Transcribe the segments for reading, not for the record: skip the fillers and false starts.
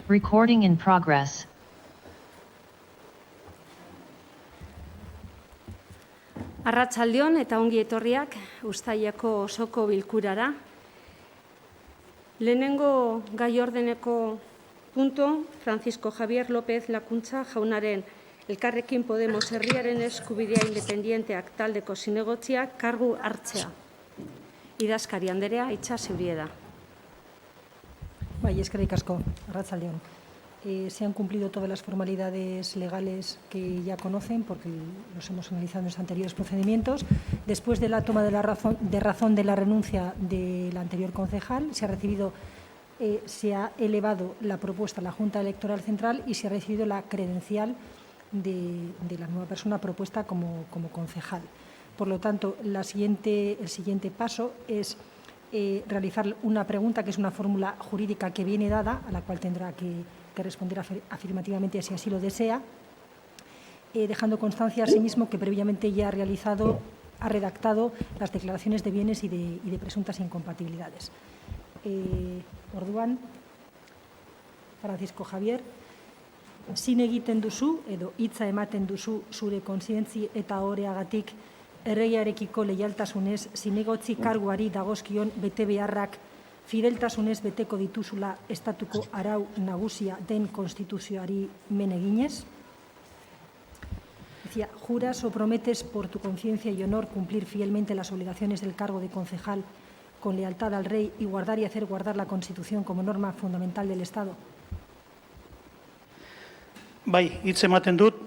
Recording in progress. Arratsaldeon eta ongi etorriak Uztaileko osoko bilkurara. Lehenengo gai ordeneko punto, Francisco Javier López Lakuntza jaunaren Elkarrekin Podemos herriaren eskubidea independienteak taldeko zinegotziak kargu hartzea. Idazkari Anderea, itxa zeurie da. Bai, eskerrik asko, arratsaldeon. Se han cumplido todas las formalidades legales que ya conocen, porque los hemos analizado en los anteriores procedimientos. Después de la toma de razón de la renuncia del anterior concejal, se ha elevado la propuesta a la Junta Electoral Central y se ha recibido la credencial de la nueva persona propuesta como concejal. Por lo tanto, el siguiente paso es realizar una pregunta, que es una fórmula jurídica que viene dada, a la cual tendrá que responder afirmativamente si así lo desea, dejando constancia asimismo que previamente ya ha redactado las declaraciones de bienes y de presuntas incompatibilidades. Orduan, Francisco Javier, zin egiten duzu edo hitza ematen duzu zure kontzientzi eta ohoreagatik erregearekiko leialtasunez zinegotzi karguari dagozkion betebeharrak fideltasunez beteko dituzula estatuko arau nagusia den konstituzioari men eginez. Decía, ¿juras o prometes por tu conciencia y honor cumplir fielmente las obligaciones del cargo de concejal con lealtad al rey y guardar y hacer guardar la Constitución como norma fundamental del Estado? Bai, hitz ematen dut,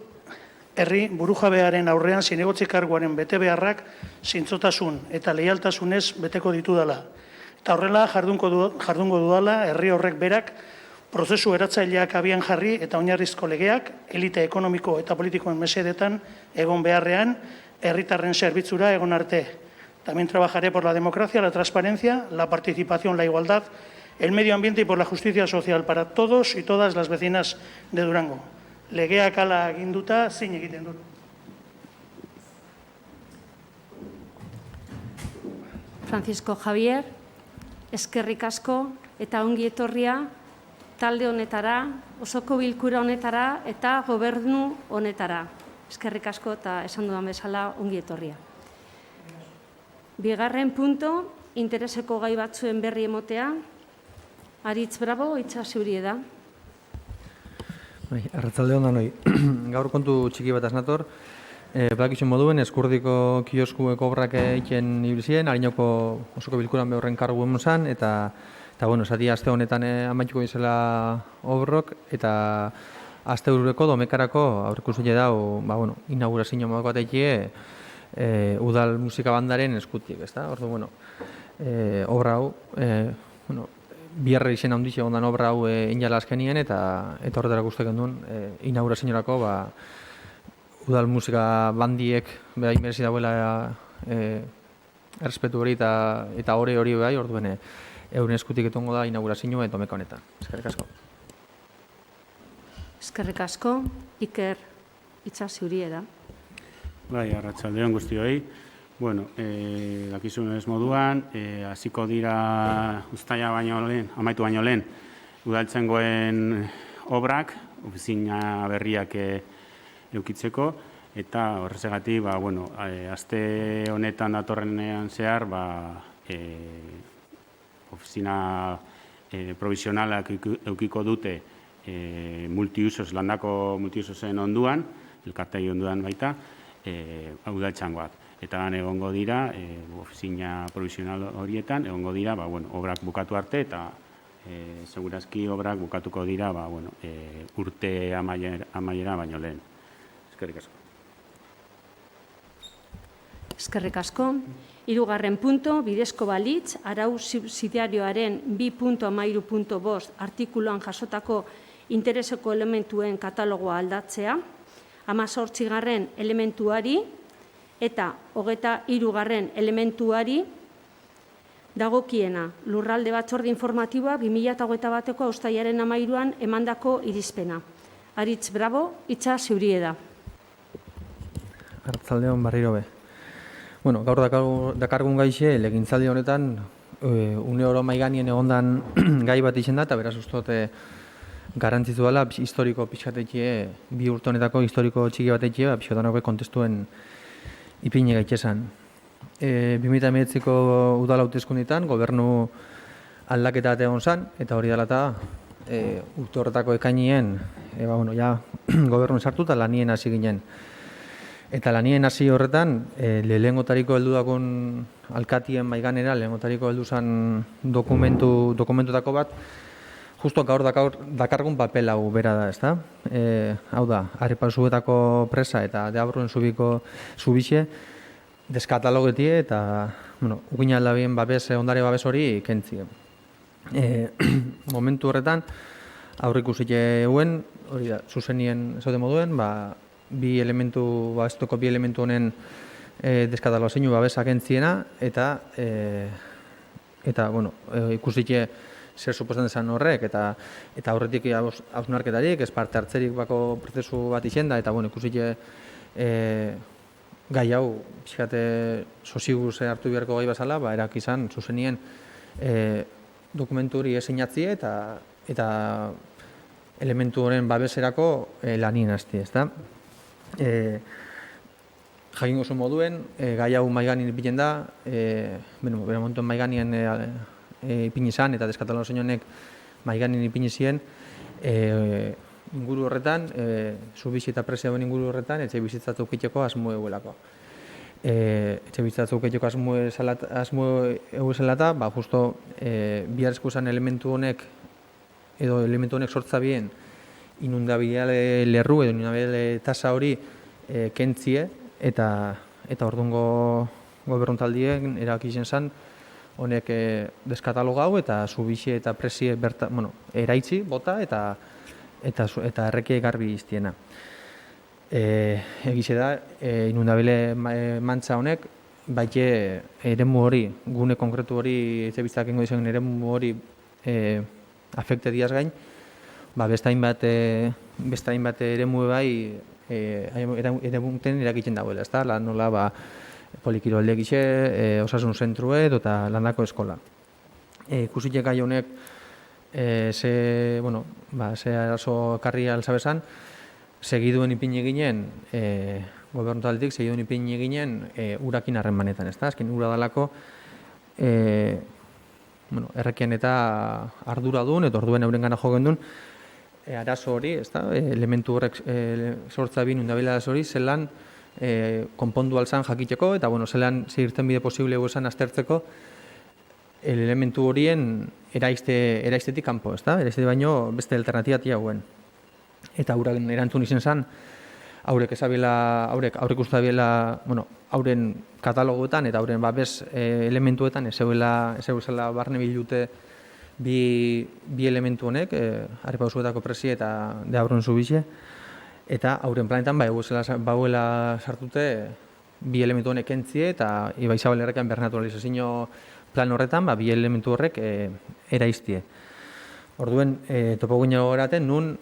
herri burujabearen aurrean zinegotzi karguaren betebeharrak zintzotasun eta leialtasunez beteko ditudala. Eta horrela jardungo dudala herri horrek berak prozesu eratzaileak abian jarri eta oinarrizko legeak elite ekonomiko eta politikoen mesedetan egon beharrean herritarren zerbitzura egon arte. También trabajaré por la democracia, la transparencia, la participación, la igualdad, el medio ambiente y por la justicia social para todos y todas las vecinas de Durango. Legeak hala aginduta zin egiten dut. Francisco Javier, eskerrik asko eta ongi etorria talde honetara, osoko bilkura honetara eta gobernu honetara. Eskerrik asko eta esan dudan bezala ongi etorria. Bigarren punto, intereseko gai batzuen berri emotea. Aritz Bravo, itxa zeurie da. Arratsaldeon danoi. Gaur kontu txiki bat nator. Badakizun moduen, Eskurdiko kioskueko obrak egiten ibilzien, Arinoko osoko bilkuran behorren kargu emonsan, eta zati aste honetan amaituko izela obrok, eta aste urreko domekarako aurrekusile dau, inaugurazio moduko bat ekie, udal musika bandaren eskutik, ezta? Ordu, obra hau, biharra izen handiz egon dan obra hau inala azkenien, eta horretara guztekin duen, inauguraziorako, udal musika bandiek behar inmerezi dauela errespetu hori eta hori behar, orduen euren eskutik etongo da inaugurazioa eta domeka honetan. Eskerrik asko. Eskerrik asko, Iker itxa zeurie da. Bai, arratsaldeon guztioi. Dakizun ez moduan, hasiko dira uztaila amaitu baino lehen, udaltzaingoen obrak, ofizina berriak edukitzeko, eta horrezegatik, aste honetan datorrenean zehar, ofizina provisionalak edukiko dute landako multiusosen onduan, elkartegi onduan baita, udaltzaingoak. Eta egongo dira, ofizina provisional horietan, egongo dira, obrak bukatu arte, eta segurazki obrak bukatuko dira, urte amaiera baino lehen. Eskerrik asko. Eskerrik asko. Hirugarren punto, bidezko balitz, arau subsidiarioaren 2.13.5 artikuluan jasotako intereseko elementuen katalogoa aldatzea, 18. elementuari eta 23. elementuari dagokiena lurralde batzorde informatiboa 2021ko uztailaren 13an emandako irizpena. Aritz Bravo, itxa zeurie da. Arratsaldeon berriro be. Gaur dakargun gaixe, legintzaldi honetan une oro mahai gainien egondan gai bat izen da, eta beraz uste garrantzitsu dela historiko pixkatetxe, bi urte honetako historiko txiki batetxe, pixkatanako kontestuen ipini gaitxesan. 2019ko udal hauteskundeetan gobernu aldaketa egon zan, eta hori dela eta urte horretako ekainien, gobernu sartu eta lanien hasi ginen. Eta lanien hasi horretan, lehengotariko heldu dakon alkatien maiganera, lehengotariko heldu zan dokumentutako bat, justo gaur dakargun papel hau bera da, ezta? Hau da, Arepasuetako presa eta Deabruen zubixe, deskatalogetie eta, ugin aldabien ondare babes hori kentzie. Momentu horretan, aurrikusik eguen, hori da, zuzenien esaute moduen, bi elementu honen deskataloa zeinu babesak entziena, eta ikusik zer suposatzen zen horrek, eta aurretik hausnarketarik, ez parte hartzerik bako prozesu bat izen da, eta ikusik gai hau, pixkate sosiguz hartu beharko gai bazala, erak izan zuzenien dokumentu hori eseinatzie eta elementu horren babeserako lanien hasti, ezta? Jakin oso moduen, gai hau maiganin ipinen da, bera montuen maiganien ipini izan, eta deskataloa zeinonek maiganin ipini ziren, inguru horretan, zubizi eta presioen inguru horretan, etxe bizitzatzuk egiteko asmo eguelako. Etxe bizitzatzuk egiteko asmo eguelata, justo biharrezko zen elementu honek sortza bien inundabiale lerru edo inundabiale tasa hori kentzie, eta ordungo gobernuntaldien erakizien zen honek deskataloga hau eta zubixe eta presie eraitzi, bota eta errekie garbi iztiena. Egize da, inundabile mantza honek, baite eremu hori, gune konkretu hori, etxe biztak ingo izan eremu hori afekte diaz gain, beste hainbat eremu bai eremuten irakiten dagoela, ezta? Nola, polikirolde egize, osasun zentrue, eta landako eskola. Ikusitek gai honek, ze arazo karri alzabezan, segiduen ipini ginen, gobernutaldik segiduen ipini ginen urakin harremanetan, ezta? Azken ura dalako, errekien eta arduradun, eta orduen euren gana jogen duen, arazo hori, ezta? Elementu horrek sortza bin undabila hori, zelan konpondu alzan jakiteko, eta zelan zirten bide posible esan aztertzeko, elementu horien eraiztetik kanpo, ezta? Eraiztetik baino beste alternatibatia hauen. Eta hauren erantzun izen zen, haurek ustabila, hauren katalogoetan eta hauren babes elementuetan ez zeuela barne bilute bi elementu honek, Arepasuetako presie eta Deabruen zubixe, eta hauren planetan bauela sartute bi elementu honek entzie eta Ibaizabal errekan bernaturalizazio plan horretan bi elementu horrek eraiztie. Orduen, topo gine goraten, nun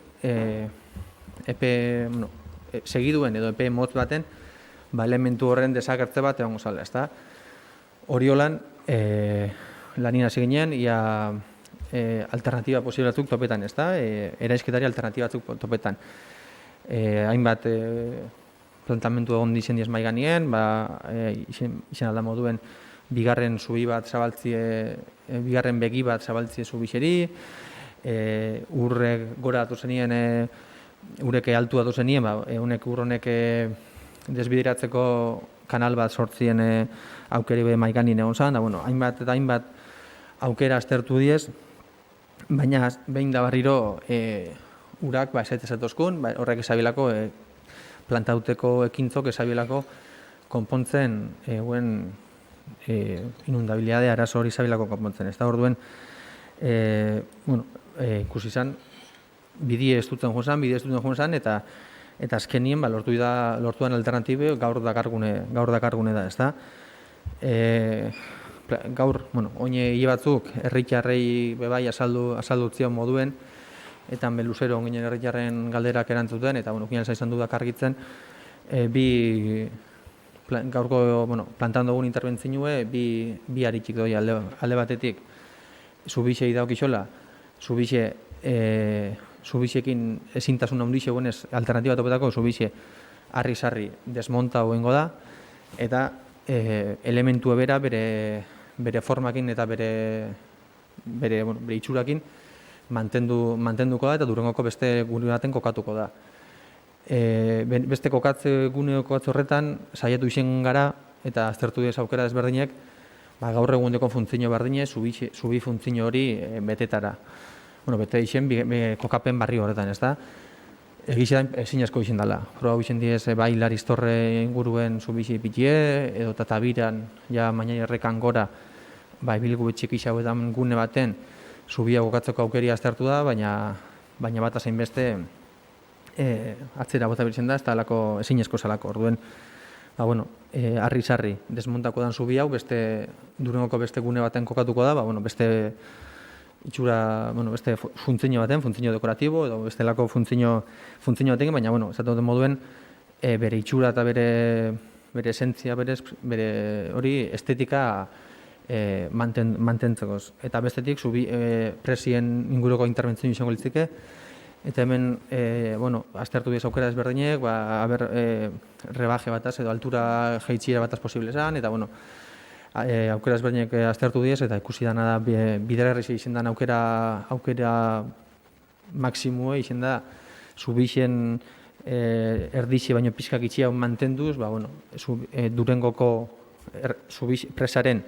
segiduen edo epe motz baten elementu horren desagertze bat egon gozala, ezta? Horiolan, lanien hasi ginen, ia alternatiba posible batzuk topetan, ezta? Eraizketari alternatiba batzuk topetan. Hainbat plantamentu egon dizen diez maiganien, izen alda moduen bigarren zubi bat zabaltzie, bigarren begi bat zabaltzie zubixeri, urrek gora datu zenien, ureke altu datu zenien, ur honek desbideratzeko kanal bat sortzien aukeri maiganin egon zan, hainbat eta hainbat aukera aztertu diez, baina behin da barriro urak esatetozkun, horrek esabilako plantauteko ekintzok esabilako konpontzen inundabilidade arazo hori esabilako konpontzen. Ez da orduen, ikusi izan, bidie ez duten joan zan, eta azkenien lortuan alternatibe gaur dakargune da, ez da. Gaur, oine hile batzuk herritarrei bebai azaldu zion moduen, eta luzero onginen herritarren galderak erantzuten, eta ginen zaizan dudak argitzen, gaurko plantan dugun interventzinue, bi haritxik doi alde batetik, zubixei daukixola, zubixe zubixekin ezintasun handixe guenez alternatiba topetako zubixe harri-sarri desmonta hoengo da, eta elementu bera bere formakin eta bere itxurakin mantenduko da eta Durangoko beste gune baten kokatuko da. Beste gune kokatze horretan saiatu izen gara eta aztertu dez aukera desberdinek gaur egundeko funtzio berdine zubi funtzio hori betetara. Bete izen kokapen barri horretan, ez da? Egizan ezin asko izen dela. Proba izen diez bai Laristorre inguruen zubixi pitie edo tatabiran ja mañai errekan gora ibilgu txiki xauetan gune baten zubia kokatzeko aukeria aztertu da, baina bat azein beste atzera bota biltzen da, ez da alako ezin esko zalako. Orduen, harri-sarri desmontako dan zubi hau, Durangoko beste gune baten kokatuko da, beste itxura, beste funtzio baten, funtzio dekoratibo, edo bestelako funtzio baten, baina, esaten duten moduen, bere itxura eta bere esentzia, bere hori estetika mantentzekoz. Eta bestetik, presien inguruko interbentzio izango litzike, eta hemen, aztertu diez aukera ezberdinek, rebaje bataz edo altura jeitxiera bataz posible esan, eta, aukera ezberdinek aztertu diez, eta ikusi dana da biderarri izen den aukera maksimue izen da zubixen erdixe baino pixkak itxia mantenduz, Durangoko presaren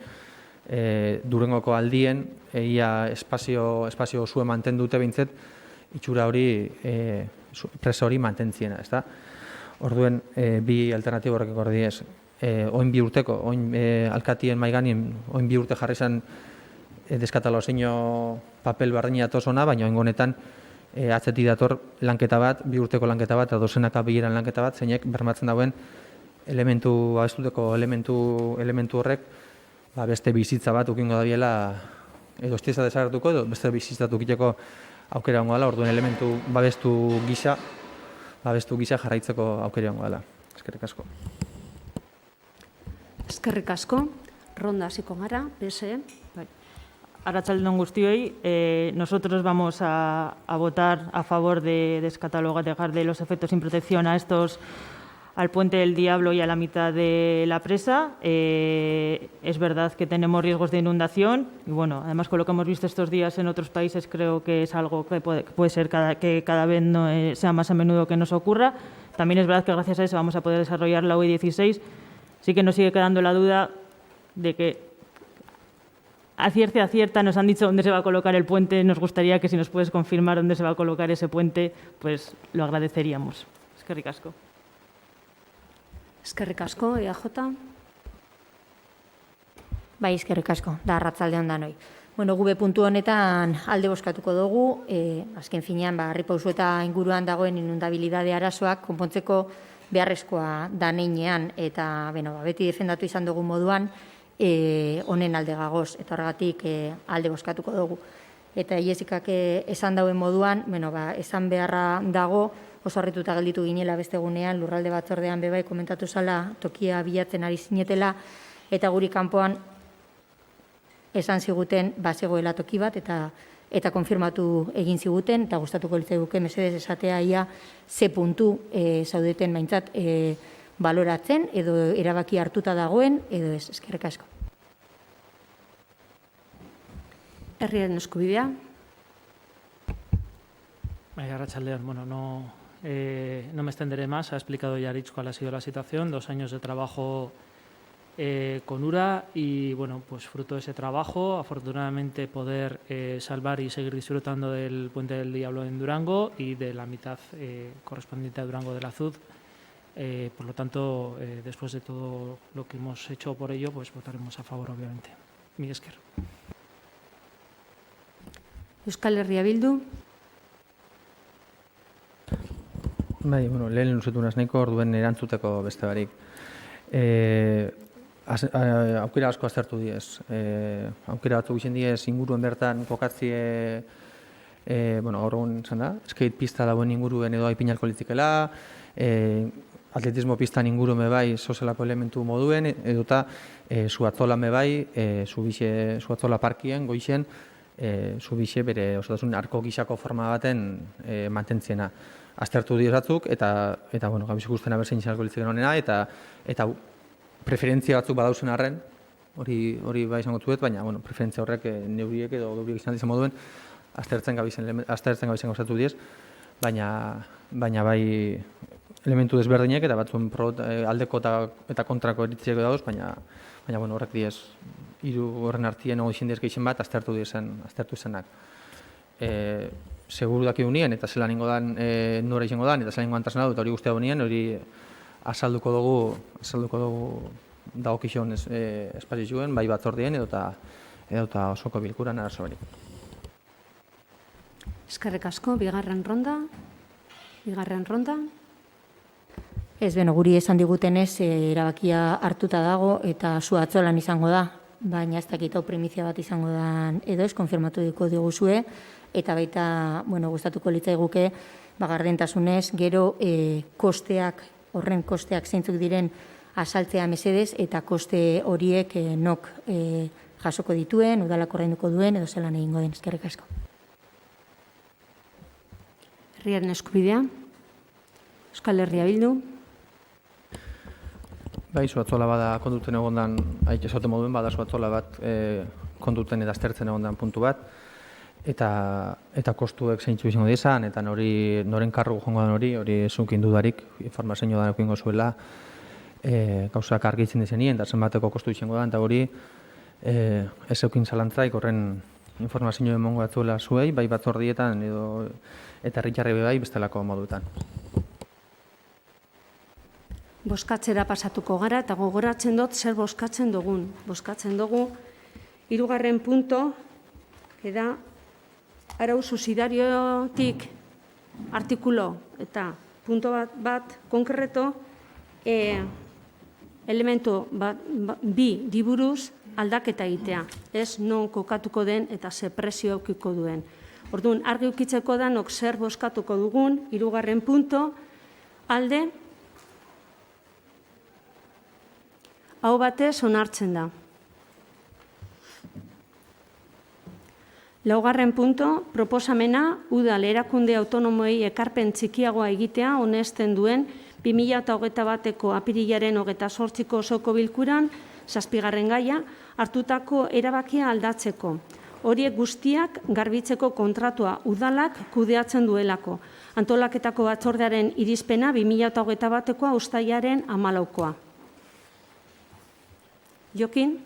Durangoko aldien ia espazio zuen mantendute bintzet itxura hori presa hori mantentziena, ez da? Orduen, bi alternatibo horrekik hor diez. Oin bi urteko, alkatien maiganien, oin bi urte jarri zen deskatalo zeino papel bardina atozona, baina oin honetan atzetik dator lanketa bat, bi urteko lanketa bat, eta dozenaka bileran lanketa bat, zeinek bermatzen dauen abestuteko elementu horrek beste bizitza bat ukingo da biela, edo estiza desagertuko, edo beste bizitza ukiteko aukera hongo dela, orduen elementu babestu gisa jarraitzeko aukera hongo dela. Eskerrik asko. Eskerrik asko. Ronda hasiko gara, PSE. Arratsalde-on guztioi, nosotros vamos a votar a favor de descatalogar de los efectos sin protección al Puente del Diablo y a la mitad de la presa. Es verdad que tenemos riesgos de inundación y, además con lo que hemos visto estos días en otros países, creo que es algo que puede ser que cada vez no sea más a menudo que nos ocurra. También es verdad que gracias a eso vamos a poder desarrollar la UI 16. Sí que nos sigue quedando la duda de que acierta, nos han dicho dónde se va a colocar el puente. Nos gustaría que si nos puedes confirmar dónde se va a colocar ese puente, pues lo agradeceríamos. Eskerrik asko. Eskerrik asko, EAJ. Bai, eskerrik asko, da arratsalde-on danoi. Gube puntu honetan alde bozkatuko dugu, azken finean, Harripauzu eta inguruan dagoen inundabilidade arazoak konpontzeko beharrezkoa da neinean, eta beti defendatu izan dugu moduan, honen alde gagoz, eta horregatik alde bozkatuko dugu. Eta Jessicak esan dauen moduan, esan beharra dago, oso harrituta gelditu ginela beste egunean, lurralde batzordean bebai komentatu zala tokia bilatzen ari zinetela, eta guri kanpoan esan ziguten bazegoela toki bat, eta konfirmatu egin ziguten, eta gustatuko litzaiguke mesedez esatea ia ze puntu zaudeten maintzat baloratzen, edo erabaki hartuta dagoen, edo ez, eskerrik asko. Herriaren eskubidea. Arratsaldeon, no me extenderé más. Ha explicado ya Aritz cuál ha sido la situación. 2 años de trabajo con URA y, pues fruto de ese trabajo, afortunadamente poder salvar y seguir disfrutando del Puente del Diablo en Durango y de la mitad correspondiente a Durango de la ZUD. Por lo tanto, después de todo lo que hemos hecho por ello, pues votaremos a favor, obviamente. Mi esker. Euskal Herria Bildu. Lehen luzetu nahiko orduen erantzuteko beste barik. Aukera asko aztertu diez. Aukera batzuk izan diez inguruen bertan kokatzie, gaur egun izan da, skate pista dagoen inguruen edo aipinalko litzikela, atletismo pistan inguru mebai sozelako elementu moduen, edota zuatzola mebai, zuatzola parkien, goixen, zubixe bere osotasun arko gisako forma baten mantentziena. Aztertu dio batzuk eta bueno, gabiz ikusten aber zein izango litzeken honena eta preferentzia batzuk badauzen arren, hori bai izango zuet, baina bueno, preferentzia horrek neuriek edo geuriek izan dizan moduen aztertzen gabizen gauzatu diez, baina bai elementu desberdinek eta batzuen aldeko eta kontrako eritziak dauz, baina bueno, horrek diez hiru horren artien hori izin dizkeixen bat aztertu izenak. Seguru daki unien eta zelan ingo dan nora izango dan eta zelan ingo antasena dut hori guztia unien, hori azalduko dugu dagokizun espazioen, bai batzordien edota osoko bilkuran arazo barik. Eskerrik asko, bigarren ronda. Ez, guri esan digutenez erabakia hartuta dago eta zu atzolan izango da, baina ez dakit hau primizia bat izango da edo ez, konfirmatu diguzue, eta baita, gustatuko litzaiguke, gardentasunez, gero horren kosteak zeintzuk diren azaltzea mesedez, eta koste horiek nok jasoko dituen, udalak ordainduko duen, edo zelan egingo den, eskerrik asko. Herriaren eskubidea. Euskal Herria Bildu. Bai, zuatzola bada kontuten egondan, esaute moduen, bada zuatzola bat kontuten eta aztertzen egondan puntu bat, eta kostuek zeintzu izango dizan, eta noren kargu jongo den hori zunkin dudarik, informazio da nekoingo zuela, gauzak argitzen dizenien, eta zenbateko kostu izango da, eta hori ez eukin zalantzaik horren informazio emongo batzuela zuei, bai batzordietan eta herritarrei bai bestelako moduetan. Bozkatzera pasatuko gara eta gogoratzen dut zer bozkatzen dugun. Bozkatzen dugu, 3. punto, eda arau subsidiariotik artikulo eta punto bat konkreto elementu bi diburuz aldaketa egitea. Ez non kokatuko den eta ze prezio eukiko duen. Orduan, argi ukitzeko danok zer bozkatuko dugun, 3. punto, alde, hau batez onartzen da. 4. punto, proposamena, udal erakunde autonomoei ekarpen txikiagoa egitea onesten duen 2021ko apirilaren 28ko osoko bilkuran, 7. gaia, hartutako erabakia aldatzeko. Horiek guztiak garbitzeko kontratua udalak kudeatzen duelako. Antolaketako batzordearen irizpena 2021koa uztailaren 14koa. Jokin,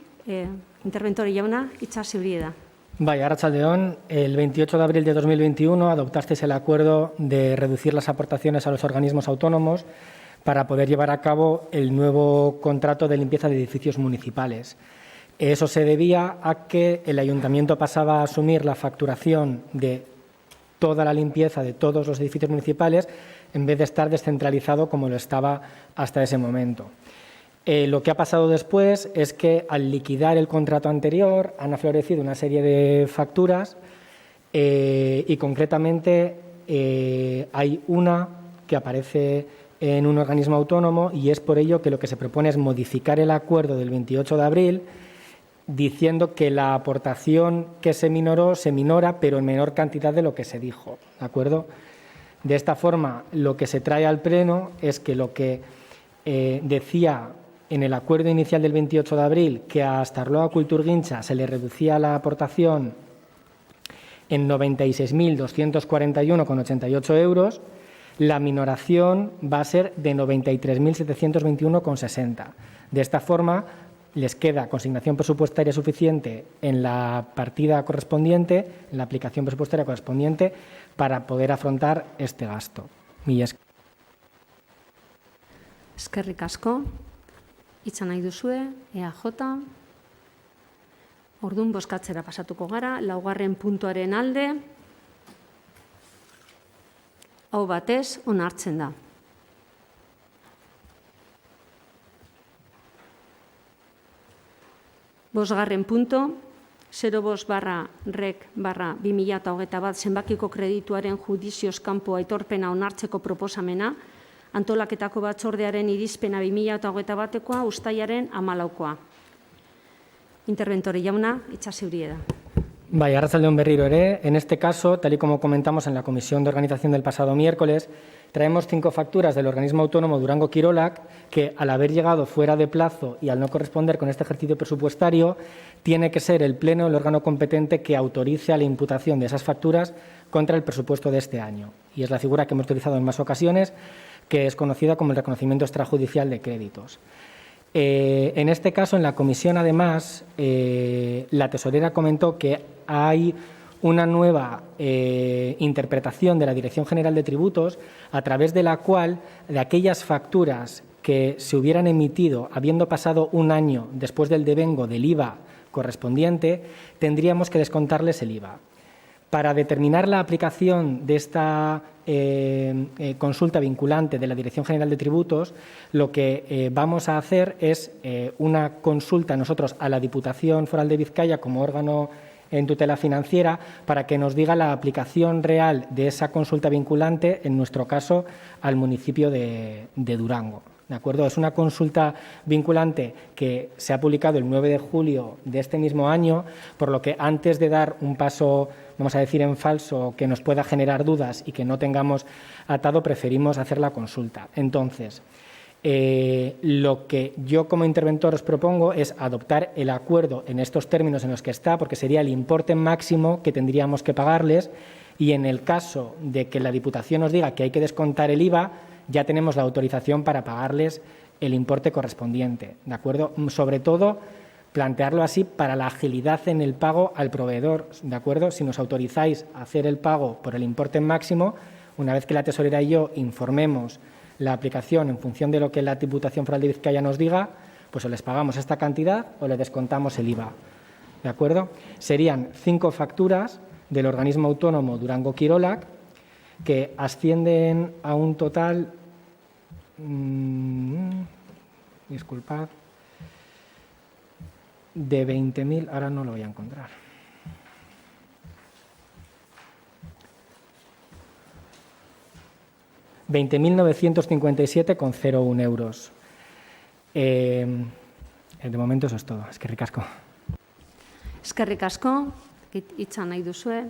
interventori jauna, itxasi hori da. Bai, arratsaldeon, el 28 de abril de 2021 adoptasteis el acuerdo de reducir las aportaciones a los organismos autónomos para poder llevar a cabo el nuevo contrato de limpieza de edificios municipales. Eso se debía a que el ayuntamiento pasaba a asumir la facturación de toda la limpieza de todos los edificios municipales en vez de estar descentralizado como lo estaba hasta ese momento. Lo que ha pasado después es que al liquidar el contrato anterior han aflorecido una serie de facturas y concretamente hay una que aparece en un organismo autónomo y es por ello que lo que se propone es modificar el acuerdo del 28 de abril diciendo que la aportación que se minora, pero en menor cantidad de lo que se dijo, ¿de acuerdo? De esta forma, lo que se trae al Pleno es que lo que decía en el acuerdo inicial del 28 de abril, que a Astarloa Kulturgintza se le reducía la aportación en 96.241,88 euros, la minoración va a ser de 93.721,60. De esta forma, les queda consignación presupuestaria suficiente en la partida correspondiente, en la aplicación presupuestaria correspondiente, para poder afrontar este gasto. Eskerrik asko. Hitza nahi duzue, EAJ. Orduan bozkatzera pasatuko gara, 4. puntuaren alde. Hau batez, onartzen da. 5. punto, 05/rec/2021 zenbakiko kredituaren judizioz kanpo aitorpena onartzeko proposamena, antolaketako batzordearen irizpena 2021koa uztailaren 14koa. Interventori jauna, itxasi hori da. Vaya, arratsaldeon berriro ere. En este caso, tal y como comentamos en la comisión de organización del pasado miércoles, traemos 5 facturas del organismo autónomo Durango Kirolak que, al haber llegado fuera de plazo y al no corresponder con este ejercicio presupuestario, tiene que ser el Pleno el órgano competente que autorice a la imputación de esas facturas contra el presupuesto de este año. Y es la figura que hemos utilizado en más ocasiones, que es conocida como el reconocimiento extrajudicial de créditos. En este caso, en la comisión, además, la tesorera comentó que hay una nueva interpretación de la Dirección General de Tributos, a través de la cual, de aquellas facturas que se hubieran emitido habiendo pasado un año después del devengo del IVA correspondiente, tendríamos que descontarles el IVA. Para determinar la aplicación de esta consulta vinculante de la Dirección General de Tributos, lo que vamos a hacer es una consulta nosotros a la Diputación Foral de Vizcaya como órgano en tutela financiera para que nos diga la aplicación real de esa consulta vinculante, en nuestro caso, al municipio de Durango. ¿De acuerdo? Es una consulta vinculante que se ha publicado el 9 de julio de este mismo año, por lo que antes de dar un paso, vamos a decir, en falso, que nos pueda generar dudas y que no tengamos atado, preferimos hacer la consulta. Entonces, lo que yo como interventor os propongo es adoptar el acuerdo en estos términos en los que está, porque sería el importe máximo que tendríamos que pagarles, y en el caso de que la Diputación nos diga que hay que descontar el IVA, ya tenemos la autorización para pagarles el importe correspondiente, ¿de acuerdo? Sobre todo, plantearlo así para la agilidad en el pago al proveedor, ¿de acuerdo? Si nos autorizáis a hacer el pago por el importe máximo, una vez que la tesorera y yo informemos la aplicación en función de lo que la Diputación Foral de Vizcaya nos diga, pues o les pagamos esta cantidad o le descontamos el IVA, ¿de acuerdo? Serían 5 facturas del organismo autónomo Durango Kirolak, que ascienden a un total, disculpad, de 20.000, ahora no lo voy a encontrar. €20.957,01. De momento eso es todo. Eskerrik asko. Eskerrik asko, hitza nahi duzue.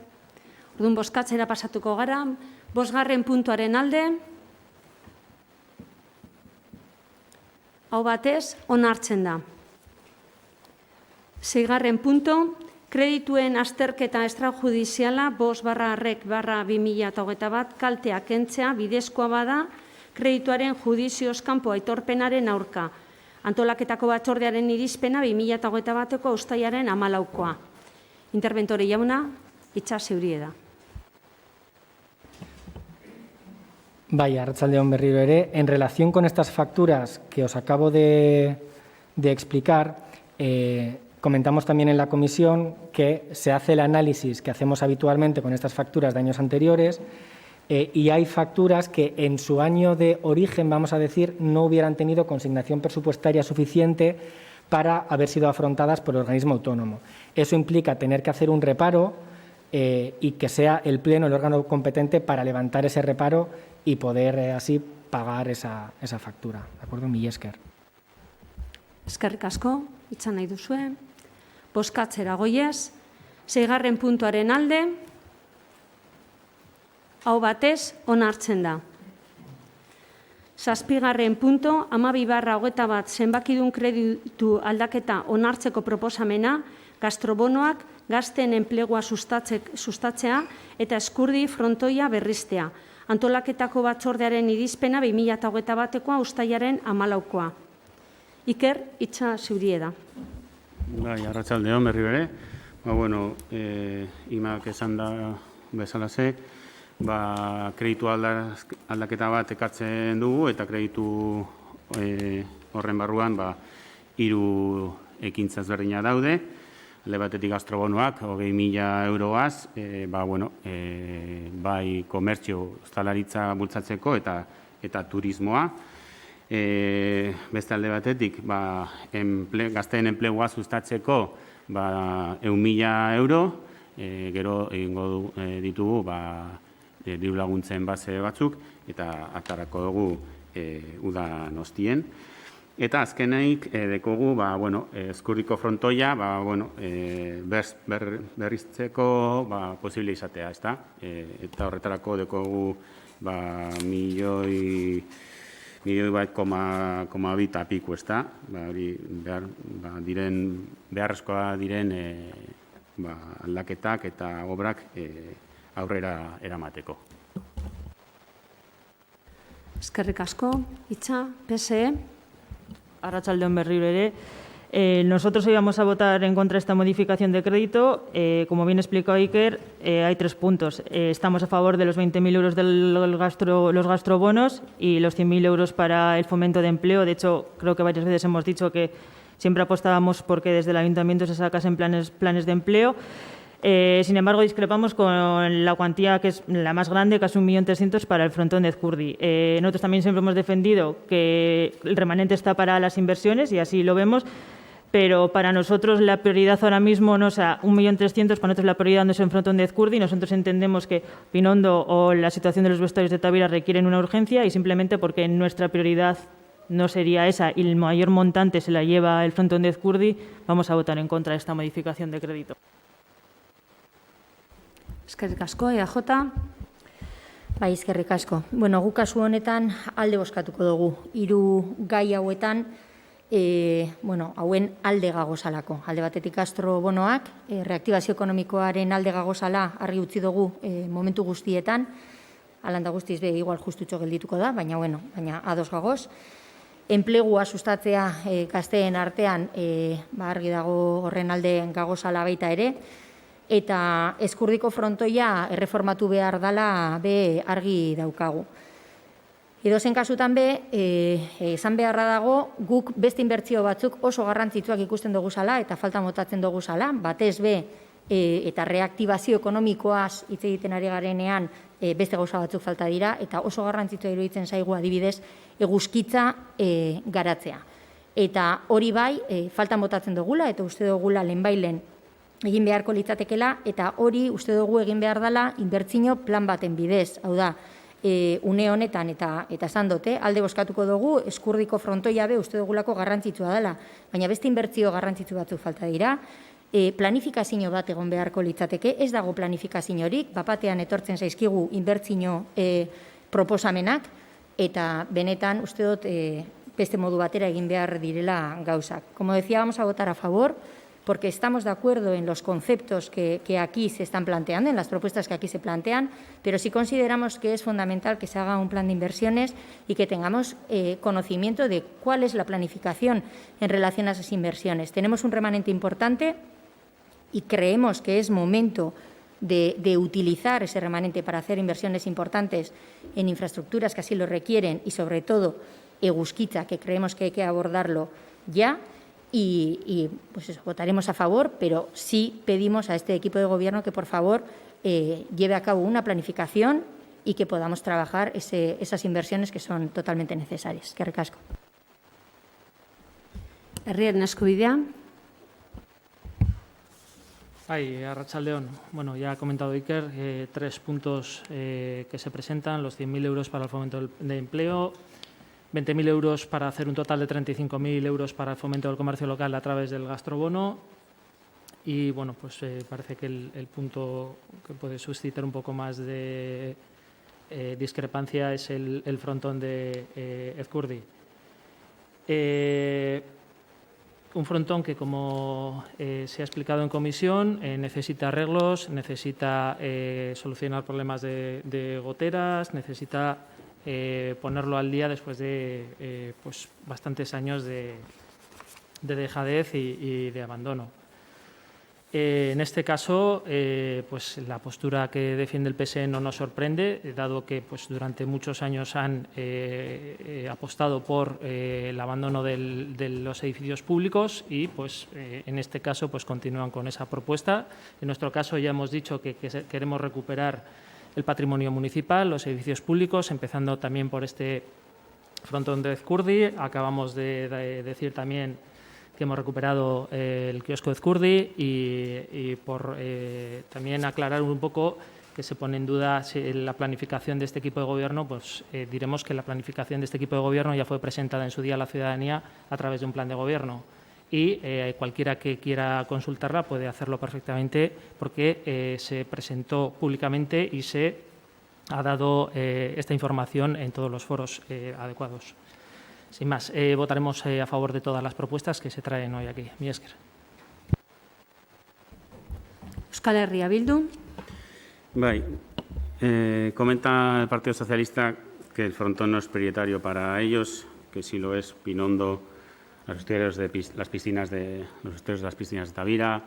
Orduan bozkatzera pasatuko gara. 5. puntuaren alde. Hau batez, onartzen da. 6. puntu, kredituen azterketa extrajudiziala 5/REC/2021 kaltea kentzea bidezkoa bada kredituaren judizioz kanpo aitorpenaren aurka. Antolaketako batzordearen irizpena 2021ko uztailaren 14koa. Interventore jauna, hitza zeurie da. Vaya, arratsaldeon berriro ere. En relación con estas facturas que os acabo de explicar, comentamos también en la comisión que se hace el análisis que hacemos habitualmente con estas facturas de años anteriores y hay facturas que en su año de origen, vamos a decir, no hubieran tenido consignación presupuestaria suficiente para haber sido afrontadas por el organismo autónomo. Eso implica tener que hacer un reparo y que sea el Pleno el órgano competente para levantar ese reparo y poder así pagar esa factura. ¿De acuerdo? Mila esker. Eskerrik asko, hitza nahi duzue. Bozkatzera goiez. 6. puntuaren alde. Hau batez, onartzen da. 7. puntu, 12/21 zenbakidun kreditu aldaketa onartzeko proposamena, gastrobonoak gazteen enplegua sustatzea eta eskurdi frontoia berriztea. Antolaketako batzordearen irizpena 2021koa uztailaren 14koa. Iker, hitza zeurie da. Bai, arratsaldeon berriro ere. Imak esan da bezalaxe, kreditu aldaketa bat ekartzen dugu eta kreditu horren barruan 3 ekintza ezberdinak daude. Alde batetik gastrobonoak, 20.000 euroaz, bai komertzio ostalaritza bultzatzeko eta turismoa. Beste alde batetik, gazteen enplegua sustatzeko 100.000 euro, gero egingo ditugu diru laguntzen base batzuk, eta atarako dugu udan ostien. Eta azkeneik dekogu Ezkurriko frontoia berriztzeko posible izatea, ezta? Eta horretarako dekogu milioi bat koma bi eta piku, ezta? Beharrezkoa diren aldaketak eta obrak aurrera eramateko. Eskerrik asko. Itxa, PSE. Arratsaldeon berriro ere. Nosotros hoy vamos a votar en contra de esta modificación de crédito. Como bien explicó Iker, hay 3 puntos. Estamos a favor de los 20.000 euros de los gastrobonos y los 100.000 euros para el fomento de empleo. De hecho, creo que varias veces hemos dicho que siempre apostábamos porque desde el ayuntamiento se sacasen planes de empleo. Sin embargo, discrepamos con la cuantía que es la más grande, casi 1.300.000 para el frontón de Ezkurdi. Nosotros también siempre hemos defendido que el remanente está para las inversiones y así lo vemos, pero para nosotros la prioridad ahora mismo no es a 1.300.000, para nosotros la prioridad no es el frontón de Ezkurdi. Nosotros entendemos que Pinondo o la situación de los vestuarios de Tavira requieren una urgencia y simplemente porque nuestra prioridad no sería esa y el mayor montante se la lleva el frontón de Ezkurdi, vamos a votar en contra de esta modificación de crédito. Eskerrik asko, EAJ. Bai, eskerrik asko. Bueno, guk kasu honetan alde bozkatuko dugu. 3 gai hauetan, hauen alde gagozalako. Alde batetik gastrobonoak, reaktibazio ekonomikoaren alde gagozala argi utzi dugu momentu guztietan. Alanda guztiz igual justutxo geldituko da, baina ados gagoz. Enplegua sustatzea gazteen artean argi dago horren alde gagozala baita ere. Eta Ezkurriko frontoia erreformatu behar dela argi daukagu. Edozein kasutan esan beharra dago, guk beste inbertsio batzuk oso garrantzitsuak ikusten dugu zala eta falta motatzen dugu zala, batez eta reaktibazio ekonomikoaz hitz egiten ari garenean beste gauza batzuk falta dira, eta oso garrantzitsua iruditzen zaigu adibidez eguzkitza garatzea. Eta hori bai, falta motatzen dugula eta uste dugula lehenbailen egin beharko litzatekela, eta hori uste dugu egin behar dela inbertsio plan baten bidez. Hau da, une honetan eta esan dute, alde bozkatuko dugu, Ezkurriko frontoia uste dugulako garrantzitsua dela, baina beste inbertsio garrantzitsu batzuk falta dira. Planifikazio bat egon beharko litzateke, ez dago planifikaziorik, bapatean etortzen zaizkigu inbertsio proposamenak, eta benetan uste dut beste modu batera egin behar direla gauzak. Como decía, vamos a votar a favor, porque estamos de acuerdo en los conceptos que aquí se están planteando, en las propuestas que aquí se plantean, pero sí consideramos que es fundamental que se haga un plan de inversiones y que tengamos conocimiento de cuál es la planificación en relación a esas inversiones. Tenemos un remanente importante y creemos que es momento de utilizar ese remanente para hacer inversiones importantes en infraestructuras que así lo requieren y, sobre todo, Eguzkitza, que creemos que hay que abordarlo ya. Y votaremos a favor, pero sí pedimos a este equipo de gobierno que, por favor, lleve a cabo una planificación y que podamos trabajar esas inversiones que son totalmente necesarias. Eskerrik asko. Herriaren eskubidea. Arratsaldeon. Bueno, ya ha comentado Iker, 3 puntos que se presentan, los 100.000 euros para el fomento de empleo, 20.000 euros para hacer un total de 35.000 euros para el fomento del comercio local a través del gastrobono. Y bueno, pues parece que el punto que puede suscitar un poco más de discrepancia es el frontón de Ezkurdi. Un frontón que, como se ha explicado en comisión, necesita arreglos, necesita solucionar problemas de goteras, necesita ponerlo al día después de bastantes años de dejadez y de abandono. En este caso, la postura que defiende el PSE no nos sorprende, dado que durante muchos años han apostado por el abandono de los edificios públicos y en este caso continúan con esa propuesta. En nuestro caso ya hemos dicho que queremos recuperar el patrimonio municipal, los edificios públicos, empezando también por este frontón de Ezkurdi. Acabamos de decir también que hemos recuperado el kiosco de Ezkurdi y por también aclarar un poco que se pone en duda la planificación de este equipo de gobierno, pues diremos que la planificación de este equipo de gobierno ya fue presentada en su día a la ciudadanía a través de un plan de gobierno. Y cualquiera que quiera consultarla puede hacerlo perfectamente porque se presentó públicamente y se ha dado esta información en todos los foros adecuados. Sin más, votaremos a favor de todas las propuestas que se traen hoy aquí. Mi esker. Euskal Herria Bildu. Comenta el Partido Socialista que el frontón no es prioritario para ellos, que sí lo es Pinondo, los estuarios de las piscinas de Tavira.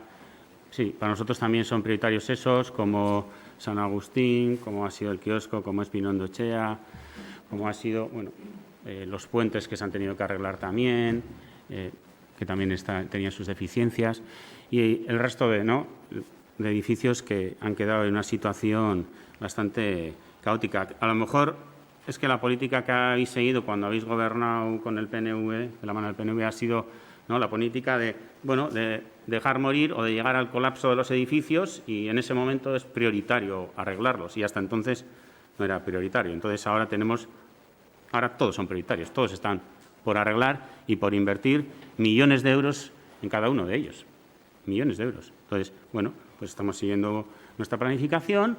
Sí, para nosotros también son prioritarios esos, como San Agustín, como ha sido el kiosco, como es Pinondo Echea, como ha sido los puentes que se han tenido que arreglar también, que también tenían sus deficiencias, y el resto de edificios que han quedado en una situación bastante caótica. A lo mejor es que la política que habéis seguido cuando habéis gobernado con el PNV, de la mano del PNV, ha sido la política de dejar morir o de llegar al colapso de los edificios, y en ese momento es prioritario arreglarlos, y hasta entonces no era prioritario. Entonces ahora todos son prioritarios, todos están por arreglar y por invertir millones de euros en cada uno de ellos. Millones de euros. Entonces, pues estamos siguiendo nuestra planificación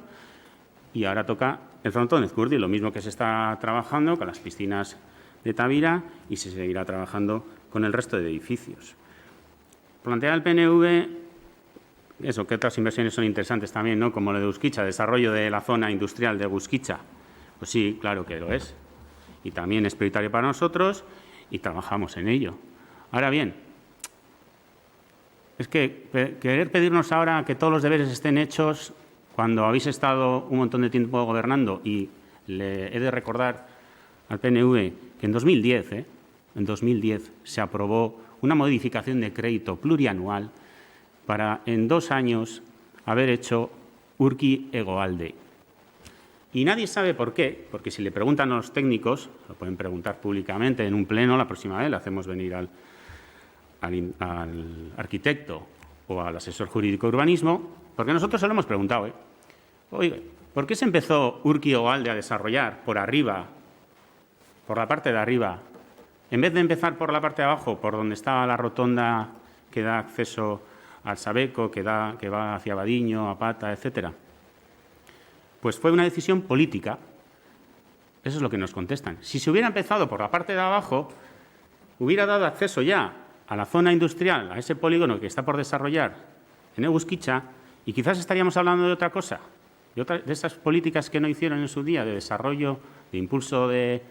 y ahora toca el frontón de Ezcurdi, lo mismo que se está trabajando con las piscinas de Tavira y se seguirá trabajando con el resto de edificios. Plantea el PNV que otras inversiones son interesantes también, ¿no? Como lo de Gusquicha, desarrollo de la zona industrial de Gusquicha. Pues sí, claro que lo es. Y también es prioritario para nosotros y trabajamos en ello. Ahora bien, es que querer pedirnos ahora que todos los deberes estén hechos cuando habéis estado un montón de tiempo gobernando, y le he de recordar al PNV que en 2010 se aprobó una modificación de crédito plurianual para en 2 años haber hecho Urki-Hegoalde. Y nadie sabe por qué, porque si le preguntan a los técnicos, lo pueden preguntar públicamente en un pleno, la próxima vez le hacemos venir al arquitecto o al asesor jurídico de urbanismo, porque nosotros se lo hemos preguntado. Oye, ¿por qué se empezó Urki-Hegoalde a desarrollar por arriba, por la parte de arriba, en vez de empezar por la parte de abajo, por donde estaba la rotonda que da acceso al Sabeco, que va hacia Badiño, a Pata, etcétera? Pues fue una decisión política. Eso es lo que nos contestan. Si se hubiera empezado por la parte de abajo, hubiera dado acceso ya a la zona industrial, a ese polígono que está por desarrollar en Egusquiza, y quizás estaríamos hablando de otra cosa, de esas políticas que no hicieron en su día, de desarrollo, de impulso de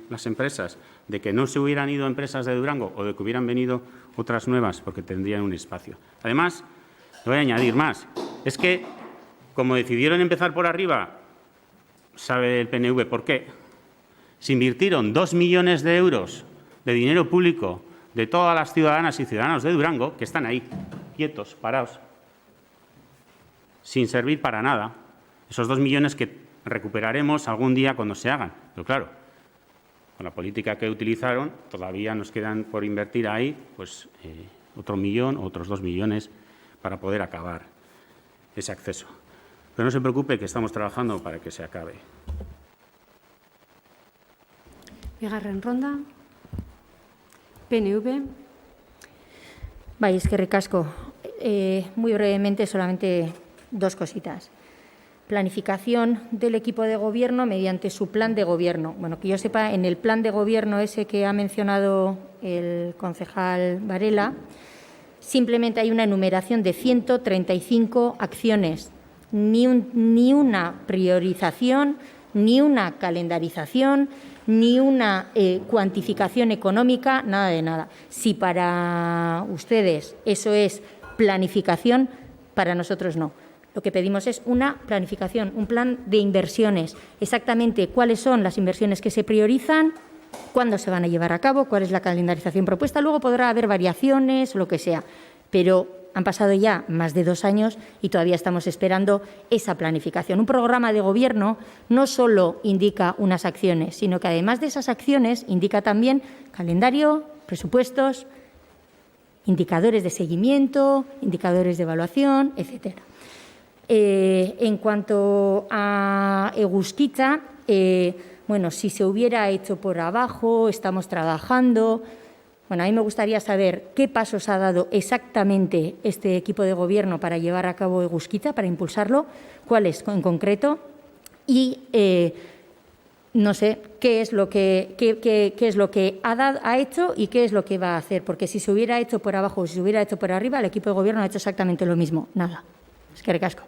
las empresas, de que no se hubieran ido empresas de Durango o de que hubieran venido otras nuevas porque tendrían un espacio. Además, le voy a añadir más. Es que, como decidieron empezar por arriba, sabe el PNV por qué. Se invirtieron 2 millones de euros de dinero público de todas las ciudadanas y ciudadanos de Durango, que están ahí, quietos, parados, sin servir para nada. Esos 2 millones que recuperaremos algún día cuando se hagan. Pero claro, con la política que utilizaron, todavía nos quedan por invertir ahí pues, otro millón, otros 2 millones para poder acabar ese acceso. Pero no se preocupe, que estamos trabajando para que se acabe. Bigarren ronda. PNV. Eskerrik asko. Muy brevemente, solamente 2 cositas. Planificación del equipo de gobierno mediante su plan de gobierno. Bueno, que yo sepa, en el plan de gobierno ese que ha mencionado el concejal Varela, simplemente hay una enumeración de 135 acciones. Ni una priorización, ni una calendarización, ni una cuantificación económica, nada de nada. Si para ustedes eso es planificación, para nosotros no. Lo que pedimos es una planificación, un plan de inversiones. Exactamente cuáles son las inversiones que se priorizan, cuándo se van a llevar a cabo, cuál es la calendarización propuesta. Luego podrá haber variaciones, lo que sea, pero han pasado ya más de 2 años y todavía estamos esperando esa planificación. Un programa de gobierno no solo indica unas acciones, sino que además de esas acciones indica también calendario, presupuestos, indicadores de seguimiento, indicadores de evaluación, etcétera. En cuanto a Eguzkitza, bueno, si se hubiera hecho por abajo, estamos trabajando. Bueno, a mí me gustaría saber qué pasos ha dado exactamente este equipo de gobierno para llevar a cabo Eguzkitza, para impulsarlo, cuáles en concreto y no sé qué es lo que ha hecho y qué es lo que va a hacer, porque si se hubiera hecho por abajo o si se hubiera hecho por arriba, el equipo de gobierno ha hecho exactamente lo mismo. Nada. Eskerrik asko.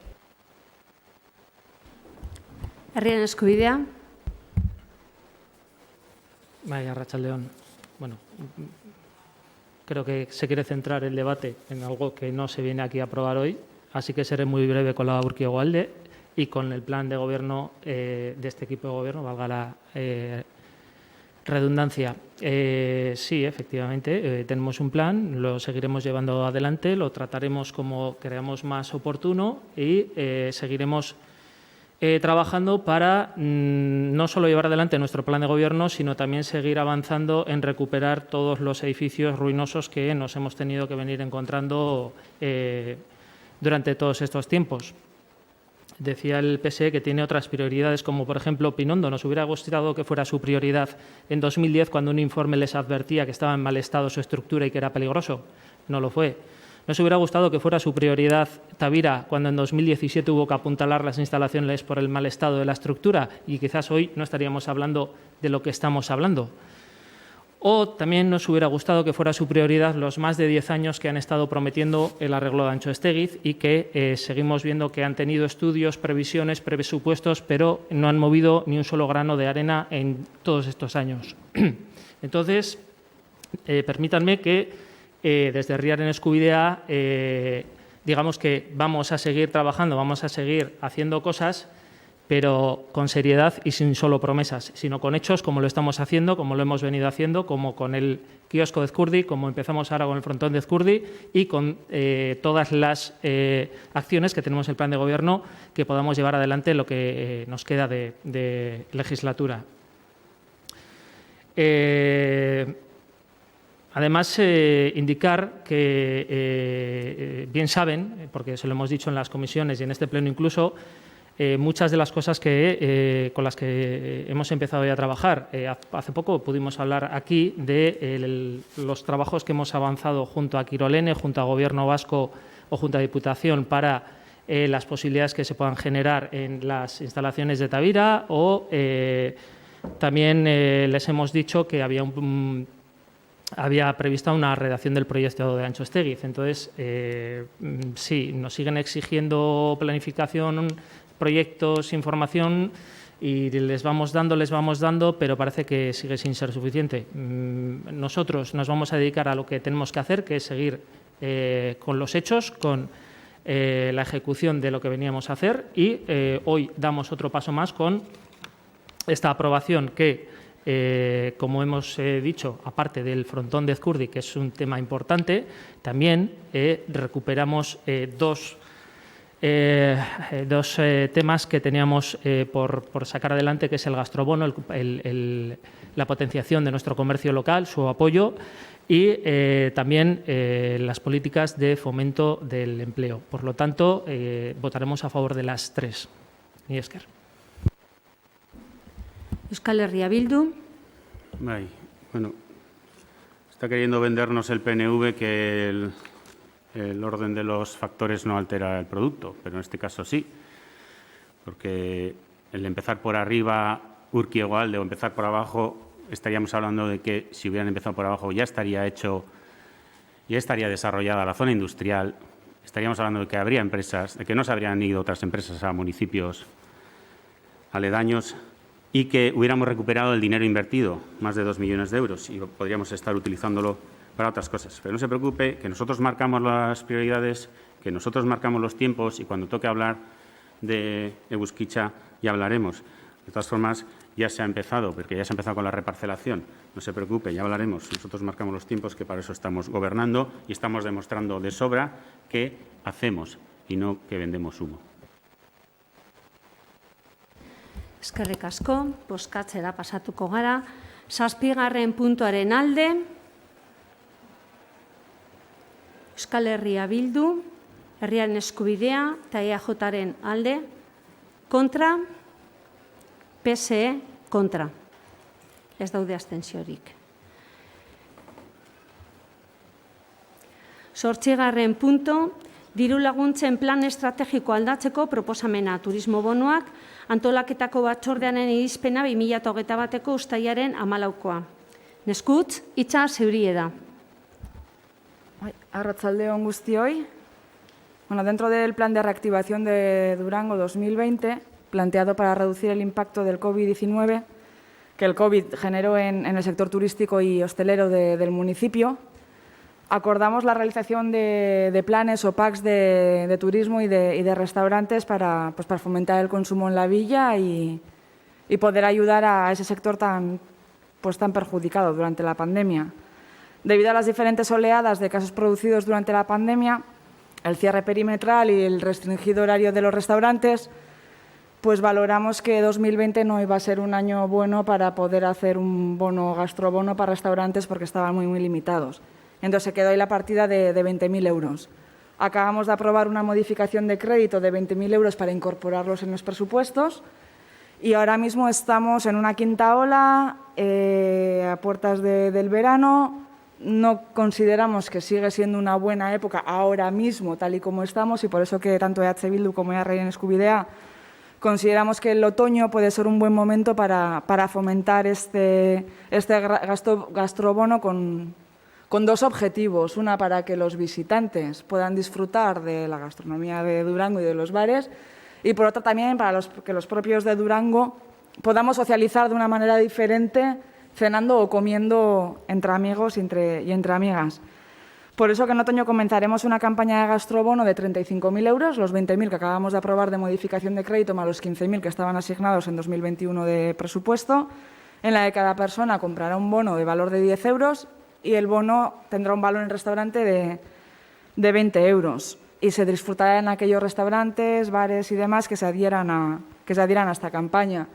Herriaren eskubidea. Vaya, Arratsaldeon. Bueno, creo que se quiere centrar el debate en algo que no se viene aquí a aprobar hoy, así que seré muy breve con la Urkiogoalde y con el plan de gobierno de este equipo de gobierno, valga la redundancia. Sí, efectivamente, tenemos un plan, lo seguiremos llevando adelante, lo trataremos como creamos más oportuno y seguiremos trabajando para no solo llevar adelante nuestro plan de gobierno, sino también seguir avanzando en recuperar todos los edificios ruinosos que nos hemos tenido que venir encontrando durante todos estos tiempos. Decía el PSE que tiene otras prioridades, como por ejemplo Pinondo. Nos hubiera gustado que fuera su prioridad en 2010, cuando un informe les advertía que estaba en mal estado su estructura y que era peligroso. No lo fue. Nos hubiera gustado que fuera su prioridad Tavira, cuando en 2017 hubo que apuntalar las instalaciones por el mal estado de la estructura y quizás hoy no estaríamos hablando de lo que estamos hablando. O también nos hubiera gustado que fuera su prioridad los más de 10 años que han estado prometiendo el arreglo de Antxo-Estégiz y que seguimos viendo que han tenido estudios, previsiones, presupuestos, pero no han movido ni un solo grano de arena en todos estos años. Entonces, permítanme que desde Herriaren Eskubidea digamos que vamos a seguir trabajando, vamos a seguir haciendo cosas, pero con seriedad y sin solo promesas, sino con hechos, como lo estamos haciendo, como lo hemos venido haciendo, como con el kiosco de Ezkurdi, como empezamos ahora con el frontón de Ezkurdi y con todas las acciones que tenemos en el plan de gobierno que podamos llevar adelante lo que nos queda de legislatura. Además, indicar que bien saben, porque se lo hemos dicho en las comisiones y en este pleno incluso, muchas de las cosas con las que hemos empezado ya a trabajar. Hace poco pudimos hablar aquí de los trabajos que hemos avanzado junto a Kirolene, junto a Gobierno Vasco o junto a Diputación para las posibilidades que se puedan generar en las instalaciones de Tavira o también les hemos dicho que había prevista una redacción del proyecto de Antxo-Estégiz. Entonces, sí, nos siguen exigiendo planificación, proyectos, información y les vamos dando, pero parece que sigue sin ser suficiente. Nosotros nos vamos a dedicar a lo que tenemos que hacer, que es seguir con los hechos, con la ejecución de lo que veníamos a hacer y hoy damos otro paso más con esta aprobación que, como hemos dicho, aparte del frontón de Ezkurdi, que es un tema importante, también recuperamos dos temas que teníamos por sacar adelante, que es el gastrobono, la potenciación de nuestro comercio local, su apoyo y también las políticas de fomento del empleo. Por lo tanto, votaremos a favor de las tres. Mila esker. Euskal Herria Bildu. Bueno, está queriendo vendernos el PNV que el orden de los factores no altera el producto, pero en este caso sí, porque el empezar por arriba, Urkiogoalde, o empezar por abajo, estaríamos hablando de que si hubieran empezado por abajo ya estaría hecho, ya estaría desarrollada la zona industrial, estaríamos hablando de que habría empresas, de que no se habrían ido otras empresas a municipios aledaños y que hubiéramos recuperado el dinero invertido, más de 2 millones de euros, y podríamos estar utilizándolo para otras cosas. Pero no se preocupe, que nosotros marcamos las prioridades, que nosotros marcamos los tiempos y cuando toque hablar de Eguzkitza ya hablaremos. De todas formas, ya se ha empezado, porque ya se ha empezado con la reparcelación. No se preocupe, ya hablaremos. Nosotros marcamos los tiempos, que para eso estamos gobernando y estamos demostrando de sobra que hacemos y no que vendemos humo. Eskerrik asko, bozkatzera pasatuko gara. 7. puntuaren alde, Euskal Herria Bildu, herriaren eskubidea eta EAJaren alde, kontra, PSE kontra. Ez daude abstentziorik. 8. punto, diru laguntzen plan estrategiko aldatzeko proposamena turismo bonoak, antolaketako batzordearen irizpena 2021ko uztailaren 14koa. Neskutz, hitza zeurie da. Arratsaldeon guztioi. Bueno, dentro del plan de reactivación de Durango 2020, planteado para reducir el impacto del COVID-19 que el COVID generó en el sector turístico y hostelero del municipio, acordamos la realización de planes o packs de turismo y de restaurantes para fomentar el consumo en la villa y poder ayudar a ese sector tan perjudicado durante la pandemia. Debido a las diferentes oleadas de casos producidos durante la pandemia, el cierre perimetral y el restringido horario de los restaurantes, pues valoramos que 2020 no iba a ser un año bueno para poder hacer un gastrobono para restaurantes porque estaban muy limitados. Entonces se quedó ahí la partida de 20.000 euros. Acabamos de aprobar una modificación de crédito de 20.000 euros para incorporarlos en los presupuestos y ahora mismo estamos en una quinta ola, a puertas del verano. No consideramos que sigue siendo una buena época ahora mismo, tal y como estamos, y por eso que tanto EH Bildu como herriaren eskubidea consideramos que el otoño puede ser un buen momento para fomentar este gastrobono con dos objetivos. Una, para que los visitantes puedan disfrutar de la gastronomía de Durango y de los bares, y por otra también para que los propios de Durango podamos socializar de una manera diferente, cenando o comiendo entre amigos y entre amigas. Por eso que en otoño comenzaremos una campaña de gastrobono de 35.000 euros, los 20.000 que acabamos de aprobar de modificación de crédito más los 15.000 que estaban asignados en 2021 de presupuesto, en la que cada persona comprará un bono de valor de 10 euros y el bono tendrá un valor en restaurante de 20 euros y se disfrutará en aquellos restaurantes, bares y demás que se adhieran a esta campaña.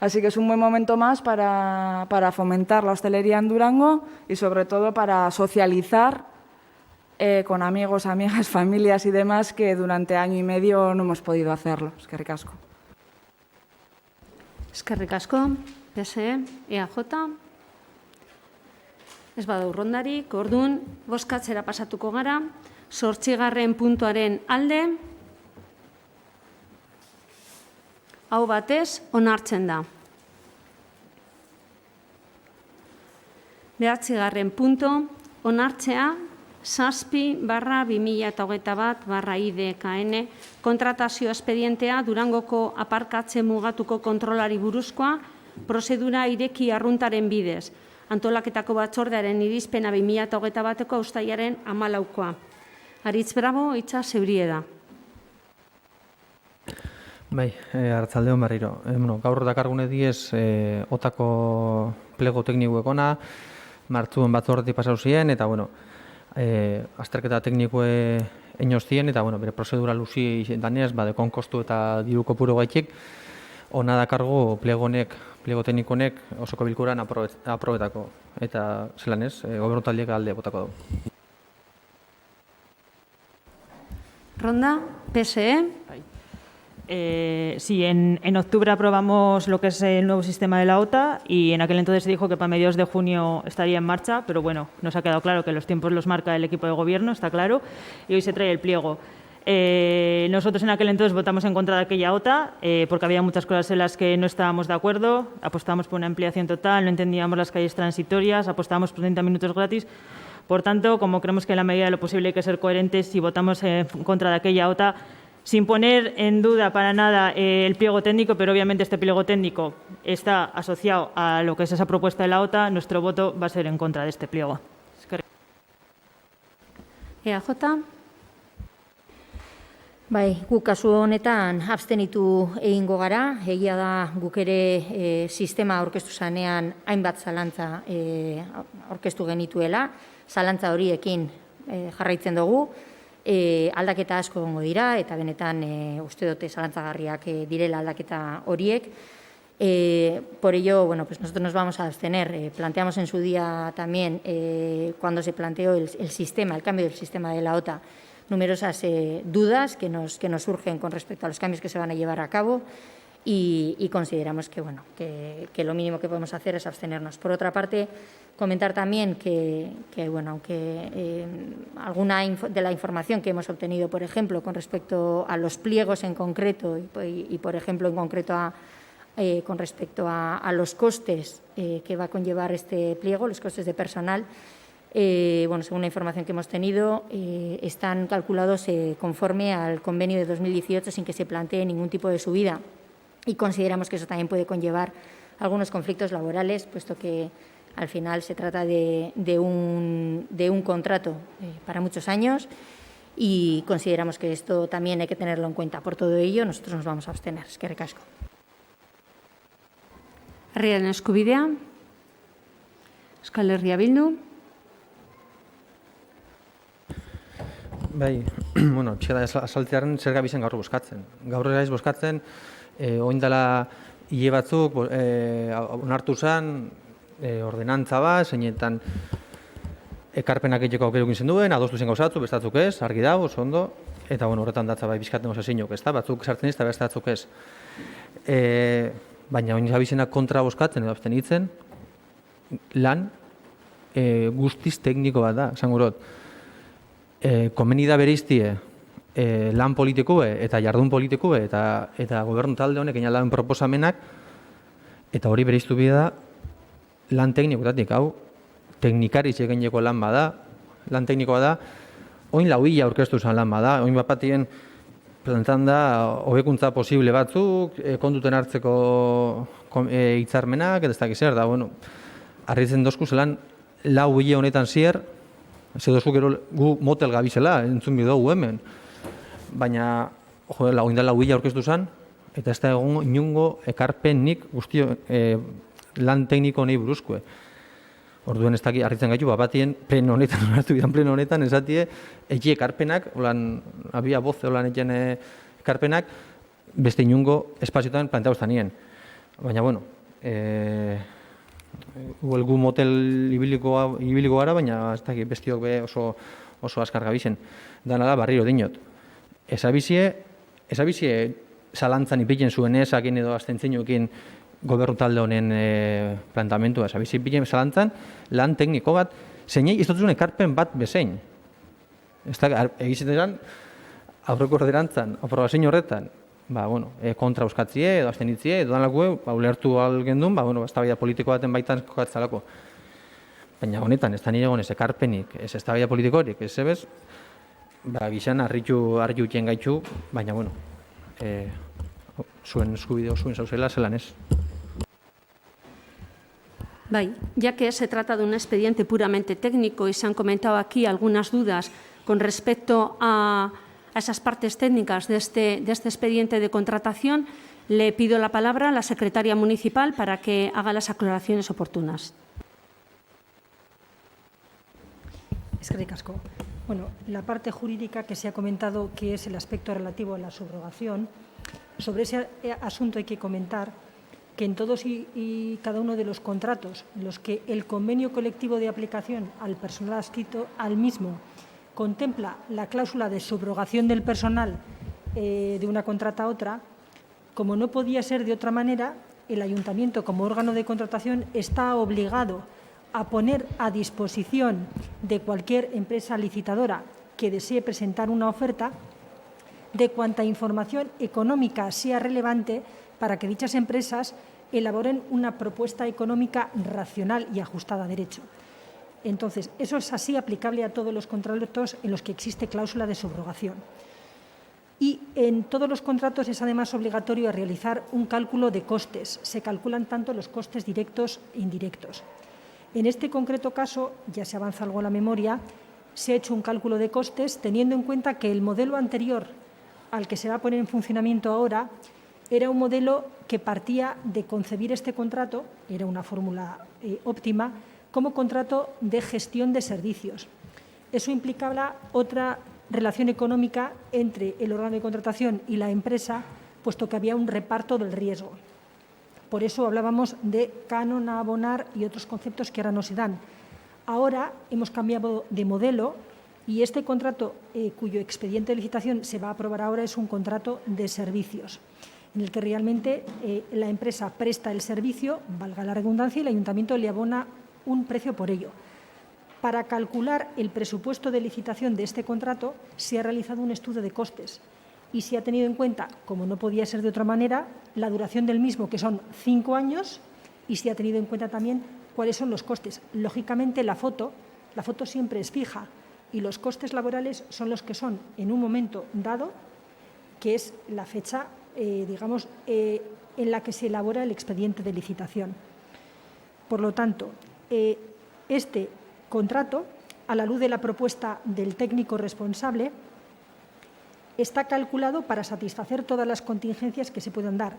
Así que es un buen momento más para fomentar la hostelería en Durango y sobre todo para socializar con amigos, amigas, familias y demás que durante año y medio no hemos podido hacerlo. Eskerrik asko. Eskerrik asko, PSE, EAJ. Ez badau rondarik, orduan, bozkatzera pasatuko gara. 8. puntuaren alde, hau batez, onartzen da. 9. punto, onartzea, 7/2021/IDKN kontratazio espedientea Durangoko aparkatze mugatuko kontrolari buruzkoa prozedura ireki arruntaren bidez. Antolaketako batzordearen irizpena 2021ko uztailaren 14koa. Aritz Bravo, hitza zeurie da. Bai, arratsaldeon berriro. Gaur dakargune diez otako plego teknikoekona, martxuan batzordetik pasatu ziren, eta azterketa teknikoe enoztien, eta bere prozedura luzi danez, dekon kostu eta diru kopuru gaitik, ona dakargo plego teknikonek osoko bilkuran aprobetako. Eta zelan ez, gobernu taldeak alde botako dugu. Ronda, PSE. Sí, en octubre aprobamos lo que es el nuevo sistema de la OTA y en aquel entonces se dijo que para mediados de junio estaría en marcha, pero bueno, nos ha quedado claro que los tiempos los marca el equipo de gobierno, está claro, y hoy se trae el pliego. Nosotros en aquel entonces votamos en contra de aquella OTA porque había muchas cosas en las que no estábamos de acuerdo, apostábamos por una ampliación total, no entendíamos las calles transitorias, apostábamos por 30 minutos gratis. Por tanto, como creemos que en la medida de lo posible hay que ser coherentes, si votamos en contra de aquella OTA, sin poner en duda para nada el pliego técnico, pero obviamente este pliego técnico está asociado a lo que es esa propuesta de la OTA, nuestro voto va a ser en contra de este pliego. EAJ. Bai, guk kasu honetan abstenitu egingo gara, egia da guk ere sistema aurkeztu zanean hainbat zalantza aurkeztu genituela, zalantza horiekin jarraitzen dugu, aldaketa asko egongo dira eta benetan uste dute zalantzagarriak direla aldaketa horiek. Por ello, pues nosotros nos vamos a abstener. Planteamos en su día también, cuando se planteó el cambio del sistema de la OTA, numerosas dudas que nos surgen con respecto a los cambios que se van a llevar a cabo y consideramos que, bueno, que lo mínimo que podemos hacer es abstenernos. Por otra parte, comentar también que bueno, aunque alguna de la información que hemos obtenido, por ejemplo, con respecto a los pliegos en concreto y por ejemplo, en concreto con respecto a los costes que va a conllevar este pliego, los costes de personal, bueno, según la información que hemos tenido, están calculados conforme al convenio de 2018 sin que se plantee ningún tipo de subida. Y consideramos que eso también puede conllevar algunos conflictos laborales, puesto que al final se trata de un contrato para muchos años y consideramos que esto también hay que tenerlo en cuenta. Por todo ello, nosotros nos vamos a abstener. Eskerrik asko. Herriaren eskubidea, Euskal Herria Bildu. Bai, bueno, pixka da azaltzearen zer gabizen gaur bozkatzen. Gaur gaiz bozkatzen, oin dela hile batzuk onartu zen ordenantza bat, zeinetan ekarpenak egiteko aukerukin zen duen, adostu zen gauzatzu, bestatzuk ez, argi dago, oso ondo, eta bueno, horretan datza bai bizkaten osasinok, ez da, batzuk sartzen ez, eta bestatzuk ez. Baina oin gabizenak kontra bozkatzen edo abstenitzen, lan guztiz tekniko bat da, esan gurot. Komeni da bereiztie lan politikue eta jardun politikue eta gobernu talde honek egin alduen proposamenak, eta hori bereiztu bida lan teknikotatik, hau teknikariz egineko lan bada, lan teknikoa da, oin lauila aurkeztu zen lan bada, oin bapatien plantan da hobekuntza posible batzuk, kontuten hartzeko hitzarmenak, eta ez dakiz zer, da, bueno, arritzen dozku zelan lau hile honetan zier, zedozku gero gu motel gabizela, entzun bidogu hemen. Baina, oin da lau hila aurkeztu zen, eta ez da egon inungo ekarpenik guztio lan tekniko nahi buruzkue. Orduen ez daki, harritzen gaitu, batien pleno honetan, onartu bidan pleno honetan, esatie, egi ekarpenak, holan, abia boze holan egin ekarpenak, beste inungo espazioetan planteauztan nien. Baina, bueno, gu motel ibiliko gara, baina ez daki, bestiok be oso askar gabizen. Dana da, barriro dinot. Ezabizie zalantzan ipiten zuen ezakin edo astentzinoekin gobernu talde honen plantamentua. Ezabizie ipiten zalantzan lan tekniko bat, zeinei ez dutuzun ekarpen bat bezein. Ez da, egizetan aurreko orderantzan, aprobazio horretan, kontra euskatzie edo astenitzie, edo danakue, ulertu algendun, eztabaida politiko baten baitan kokatzalako. Baina honetan, ez da nire egon ez ekarpenik, ez eztabaida politikorik, ez ebez, gizan harritu txen gaitxu, baina, zuen eskubideo, zuen zauzela, zelan ez. Bai, ya que se trata de un expediente puramente técnico y se han comentado aquí algunas dudas con respecto a esas partes técnicas de este expediente de contratación, le pido la palabra a la secretaria municipal para que haga las aclaraciones oportunas. Eskerrik asko. Bueno, la parte jurídica que se ha comentado, que es el aspecto relativo a la subrogación, sobre ese asunto hay que comentar que en todos y cada uno de los contratos en los que el convenio colectivo de aplicación al personal adscrito al mismo contempla la cláusula de subrogación del personal de una contrata a otra, como no podía ser de otra manera, el ayuntamiento como órgano de contratación está obligado a poner a disposición de cualquier empresa licitadora que desee presentar una oferta de cuanta información económica sea relevante para que dichas empresas elaboren una propuesta económica racional y ajustada a derecho. Entonces, eso es así aplicable a todos los contratos en los que existe cláusula de subrogación. Y en todos los contratos es además obligatorio realizar un cálculo de costes. Se calculan tanto los costes directos e indirectos. En este concreto caso, ya se avanza algo en la memoria, se ha hecho un cálculo de costes teniendo en cuenta que el modelo anterior al que se va a poner en funcionamiento ahora era un modelo que partía de concebir este contrato, era una fórmula óptima, como contrato de gestión de servicios. Eso implicaba otra relación económica entre el órgano de contratación y la empresa, puesto que había un reparto del riesgo. Por eso hablábamos de canon a abonar y otros conceptos que ahora no se dan. Ahora hemos cambiado de modelo Y este contrato, cuyo expediente de licitación se va a aprobar ahora, es un contrato de servicios, en el que realmente la empresa presta el servicio, valga la redundancia, y el ayuntamiento le abona un precio por ello. Para calcular el presupuesto de licitación de este contrato se ha realizado un estudio de costes y se ha tenido en cuenta, como no podía ser de otra manera, la duración del mismo, que son 5 años, y se ha tenido en cuenta también cuáles son los costes. Lógicamente, la foto siempre es fija y los costes laborales son los que son en un momento dado, que es la fecha, en la que se elabora el expediente de licitación. Por lo tanto, este contrato, a la luz de la propuesta del técnico responsable, está calculado para satisfacer todas las contingencias que se puedan dar.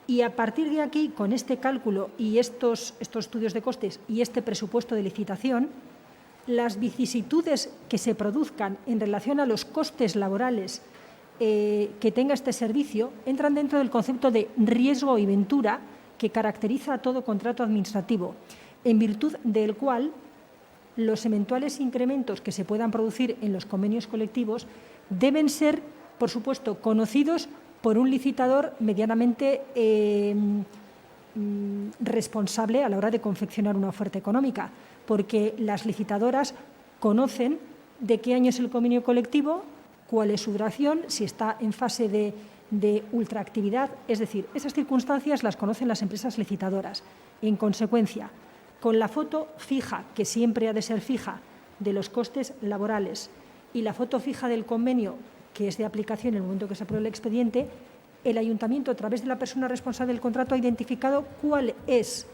Y a partir de aquí, con este cálculo y estos estudios de costes y este presupuesto de licitación, las vicisitudes que se produzcan en relación a los costes laborales que tenga este servicio entran dentro del concepto de riesgo y ventura que caracteriza a todo contrato administrativo, en virtud del cual los eventuales incrementos que se puedan producir en los convenios colectivos deben ser, por supuesto, conocidos por un licitador medianamente responsable a la hora de confeccionar una oferta económica, porque las licitadoras conocen de qué año es el convenio colectivo, cuál es su duración, si está en fase de ultraactividad. Es decir, esas circunstancias las conocen las empresas licitadoras. En consecuencia, con la foto fija, que siempre ha de ser fija, de los costes laborales y la foto fija del convenio, que es de aplicación en el momento que se apruebe el expediente, el ayuntamiento, a través de la persona responsable del contrato, ha identificado cuál es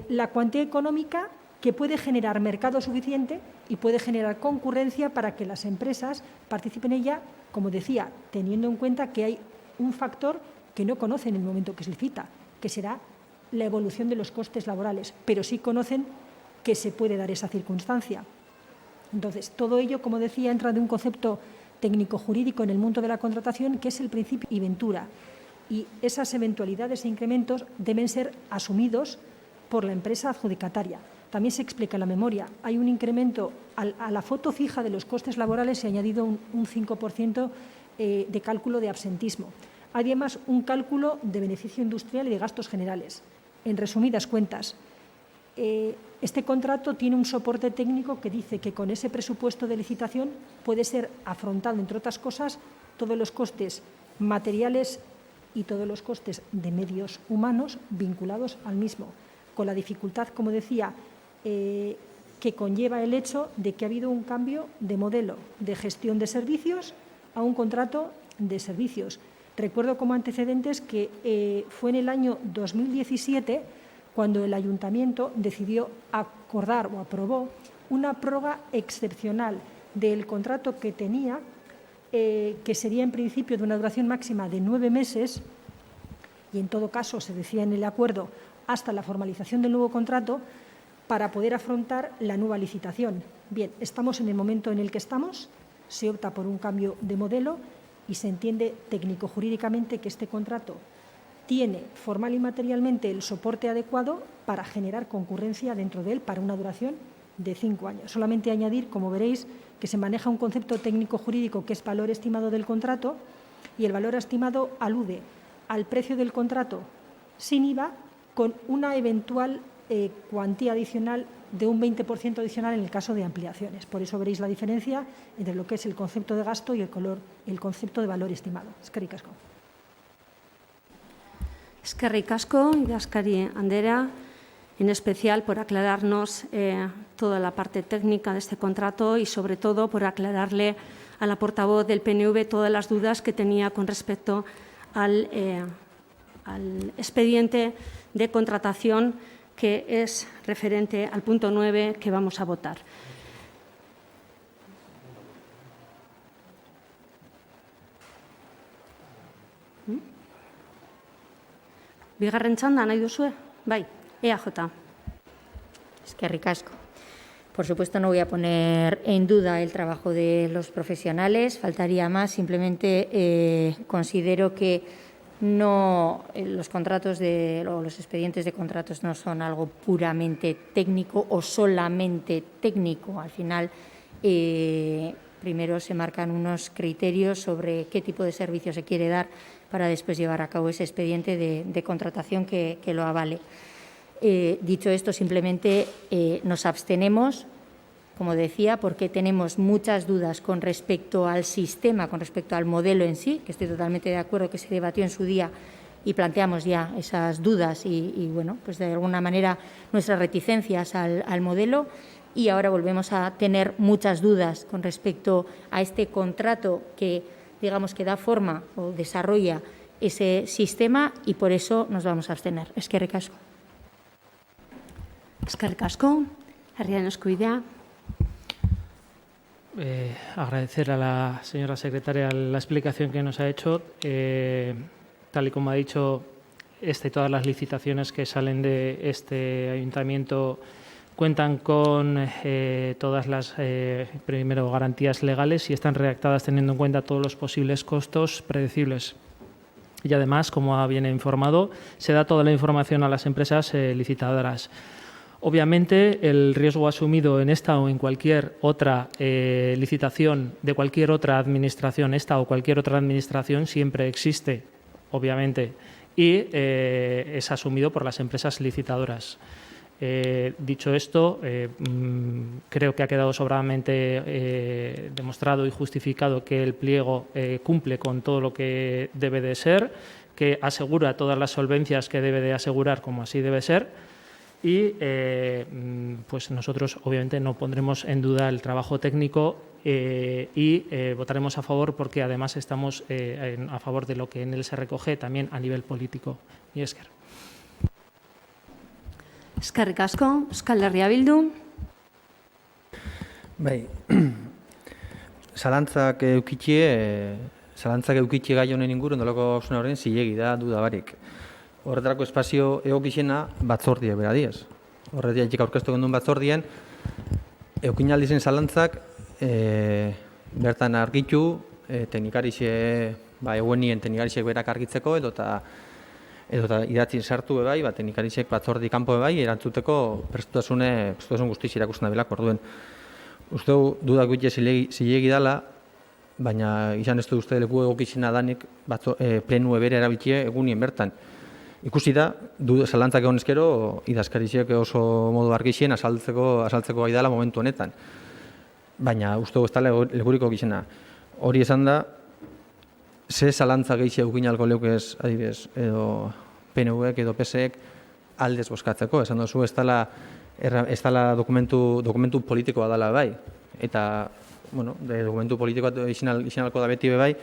la cuantía económica que puede generar mercado suficiente y puede generar concurrencia para que las empresas participen en ella, como decía, teniendo en cuenta que hay un factor que no conocen en el momento que se licita, que será la evolución de los costes laborales, pero sí conocen que se puede dar esa circunstancia. Entonces, todo ello, como decía, entra de un concepto técnico-jurídico en el mundo de la contratación, que es el principio y ventura. Y esas eventualidades e incrementos deben ser asumidos por la empresa adjudicataria. También se explica en la memoria. Hay un incremento a la foto fija de los costes laborales, se ha añadido un 5% de cálculo de absentismo. Hay además un cálculo de beneficio industrial y de gastos generales. En resumidas cuentas, este contrato tiene un soporte técnico que dice que con ese presupuesto de licitación puede ser afrontado, entre otras cosas, todos los costes materiales y todos los costes de medios humanos vinculados al mismo, con la dificultad, como decía, que conlleva el hecho de que ha habido un cambio de modelo de gestión de servicios a un contrato de servicios. Recuerdo como antecedentes que fue en el año 2017 cuando el ayuntamiento decidió acordar o aprobó una prórroga excepcional del contrato que tenía, que sería en principio de una duración máxima de 9 meses, y en todo caso se decía en el acuerdo hasta la formalización del nuevo contrato, para poder afrontar la nueva licitación. Bien, estamos en el momento en el que estamos, se opta por un cambio de modelo y se entiende técnico-jurídicamente que este contrato tiene formal y materialmente el soporte adecuado para generar concurrencia dentro de él para una duración de 5 años. Solamente añadir, como veréis, que se maneja un concepto técnico-jurídico que es valor estimado del contrato, y el valor estimado alude al precio del contrato sin IVA con una eventual cuantía adicional de un 20% adicional en el caso de ampliaciones. Por eso veréis la diferencia entre lo que es el concepto de gasto y el concepto de valor estimado. Eskerrik asko. Eskerrik asko, idazkari Andrea, en especial por aclararnos toda la parte técnica de este contrato y, sobre todo, por aclararle a la portavoz del PNV todas las dudas que tenía con respecto al expediente de contratación, que es referente al punto 9 que vamos a votar. Bigarren txanda nahi duzue? Bai, EAJ. Eskerrik asko. Por supuesto, no voy a poner en duda el trabajo de los profesionales, faltaría más. Simplemente considero que no, los contratos o los expedientes de contratos no son algo puramente técnico o solamente técnico. Al final, primero se marcan unos criterios sobre qué tipo de servicio se quiere dar para después llevar a cabo ese expediente de contratación que lo avale. Dicho esto, simplemente nos abstenemos, como decía, porque tenemos muchas dudas con respecto al sistema, con respecto al modelo en sí, que estoy totalmente de acuerdo que se debatió en su día y planteamos ya esas dudas y bueno, pues de alguna manera nuestras reticencias al modelo, y ahora volvemos a tener muchas dudas con respecto a este contrato que, digamos, que da forma o desarrolla ese sistema, y por eso nos vamos a abstener. Eskerrik asko. Eskerrik asko. Herriaren Eskubidea. Agradecer a la señora secretaria la explicación que nos ha hecho. Tal y como ha dicho, todas las licitaciones que salen de este ayuntamiento cuentan con todas las primero garantías legales y están redactadas teniendo en cuenta todos los posibles costos predecibles. Y además, como ha bien informado, se da toda la información a las empresas licitadoras. Obviamente, el riesgo asumido en esta o en cualquier otra licitación de cualquier otra administración, esta o cualquier otra administración, siempre existe, obviamente, y es asumido por las empresas licitadoras. Dicho esto, creo que ha quedado sobradamente demostrado y justificado que el pliego cumple con todo lo que debe de ser, que asegura todas las solvencias que debe de asegurar, como así debe ser. Y pues nosotros obviamente no pondremos en duda el trabajo técnico y votaremos a favor, porque además estamos a favor de lo que en él se recoge también a nivel político. Y esker. Eskerrik asko. Euskal Herria Bildu. Bai, zalantzak eukitxe gai honen inguru, nolako hausuna horren zilegi da dudabarik. Horretarako espazio egokizena batzordia bera diez. Horretik etxik aurkeztu genduen batzordien, eukin aldizen zalantzak bertan argitu, teknikarixe, eguenien teknikarixek berak argitzeko, edota idatzin sartu bebai, teknikarixek batzordi kanpo bebai, erantzuteko prestutasun guztiz irakusten da belako. Orduen, uste dudak bitxe zilegi dala, baina izan ez du uste leku egokizena danik plenu ebere erabiltzie egunien bertan. Ikusi da, zalantzak egon ezkero, idazkarixek oso modu argixien azaltzeko gai dela momentu honetan. Baina uste ez dela lekuriko gizena. Hori esan da, ze zalantza gehiago eukin alko leukez, adibidez, edo PNV-ek edo PSek aldez bozkatzeko. Esan duzu, ez dela dokumentu politikoa dela bai. Eta, bueno, dokumentu politikoa izan alko da beti bai,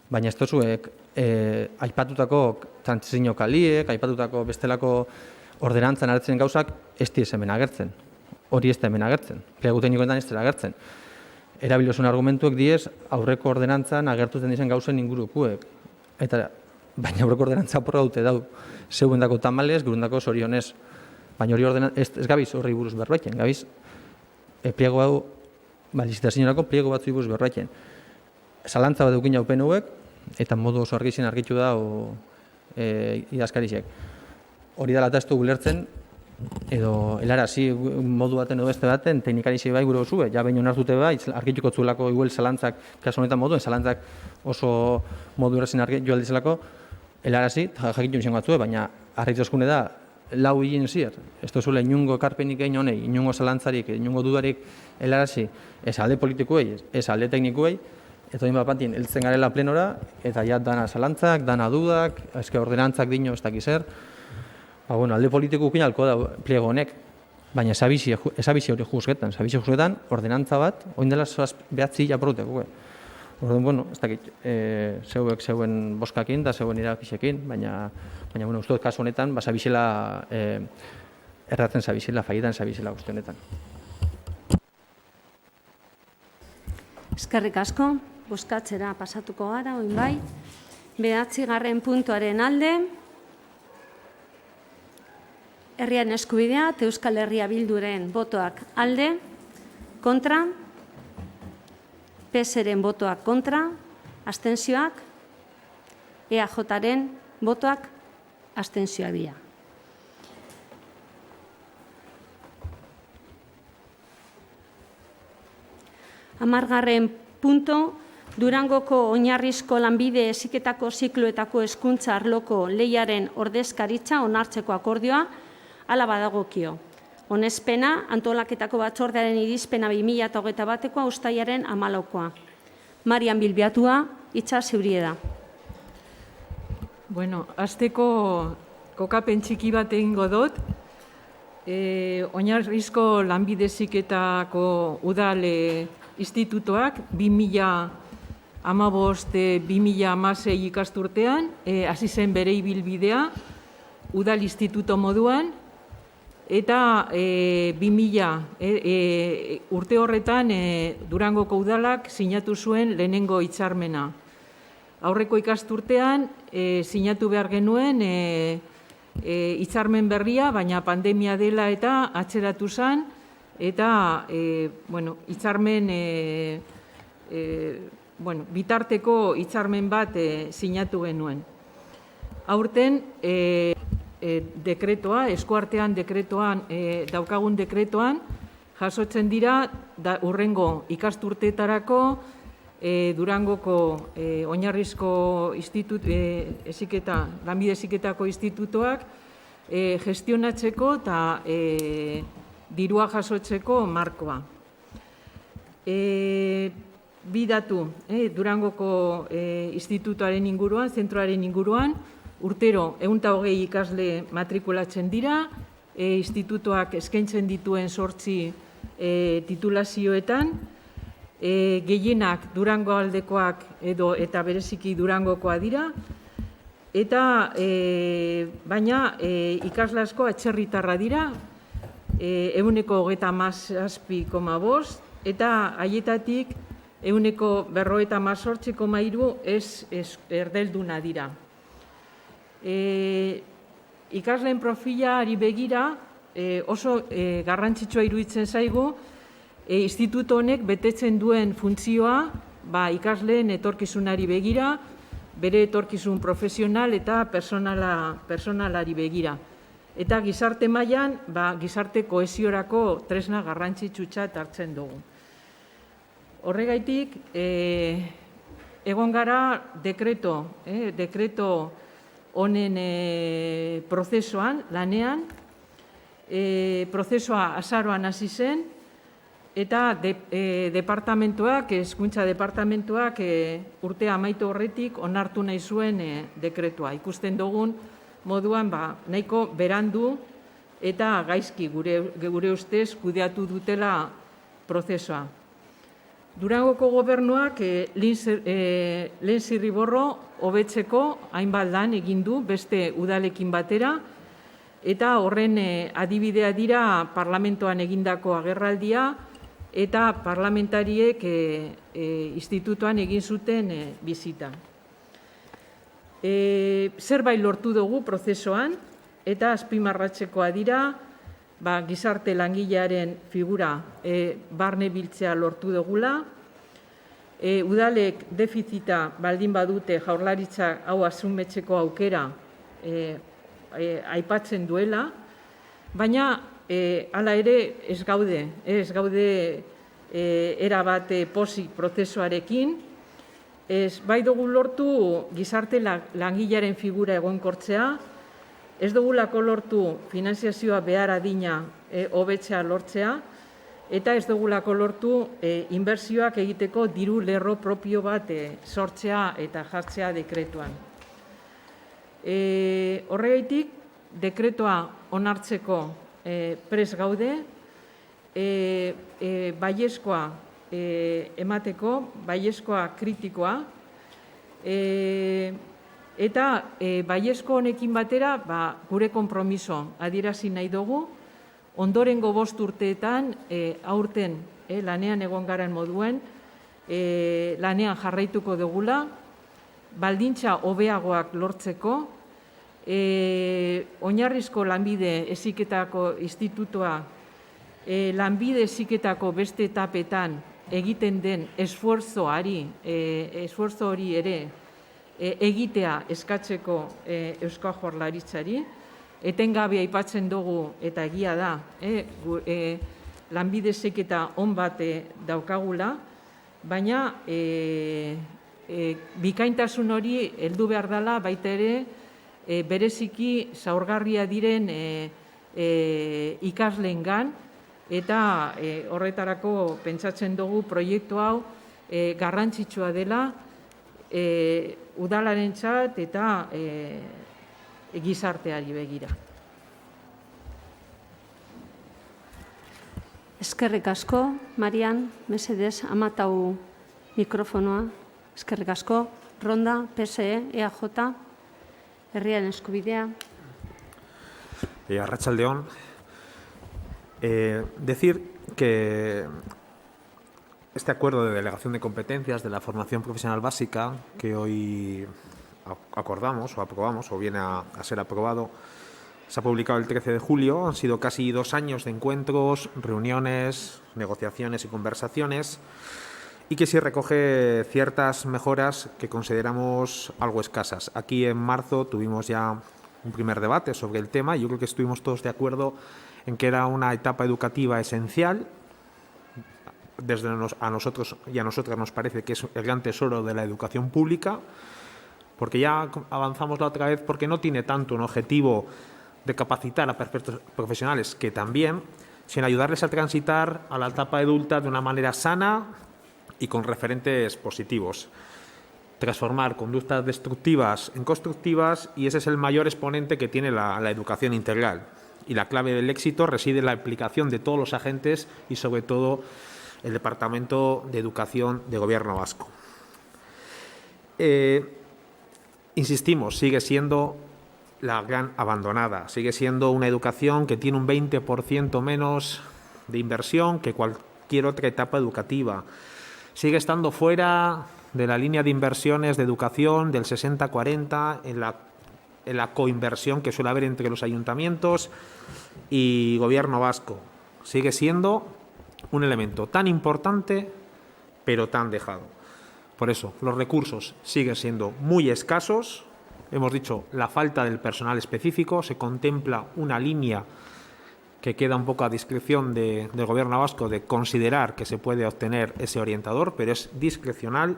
baina ez duzuek aipatutako trantzizio kaliek, aipatutako bestelako ordenantzan hartzen gauzak ez diez hemen agertzen. Hori ez da hemen agertzen. Pliego teknikoetan ez dela agertzen. Erabilozun argumentuek diez aurreko ordenantzan agertuten dizen gauzen ingurukuek. Baina aurreko ordenantza porra dute dau. Zeubendako tamalez, gurundako zorionez. Baina hori ez gabiz horri buruz berbaiten. Gabiz pliego hau, licitazioarako pliego batzu buruz berbaiten. Zalantza bat eukin jau PNV-ek, eta modu oso argizien argitu da idazkarixek. Hori dela eta ez du gulertzen, edo helarazi modu baten edo beste baten, teknikarixek bai gure osue, ja behin onartute bai, argituko zuelako igual zalantzak, kasu honetan moduen, zalantzak oso modu errazin argitu aldizelako, helarazi, jakitu izango batzue, baina argituzkune da, lau hilin zier. Ez duzuela inungo ekarpenik egin honei, inungo zalantzarik, inungo dudarik helarazi, ez alde politikuei, ez alde teknikuei, eta hori bapantien, heltzen garela plenora, eta ja dana zalantzak, dana dudak, eske ordenantzak dino ez dakiz zer. Alde politikukin alko da pliego honek, baina esabizi hori juzgetan. Esabizi juzgetan, ordenantza bat, oin dela behatzi japoruteko. Orduan, ez dakit, zeuen boskakin eta zeuen irakisekin, baina uste dut kasu honetan, zabizela, erratzen zabizela, faietan zabizela uste honetan. Eskerrik asko. Bozkatzera pasatuko gara, oin bai. 9. puntuaren alde, Herriaren Eskubidea eta Euskal Herria Bilduren botoak alde, kontra, PSren botoak kontra, abstentzioak, EAJren botoak abstentzioak dira. 10. punto, Durangoko oinarrizko lanbide heziketako zikloetako hezkuntza arloko lehiaren ordezkaritza onartzeko akordioa hala badagokio. Onespena, antolaketako batzordearen irizpena 2021ko uztailaren 14koa. Marian Bilbiatua, hitza zeurie da. Bueno, hasteko kokapen txiki bat egingo dut. Oinarrizko lanbide heziketako udal institutoak 2015-2016 ikasturtean hasi zen bere ibilbidea udal instituto moduan, eta 2000 urte horretan Durangoko udalak sinatu zuen lehenengo hitzarmena. Aurreko ikasturtean sinatu behar genuen hitzarmen berria, baina pandemia dela eta atzeratu zen, eta hitzarmen bitarteko hitzarmen bat sinatu genuen. Aurten dekretoa, eskuartean dekretoan, daukagun dekretoan, jasotzen dira hurrengo ikasturteetarako Durangoko oinarrizko lanbide heziketako institutoak gestionatzeko eta dirua jasotzeko markoa. Bi datu, Durangoko institutoaren inguruan, zentroaren inguruan, urtero 120 ikasle matrikulatzen dira, institutoak eskaintzen dituen 8 titulazioetan, gehienak Durango aldekoak eta bereziki Durangokoa dira, eta baina ikasle asko atzerritarra dira, 137,5, eta haietatik 158,3 ez erdelduna dira. Ikasleen profilari begira oso garrantzitsua iruditzen zaigu instituto honek betetzen duen funtzioa ikasleen etorkizunari begira, bere etorkizun profesional eta personalari begira. Eta gizarte mailan gizarte kohesiorako tresna garrantzitsutzat hartzen dugu. Horregaitik, egon gara dekreto honen prozesuan, lanean, prozesua azaroan hasi zen, eta departamentuak, hezkuntza departamentuak urtea amaitu horretik onartu nahi zuen dekretua. Ikusten dugun moduan nahiko berandu eta gaizki gure ustez kudeatu dutela prozesua. Durangoko gobernuak lehen zirriborro hobetzeko hainbat lan egin du beste udalekin batera, eta horren adibidea dira parlamentoan egindako agerraldia eta parlamentariek institutoan egin zuten bizita. Zerbait lortu dugu prozesuan, eta azpimarratzekoa dira, gizarte langilearen figura barne biltzea lortu dugula, udalek defizita baldin badute jaurlaritzak hau asumetzeko aukera aipatzen duela, baina hala ere ez gaude erabat pozik prozesuarekin, bai dugu lortu gizarte langilearen figura egonkortzea, ez dugulako lortu finanziazioa behar adina hobetzea lortzea, eta ez dugulako lortu inbertsioak egiteko diru lerro propio bat sortzea eta jartzea dekretuan. Horregaitik, dekretoa onartzeko prest gaude, baiezkoa emateko, baiezkoa kritikoa, eta baiezko honekin batera gure konpromiso adierazi nahi dugu, ondorengo 5 urteetan aurten lanean egon garen moduen, lanean jarraituko dugula, baldintza hobeagoak lortzeko, oinarrizko lanbide heziketako institutoa lanbide heziketako beste etapetan egiten den esfuerzo hori ere egitea eskatzeko Eusko Jaurlaritzari, etengabe aipatzen dugu eta egia da, lanbide heziketa on bat daukagula, baina bikaintasun hori heldu behar dela baita ere bereziki zaurgarria diren ikasleengan, eta horretarako pentsatzen dugu proiektu hau garrantzitsua dela udalarentzat eta gizarteari begira. Eskerrik asko, Marian, mesedez, amatau mikrofonoa. Eskerrik asko. Ronda, PSE, EAJ, Herriaren Eskubidea. Arratsaldeon. Decir que este acuerdo de delegación de competencias de la formación profesional básica que hoy acordamos o aprobamos o viene a ser aprobado se ha publicado el 13 de julio. Han sido casi 2 años de encuentros, reuniones, negociaciones y conversaciones, y que sí recoge ciertas mejoras que consideramos algo escasas. Aquí en marzo tuvimos ya un primer debate sobre el tema y yo creo que estuvimos todos de acuerdo en que era una etapa educativa esencial. Desde a nosotros y a nosotras nos parece que es el gran tesoro de la educación pública, porque ya avanzamos la otra vez, porque no tiene tanto un objetivo de capacitar a perfectos profesionales, que también, sino ayudarles a transitar a la etapa adulta de una manera sana y con referentes positivos. Transformar conductas destructivas en constructivas, y ese es el mayor exponente que tiene la educación integral. Y la clave del éxito reside en la implicación de todos los agentes y, sobre todo, el Departamento de Educación del Gobierno vasco. Insistimos, sigue siendo la gran abandonada, sigue siendo una educación que tiene un 20% menos de inversión que cualquier otra etapa educativa. Sigue estando fuera de la línea de inversiones de educación del 60-40 en la coinversión que suele haber entre los ayuntamientos y Gobierno vasco. Sigue siendo un elemento tan importante, pero tan dejado. Por eso, los recursos siguen siendo muy escasos. Hemos dicho, la falta del personal específico. Se contempla una línea que queda un poco a discreción del Gobierno vasco de considerar que se puede obtener ese orientador, pero es discrecional.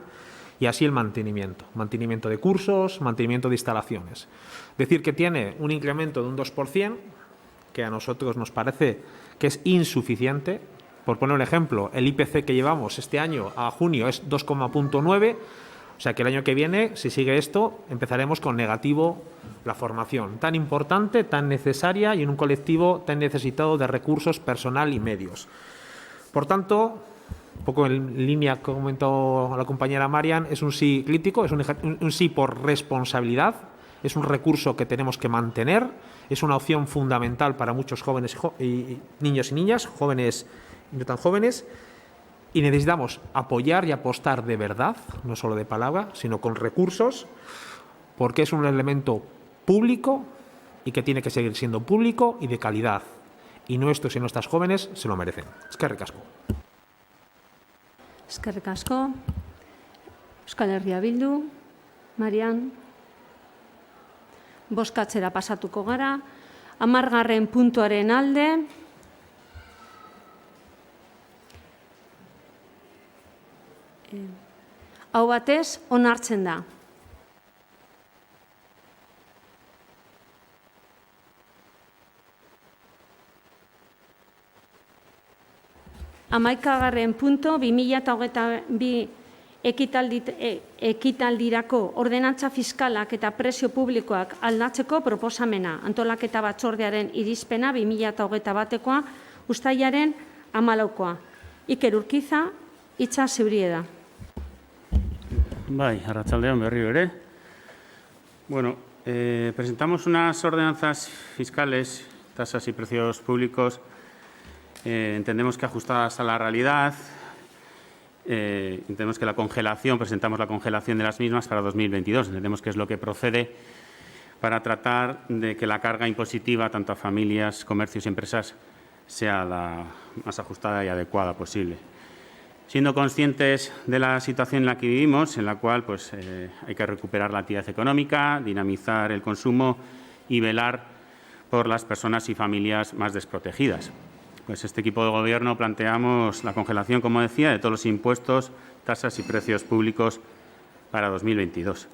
Y así el mantenimiento de cursos, mantenimiento de instalaciones. Decir que tiene un incremento de un 2%, que a nosotros nos parece que es insuficiente. Por poner un ejemplo, el IPC que llevamos este año a junio es 2,9, o sea que el año que viene, si sigue esto, empezaremos con negativo la formación tan importante, tan necesaria y en un colectivo tan necesitado de recursos, personal y medios. Por tanto, un poco en línea que comentó la compañera Marian, es un sí crítico, es un sí por responsabilidad, es un recurso que tenemos que mantener, es una opción fundamental para muchos jóvenes y niños y niñas, jóvenes y no tan jóvenes, y necesitamos apoyar y apostar de verdad, no solo de palabra, sino con recursos, porque es un elemento público y que tiene que seguir siendo público y de calidad. Y nuestros y nuestras jóvenes se lo merecen. Eskerrik asko. Eskerrik asko. Euskal Herria Bildu, Marian. Bozkatzera pasatuko gara. 10. puntuaren alde. Hau batez, onartzen da. Hamaikagarren punto, 2022 ekitaldirako ordenantza fiskalak eta prezio publikoak aldatzeko proposamena, antolaketa batzordearen irizpena 2021koa, uztailaren 14koa. Iker Urkiza, hitza zeurie da. Bai, arratsaldeon berriro ere. Bueno, presentamos unas ordenanzas fiscales, tasas y precios públicos, entendemos que ajustadas a la realidad, entendemos que presentamos la congelación de las mismas para 2022, entendemos que es lo que procede para tratar de que la carga impositiva, tanto a familias, comercios y empresas, sea la más ajustada y adecuada posible. Siendo conscientes de la situación en la que vivimos, en la cual pues, hay que recuperar la actividad económica, dinamizar el consumo y velar por las personas y familias más desprotegidas. pues este equipo de Gobierno planteamos la congelación, como decía, de todos los impuestos, tasas y precios públicos para 2022.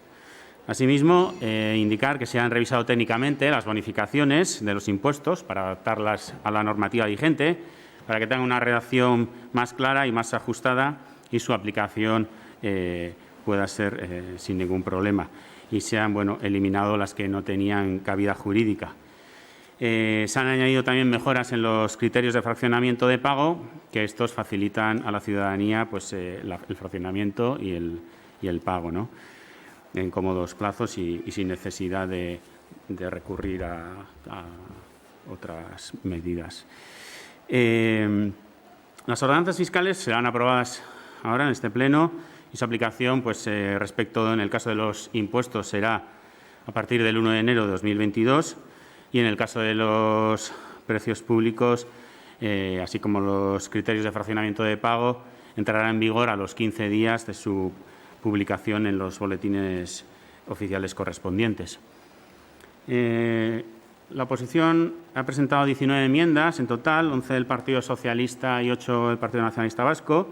Asimismo, indicar que se han revisado técnicamente las bonificaciones de los impuestos para adaptarlas a la normativa vigente, para que tengan una redacción más clara y más ajustada y su aplicación pueda ser sin ningún problema y sean eliminado las que no tenían cabida jurídica. Se han añadido también mejoras en los criterios de fraccionamiento de pago, que estos facilitan a la ciudadanía pues, el fraccionamiento y el pago, ¿no?, en cómodos plazos y sin necesidad de recurrir a otras medidas. Las ordenanzas fiscales serán aprobadas ahora en este Pleno y su aplicación, pues, respecto, en el caso de los impuestos, será a partir del 1 de enero de 2022 y en el caso de los precios públicos, así como los criterios de fraccionamiento de pago, entrará en vigor a los 15 días de su publicación en los boletines oficiales correspondientes. La oposición ha presentado 19 enmiendas en total, 11 del Partido Socialista y 8 del Partido Nacionalista Vasco.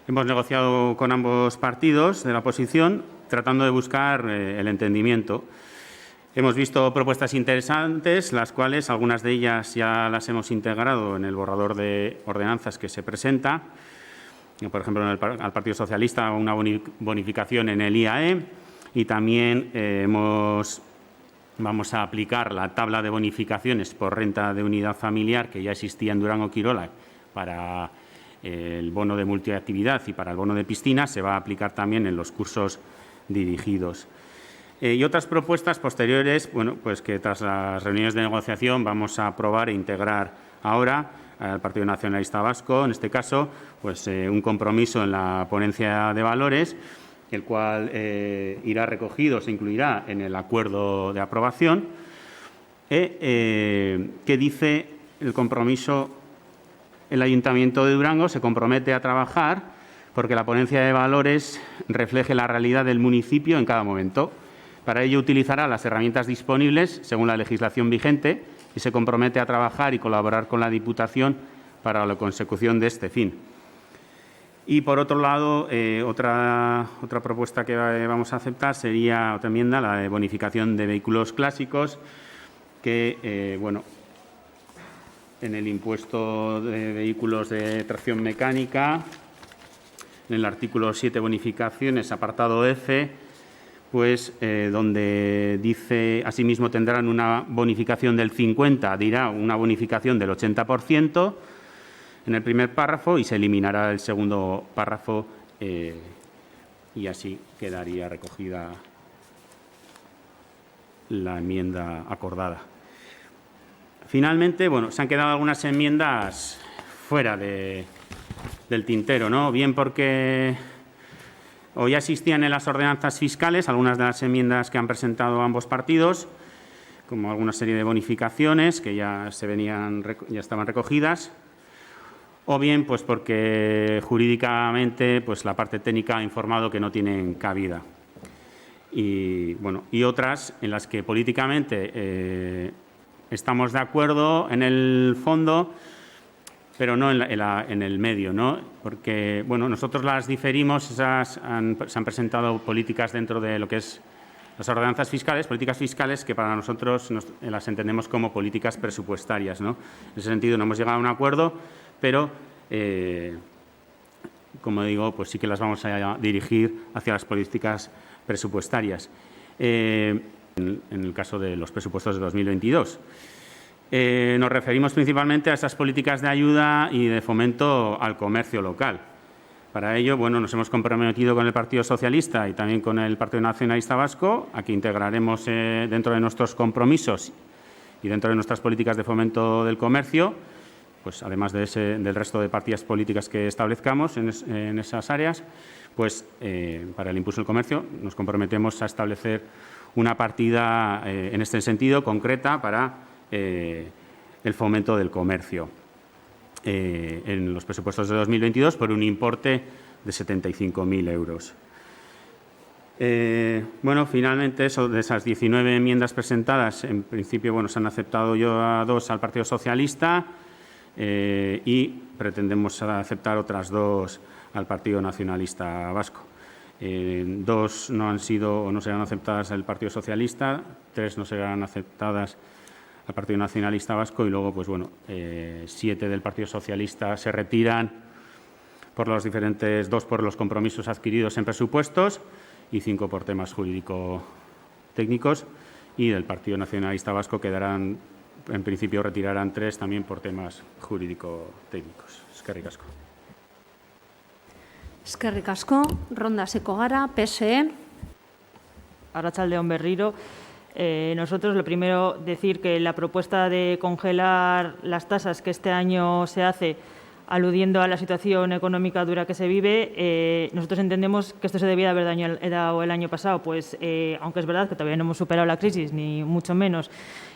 Hemos negociado con ambos partidos de la oposición, tratando de buscar el entendimiento. Hemos visto propuestas interesantes, las cuales algunas de ellas ya las hemos integrado en el borrador de ordenanzas que se presenta. Por ejemplo, al Partido Socialista una bonificación en el IAE y también vamos a aplicar la tabla de bonificaciones por renta de unidad familiar que ya existía en Durango Quirola para el bono de multiactividad y para el bono de piscina, se va a aplicar también en los cursos dirigidos. Y otras propuestas posteriores, pues que tras las reuniones de negociación vamos a aprobar e integrar ahora al Partido Nacionalista Vasco, en este caso, pues un compromiso en la ponencia de valores, el cual irá recogido, se incluirá en el acuerdo de aprobación, que dice el compromiso: el Ayuntamiento de Durango se compromete a trabajar porque la ponencia de valores refleje la realidad del municipio en cada momento. Para ello utilizará las herramientas disponibles según la legislación vigente y se compromete a trabajar y colaborar con la Diputación para la consecución de este fin. Y, por otro lado, otra propuesta que vamos a aceptar sería otra enmienda, la de bonificación de vehículos clásicos, que, en el impuesto de vehículos de tracción mecánica, en el artículo 7, bonificaciones, apartado F, pues donde dice, asimismo tendrán una bonificación del 50%, dirá una bonificación del 80% en el primer párrafo y se eliminará el segundo párrafo y así quedaría recogida la enmienda acordada. Finalmente, se han quedado algunas enmiendas fuera del tintero, ¿no? Bien porque o ya existían en las ordenanzas fiscales algunas de las enmiendas que han presentado ambos partidos, como alguna serie de bonificaciones que ya estaban recogidas, o bien pues porque jurídicamente pues la parte técnica ha informado que no tienen cabida. Y otras en las que políticamente estamos de acuerdo en el fondo, pero no en el medio, ¿no? Porque, nosotros las diferimos, se han presentado políticas dentro de lo que es las ordenanzas fiscales, políticas fiscales que para nosotros las entendemos como políticas presupuestarias, ¿no? En ese sentido no hemos llegado a un acuerdo, pero, como digo, pues sí que las vamos a dirigir hacia las políticas presupuestarias, en el caso de los presupuestos de 2022. Nos referimos principalmente a estas políticas de ayuda y de fomento al comercio local. Para ello, nos hemos comprometido con el Partido Socialista y también con el Partido Nacionalista Vasco a que integraremos dentro de nuestros compromisos y dentro de nuestras políticas de fomento del comercio, pues además del resto de partidas políticas que establezcamos en esas áreas, pues para el impulso del comercio nos comprometemos a establecer una partida en este sentido concreta para el fomento del comercio en los presupuestos de 2022 por un importe de 75.000 euros. Finalmente, de esas 19 enmiendas presentadas, en principio se han aceptado a 2 al Partido Socialista, y pretendemos aceptar otras 2 al Partido Nacionalista Vasco. 2 no han sido o no serán aceptadas al Partido Socialista, 3 no serán aceptadas al Partido Nacionalista Vasco y luego, pues bueno, 7 del Partido Socialista se retiran por los diferentes, 2 por los compromisos adquiridos en presupuestos y 5 por temas jurídico-técnicos, y del Partido Nacionalista Vasco quedarán, en principio retirarán 3 también por temas jurídico-técnicos. Eskerrik asko. Eskerrik asko, ronda hasiko gara, PSE. Arratsaldeon berriro. Nosotros, lo primero, decir que la propuesta de congelar las tasas que este año se hace, aludiendo a la situación económica dura que se vive, nosotros entendemos que esto se debía de haber dado el año pasado, pues aunque es verdad que todavía no hemos superado la crisis, ni mucho menos,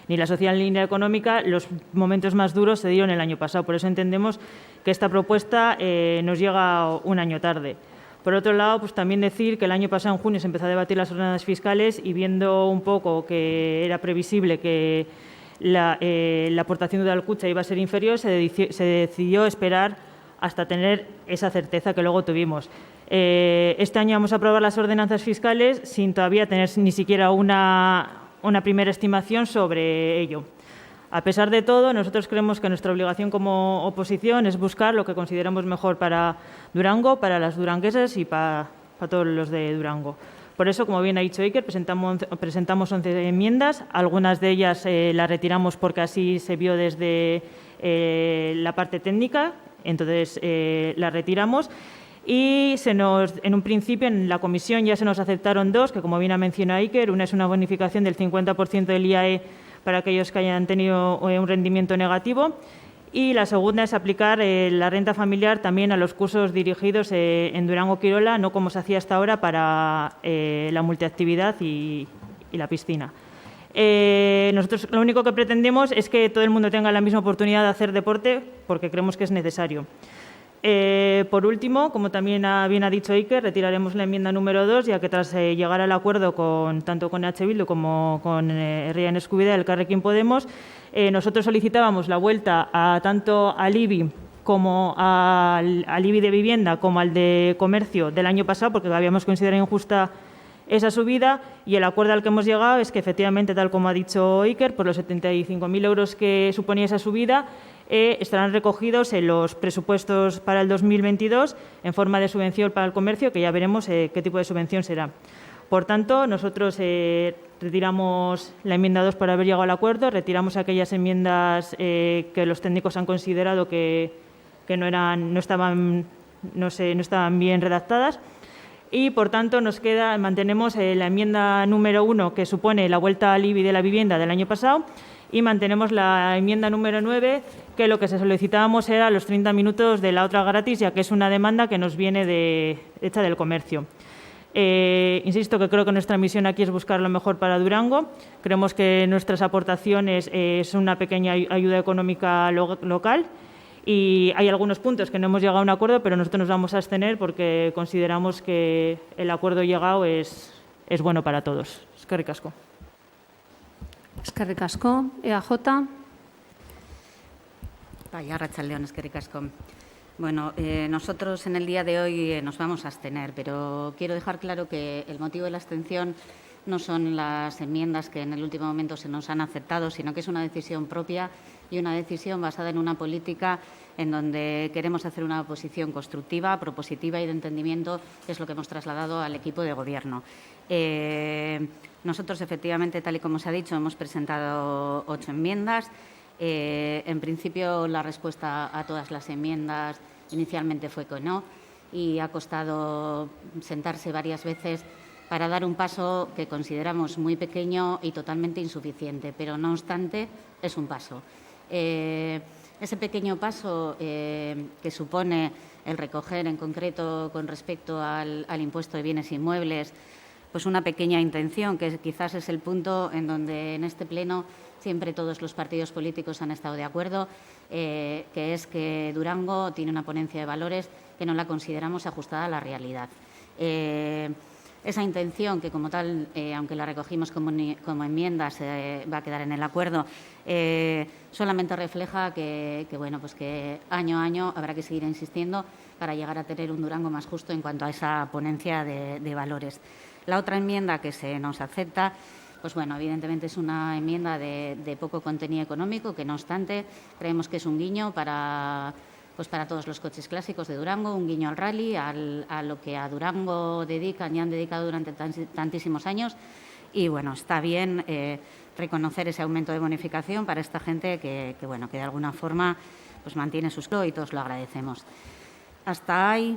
ni la social ni la económica, los momentos más duros se dieron el año pasado. Por eso entendemos que esta propuesta nos llega un año tarde. Por otro lado, pues también decir que el año pasado, en junio, se empezó a debatir las ordenadas fiscales y viendo un poco que era previsible que la aportación de Udalkutxa iba a ser inferior, se decidió esperar hasta tener esa certeza que luego tuvimos. Este año vamos a aprobar las ordenanzas fiscales sin todavía tener ni siquiera una primera estimación sobre ello. A pesar de todo, nosotros creemos que nuestra obligación como oposición es buscar lo que consideramos mejor para Durango, para las duranguesas y para todos los de Durango. Por eso, como bien ha dicho Iker, presentamos 11 enmiendas. Algunas de ellas las retiramos porque así se vio desde la parte técnica, entonces las retiramos. Y en un principio, en la comisión ya se nos aceptaron 2, que como bien ha mencionado Iker, una es una bonificación del 50% del IAE para aquellos que hayan tenido un rendimiento negativo, y la segunda es aplicar la renta familiar también a los cursos dirigidos en Durango-Quirola, no como se hacía hasta ahora para la multiactividad y la piscina. Nosotros lo único que pretendemos es que todo el mundo tenga la misma oportunidad de hacer deporte, porque creemos que es necesario. Por último, como también bien ha dicho Iker, retiraremos la enmienda número 2, ya que tras llegar al acuerdo tanto con EH Bildu como con Herriaren Eskubidea, Elkarrekin Podemos, nosotros solicitábamos la vuelta tanto al IBI como al IBI de vivienda como al de comercio del año pasado, porque habíamos considerado injusta esa subida, y el acuerdo al que hemos llegado es que efectivamente, tal como ha dicho Iker, por los 75.000 euros que suponía esa subida, estarán recogidos en los presupuestos para el 2022 en forma de subvención para el comercio, que ya veremos qué tipo de subvención será. Por tanto, nosotros retiramos la enmienda 2 por haber llegado al acuerdo, retiramos aquellas enmiendas que los técnicos han considerado que no estaban bien redactadas. Y, por tanto, mantenemos la enmienda número 1, que supone la vuelta al IBI de la vivienda del año pasado, y mantenemos la enmienda número 9, que lo que se solicitábamos era los 30 minutos de la otra gratis, ya que es una demanda que nos viene hecha del comercio. Insisto que creo que nuestra misión aquí es buscar lo mejor para Durango. Creemos que nuestras aportaciones son una pequeña ayuda económica local, y hay algunos puntos que no hemos llegado a un acuerdo, pero nosotros nos vamos a abstener porque consideramos que el acuerdo llegado es bueno para todos. Eskerrik asko. Eskerrik asko, EAJ. Arratsaldeon, eskerrik asko. Bueno, nosotros en el día de hoy nos vamos a abstener, pero quiero dejar claro que el motivo de la abstención no son las enmiendas que en el último momento se nos han aceptado, sino que es una decisión propia y una decisión basada en una política en donde queremos hacer una oposición constructiva, propositiva y de entendimiento, es lo que hemos trasladado al equipo de Gobierno. Nosotros, efectivamente, tal y como se ha dicho, hemos presentado 8 enmiendas. En principio, la respuesta a todas las enmiendas inicialmente fue que no, y ha costado sentarse varias veces para dar un paso que consideramos muy pequeño y totalmente insuficiente, pero no obstante es un paso. Ese pequeño paso que supone el recoger en concreto con respecto al impuesto de bienes inmuebles, pues una pequeña intención, que quizás es el punto en donde en este Pleno siempre todos los partidos políticos han estado de acuerdo, que es que Durango tiene una ponencia de valores que no la consideramos ajustada a la realidad. esa intención, que como tal, aunque la recogimos como enmienda, se va a quedar en el acuerdo, solamente refleja que año a año habrá que seguir insistiendo para llegar a tener un Durango más justo en cuanto a esa ponencia de valores. La otra enmienda que se nos acepta, pues bueno, evidentemente es una enmienda de poco contenido económico, que no obstante creemos que es un guiño para todos los coches clásicos de Durango, un guiño al rally, a lo que a Durango dedican y han dedicado durante tantísimos años. Y bueno, está bien reconocer ese aumento de bonificación para esta gente que de alguna forma pues mantiene sus y todos lo agradecemos. Hasta ahí,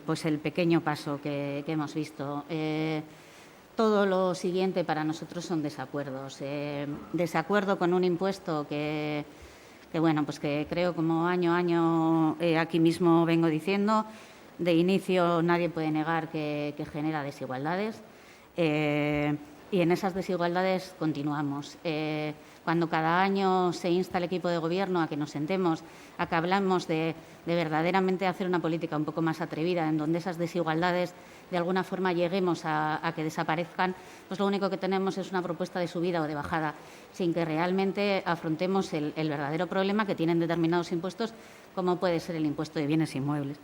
pues el pequeño paso que hemos visto. Todo lo siguiente para nosotros son desacuerdos. Desacuerdo con un impuesto que creo, como año a año aquí mismo vengo diciendo, de inicio nadie puede negar que genera desigualdades y en esas desigualdades continuamos. Cuando cada año se insta al equipo de gobierno a que nos sentemos, a que hablamos de verdaderamente hacer una política un poco más atrevida, en donde esas desigualdades de alguna forma lleguemos a que desaparezcan, pues lo único que tenemos es una propuesta de subida o de bajada, sin que realmente afrontemos el verdadero problema que tienen determinados impuestos, como puede ser el impuesto de bienes inmuebles.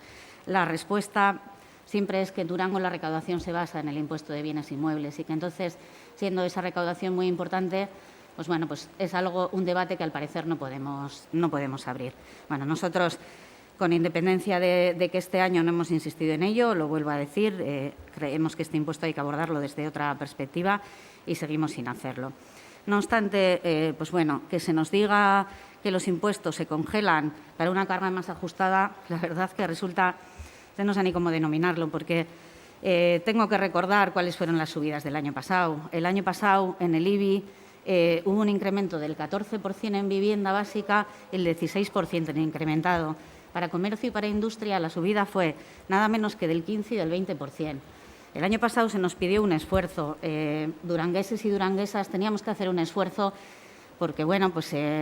La respuesta siempre es que en Durango la recaudación se basa en el impuesto de bienes inmuebles y que entonces, siendo esa recaudación muy importante, pues es un debate que al parecer no podemos abrir. Bueno, nosotros, con independencia de que este año no hemos insistido en ello, lo vuelvo a decir, creemos que este impuesto hay que abordarlo desde otra perspectiva y seguimos sin hacerlo. No obstante, que se nos diga que los impuestos se congelan para una carga más ajustada, la verdad que resulta, no sé ni cómo denominarlo, porque tengo que recordar cuáles fueron las subidas del año pasado. El año pasado, en el IBI, hubo un incremento del 14% en vivienda básica, el 16% en incrementado. Para comercio y para industria la subida fue nada menos que del 15 y del 20%. El año pasado se nos pidió un esfuerzo. Durangueses y duranguesas teníamos que hacer un esfuerzo porque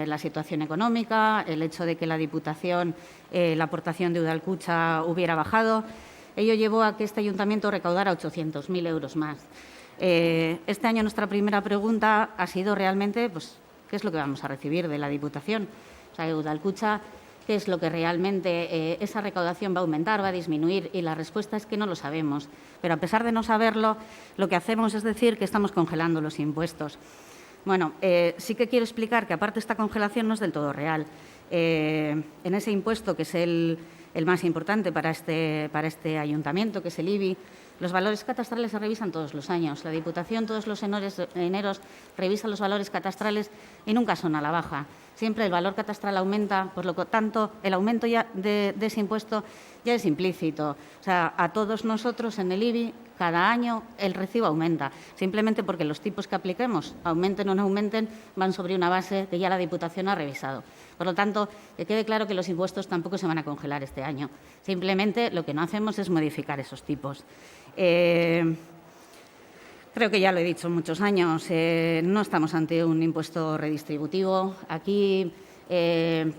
la situación económica, el hecho de que la Diputación, la aportación de Udalkutxa hubiera bajado, ello llevó a que este ayuntamiento recaudara 800.000 euros más. Este año nuestra primera pregunta ha sido realmente ¿qué es lo que vamos a recibir de la Diputación? O sea, Udalkutxa, ¿qué es lo que realmente esa recaudación va a aumentar, va a disminuir? Y la respuesta es que no lo sabemos. Pero a pesar de no saberlo, lo que hacemos es decir que estamos congelando los impuestos. Bueno, sí que quiero explicar que aparte esta congelación no es del todo real. En ese impuesto, que es el más importante para este ayuntamiento, que es el IBI, los valores catastrales se revisan todos los años. La Diputación todos los eneros revisa los valores catastrales y nunca son a la baja. Siempre el valor catastral aumenta, por lo tanto, el aumento ya de ese impuesto ya es implícito. O sea, a todos nosotros en el IBI, cada año el recibo aumenta, simplemente porque los tipos que apliquemos, aumenten o no aumenten, van sobre una base que ya la Diputación ha revisado. Por lo tanto, que quede claro que los impuestos tampoco se van a congelar este año. Simplemente lo que no hacemos es modificar esos tipos. Creo que ya lo he dicho muchos años, no estamos ante un impuesto redistributivo. Aquí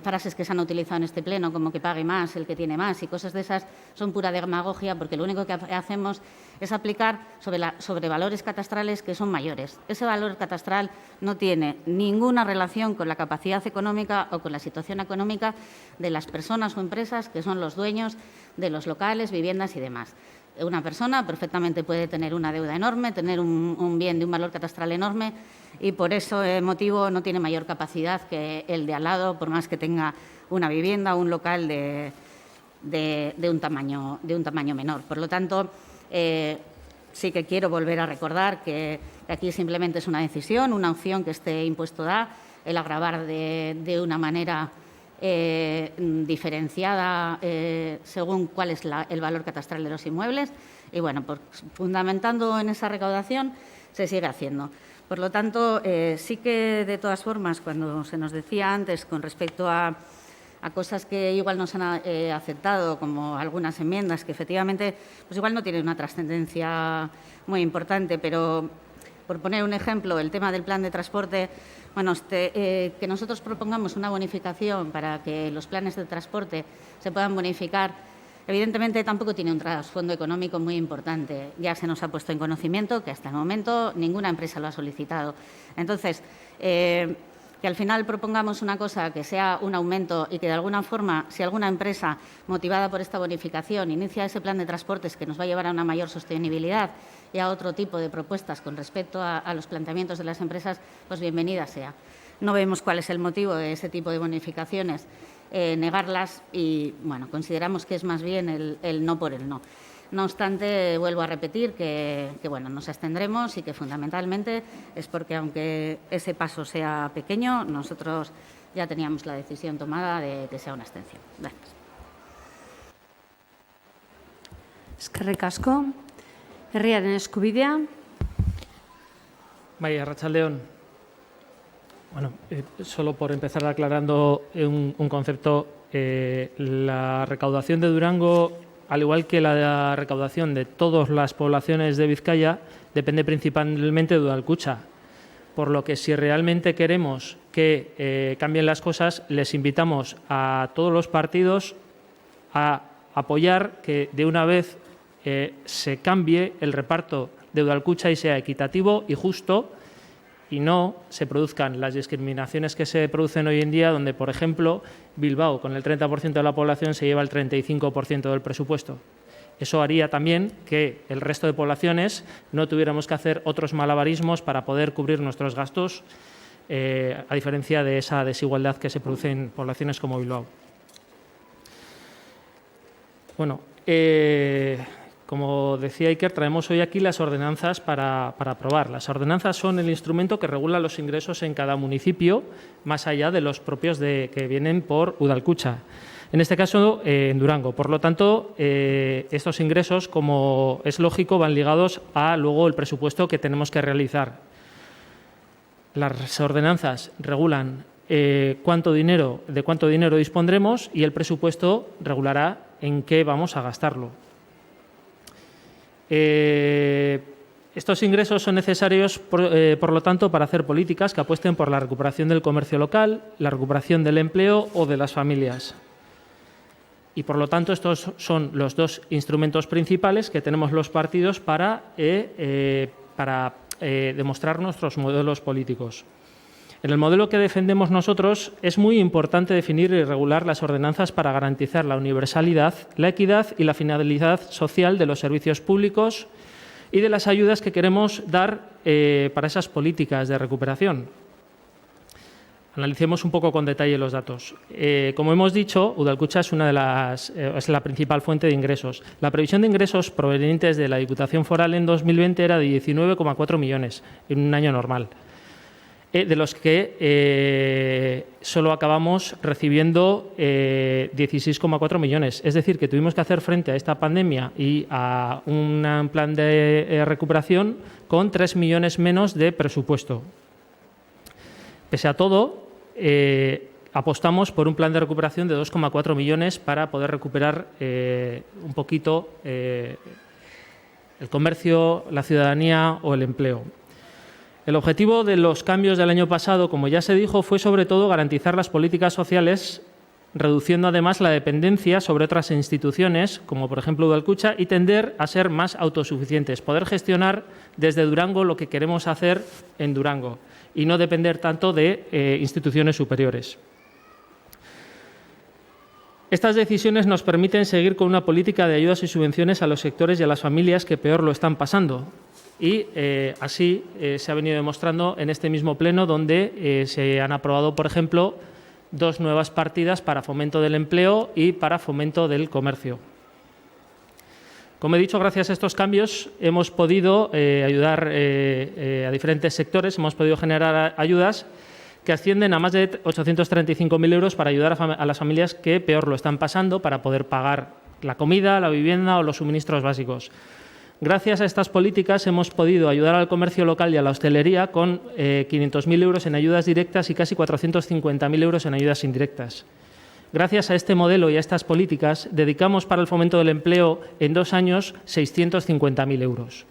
frases que se han utilizado en este pleno como que pague más el que tiene más y cosas de esas son pura demagogia, porque lo único que hacemos es aplicar sobre valores catastrales que son mayores. Ese valor catastral no tiene ninguna relación con la capacidad económica o con la situación económica de las personas o empresas que son los dueños de los locales, viviendas y demás. Una persona perfectamente puede tener una deuda enorme, tener un bien de un valor catastral enorme y por ese motivo no tiene mayor capacidad que el de al lado, por más que tenga una vivienda o un local de un tamaño menor. Por lo tanto, sí que quiero volver a recordar que aquí simplemente es una decisión, una opción que este impuesto da, el agravar de una manera diferenciada según cuál es el valor catastral de los inmuebles y, fundamentando en esa recaudación se sigue haciendo. Por lo tanto, sí que, de todas formas, cuando se nos decía antes con respecto a cosas que igual nos han aceptado, como algunas enmiendas que efectivamente igual no tienen una trascendencia muy importante, pero por poner un ejemplo, el tema del plan de transporte, que nosotros propongamos una bonificación para que los planes de transporte se puedan bonificar Evidentemente, tampoco tiene un trasfondo económico muy importante. Ya se nos ha puesto en conocimiento que hasta el momento ninguna empresa lo ha solicitado. Entonces, que al final propongamos una cosa que sea un aumento y que de alguna forma, si alguna empresa motivada por esta bonificación inicia ese plan de transportes que nos va a llevar a una mayor sostenibilidad y a otro tipo de propuestas con respecto a los planteamientos de las empresas, pues bienvenida sea. No vemos cuál es el motivo de ese tipo de bonificaciones. Negarlas y, bueno, consideramos que es más bien el no por el no. No obstante, vuelvo a repetir que bueno, nos abstendremos y que fundamentalmente es porque, aunque ese paso sea pequeño, nosotros ya teníamos la decisión tomada de que sea una abstención. Gracias. Eskerrik asko. Herriaren eskubidea. Bai, arratsaldeon. Bueno, solo por empezar aclarando un concepto, la recaudación de Durango, al igual que la recaudación de todas las poblaciones de Vizcaya, depende principalmente de Udalkutxa. Por lo que, si realmente queremos que cambien las cosas, les invitamos a todos los partidos a apoyar que de una vez se cambie el reparto de Udalkutxa y sea equitativo y justo, y no se produzcan las discriminaciones que se producen hoy en día, donde, por ejemplo, Bilbao, con el 30% de la población, se lleva el 35% del presupuesto. Eso haría también que el resto de poblaciones no tuviéramos que hacer otros malabarismos para poder cubrir nuestros gastos, a diferencia de esa desigualdad que se produce en poblaciones como Bilbao. Bueno, como decía Iker, traemos hoy aquí las ordenanzas para aprobar. Las ordenanzas son el instrumento que regula los ingresos en cada municipio, más allá de los propios que vienen por Udalkutxa. En este caso, en Durango. Por lo tanto, estos ingresos, como es lógico, van ligados a luego el presupuesto que tenemos que realizar. Las ordenanzas regulan de cuánto dinero dispondremos y el presupuesto regulará en qué vamos a gastarlo. Estos ingresos son necesarios, por lo tanto, para hacer políticas que apuesten por la recuperación del comercio local, la recuperación del empleo o de las familias. Y, por lo tanto, estos son los dos instrumentos principales que tenemos los partidos para demostrar nuestros modelos políticos. En el modelo que defendemos nosotros es muy importante definir y regular las ordenanzas para garantizar la universalidad, la equidad y la finalidad social de los servicios públicos y de las ayudas que queremos dar para esas políticas de recuperación. Analicemos un poco con detalle los datos. Como hemos dicho, Udalkutxa es la principal fuente de ingresos. La previsión de ingresos provenientes de la Diputación Foral en 2020 era de 19,4 millones en un año normal, de los que solo acabamos recibiendo 16,4 millones. Es decir, que tuvimos que hacer frente a esta pandemia y a un plan de recuperación con 3 millones menos de presupuesto. Pese a todo, apostamos por un plan de recuperación de 2,4 millones para poder recuperar un poquito el comercio, la ciudadanía o el empleo. El objetivo de los cambios del año pasado, como ya se dijo, fue sobre todo garantizar las políticas sociales, reduciendo además la dependencia sobre otras instituciones, como por ejemplo Udalkutxa, y tender a ser más autosuficientes, poder gestionar desde Durango lo que queremos hacer en Durango y no depender tanto de instituciones superiores. Estas decisiones nos permiten seguir con una política de ayudas y subvenciones a los sectores y a las familias que peor lo están pasando. Y así se ha venido demostrando en este mismo pleno, donde se han aprobado, por ejemplo, 2 nuevas partidas para fomento del empleo y para fomento del comercio. Como he dicho, gracias a estos cambios hemos podido ayudar a diferentes sectores, hemos podido generar ayudas que ascienden a más de 835.000 euros para ayudar a las familias que peor lo están pasando, para poder pagar la comida, la vivienda o los suministros básicos. Gracias a estas políticas hemos podido ayudar al comercio local y a la hostelería con 500.000 euros en ayudas directas y casi 450.000 euros en ayudas indirectas. Gracias a este modelo y a estas políticas, dedicamos para el fomento del empleo en 2 años 650.000 euros.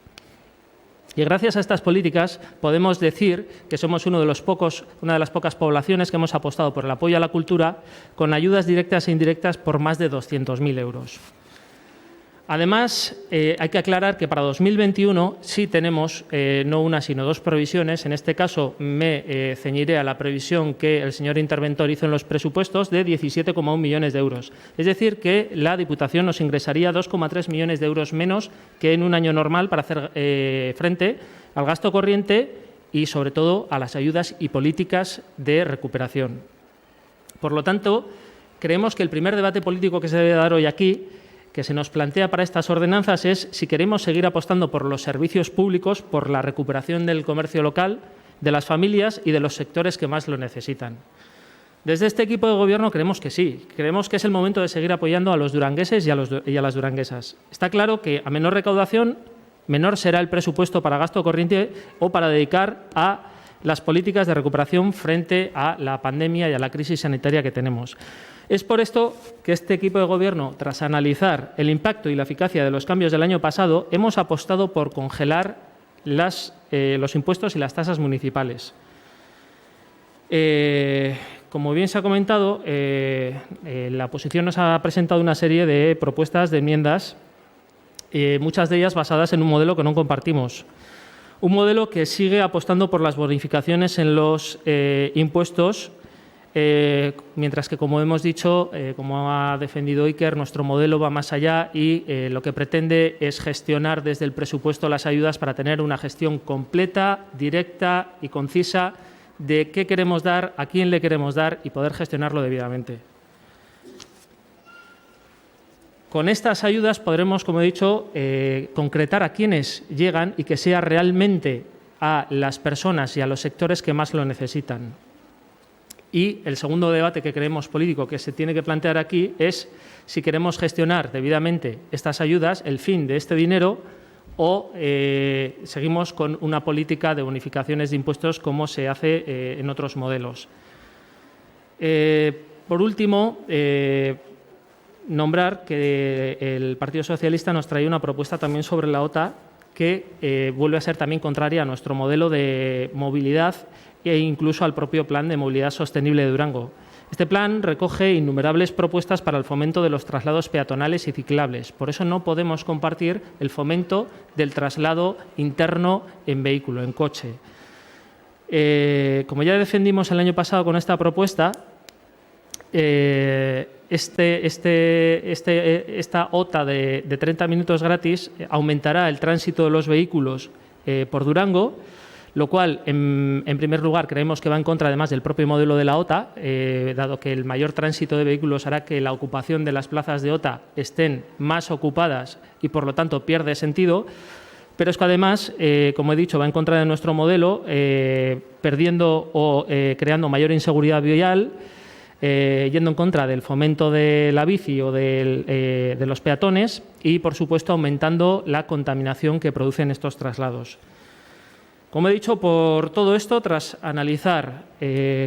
Y gracias a estas políticas podemos decir que somos una de las pocas poblaciones que hemos apostado por el apoyo a la cultura con ayudas directas e indirectas por más de 200.000 euros. Además, hay que aclarar que para 2021 sí tenemos no una, sino dos previsiones. En este caso, me ceñiré a la previsión que el señor interventor hizo en los presupuestos de 17,1 millones de euros. Es decir, que la Diputación nos ingresaría 2,3 millones de euros menos que en un año normal para hacer frente al gasto corriente y, sobre todo, a las ayudas y políticas de recuperación. Por lo tanto, creemos que el primer debate político que se debe dar hoy aquí, que se nos plantea para estas ordenanzas, es si queremos seguir apostando por los servicios públicos, por la recuperación del comercio local, de las familias y de los sectores que más lo necesitan. Desde este equipo de Gobierno creemos que sí, creemos que es el momento de seguir apoyando a los durangueses y a las duranguesas. Está claro que a menor recaudación, menor será el presupuesto para gasto corriente o para dedicar a las políticas de recuperación frente a la pandemia y a la crisis sanitaria que tenemos. Es por esto que este equipo de Gobierno, tras analizar el impacto y la eficacia de los cambios del año pasado, hemos apostado por congelar los impuestos y las tasas municipales. Como bien se ha comentado, la oposición nos ha presentado una serie de propuestas de enmiendas, muchas de ellas basadas en un modelo que no compartimos. Un modelo que sigue apostando por las bonificaciones en los impuestos, mientras que, como hemos dicho, como ha defendido Iker, nuestro modelo va más allá y lo que pretende es gestionar desde el presupuesto las ayudas para tener una gestión completa, directa y concisa de qué queremos dar, a quién le queremos dar y poder gestionarlo debidamente. Con estas ayudas podremos, como he dicho, concretar a quiénes llegan y que sea realmente a las personas y a los sectores que más lo necesitan. Y el segundo debate que creemos político que se tiene que plantear aquí es si queremos gestionar debidamente estas ayudas, el fin de este dinero, o seguimos con una política de bonificaciones de impuestos como se hace en otros modelos. Por último, nombrar que el Partido Socialista nos trae una propuesta también sobre la OTA que vuelve a ser también contraria a nuestro modelo de movilidad e incluso al propio Plan de Movilidad Sostenible de Durango. Este plan recoge innumerables propuestas para el fomento de los traslados peatonales y ciclables. Por eso no podemos compartir el fomento del traslado interno en vehículo, en coche. Como ya defendimos el año pasado con esta propuesta, esta OTA de 30 minutos gratis aumentará el tránsito de los vehículos por Durango, lo cual, en primer lugar, creemos que va en contra, además, del propio modelo de la OTA, dado que el mayor tránsito de vehículos hará que la ocupación de las plazas de OTA estén más ocupadas y, por lo tanto, pierde sentido. Pero es que, además, como he dicho, va en contra de nuestro modelo, perdiendo o creando mayor inseguridad vial, yendo en contra del fomento de la bici o de los peatones y, por supuesto, aumentando la contaminación que producen estos traslados. Como he dicho, por todo esto, tras analizar,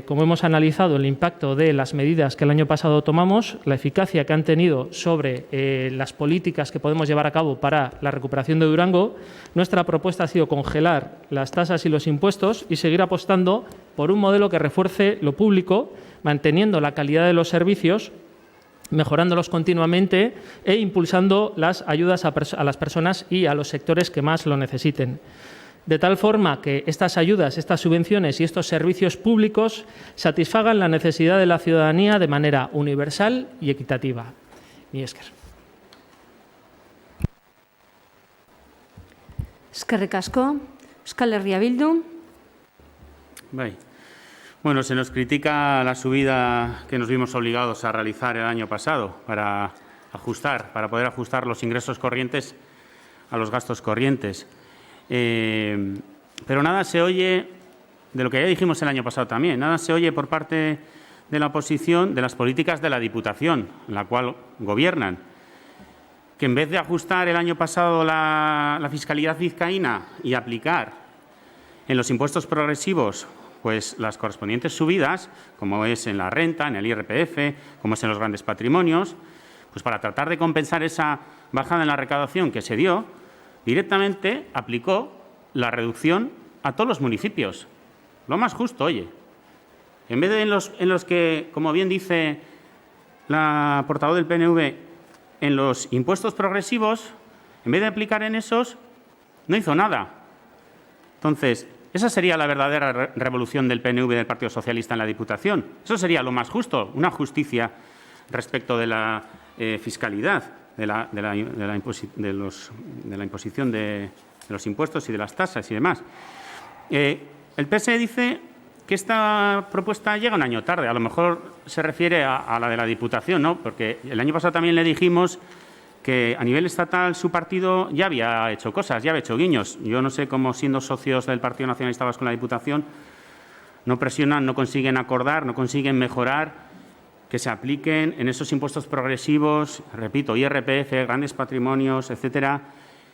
como hemos analizado, el impacto de las medidas que el año pasado tomamos, la eficacia que han tenido sobre las políticas que podemos llevar a cabo para la recuperación de Durango, nuestra propuesta ha sido congelar las tasas y los impuestos y seguir apostando por un modelo que refuerce lo público, manteniendo la calidad de los servicios, mejorándolos continuamente e impulsando las ayudas a las personas y a los sectores que más lo necesiten. De tal forma que estas ayudas, estas subvenciones y estos servicios públicos satisfagan la necesidad de la ciudadanía de manera universal y equitativa. Mi esker. Eskerrik asko. Euskal Herria Bildu. Bueno, se nos critica la subida que nos vimos obligados a realizar el año pasado para poder ajustar los ingresos corrientes a los gastos corrientes. Pero nada se oye de lo que ya dijimos el año pasado también, nada se oye por parte de la oposición de las políticas de la Diputación, en la cual gobiernan, que en vez de ajustar el año pasado la fiscalidad vizcaína y aplicar en los impuestos progresivos pues las correspondientes subidas, como es en la renta, en el IRPF, como es en los grandes patrimonios, pues para tratar de compensar esa bajada en la recaudación que se dio, directamente aplicó la reducción a todos los municipios. Lo más justo, oye. En vez de en los que, como bien dice la portavoz del PNV, en los impuestos progresivos, en vez de aplicar en esos, no hizo nada. Entonces, esa sería la verdadera revolución del PNV y del Partido Socialista en la Diputación. Eso sería lo más justo, una justicia respecto de la fiscalidad, de la imposición de los impuestos y de las tasas y demás. El PSE dice que esta propuesta llega un año tarde. A lo mejor se refiere a la de la Diputación, ¿no? Porque el año pasado también le dijimos que a nivel estatal su partido ya había hecho cosas, ya había hecho guiños. Yo no sé cómo, siendo socios del Partido Nacionalista Vasco en la Diputación, no presionan, no consiguen acordar, no consiguen mejorar, que se apliquen en esos impuestos progresivos, repito, IRPF, grandes patrimonios, etcétera,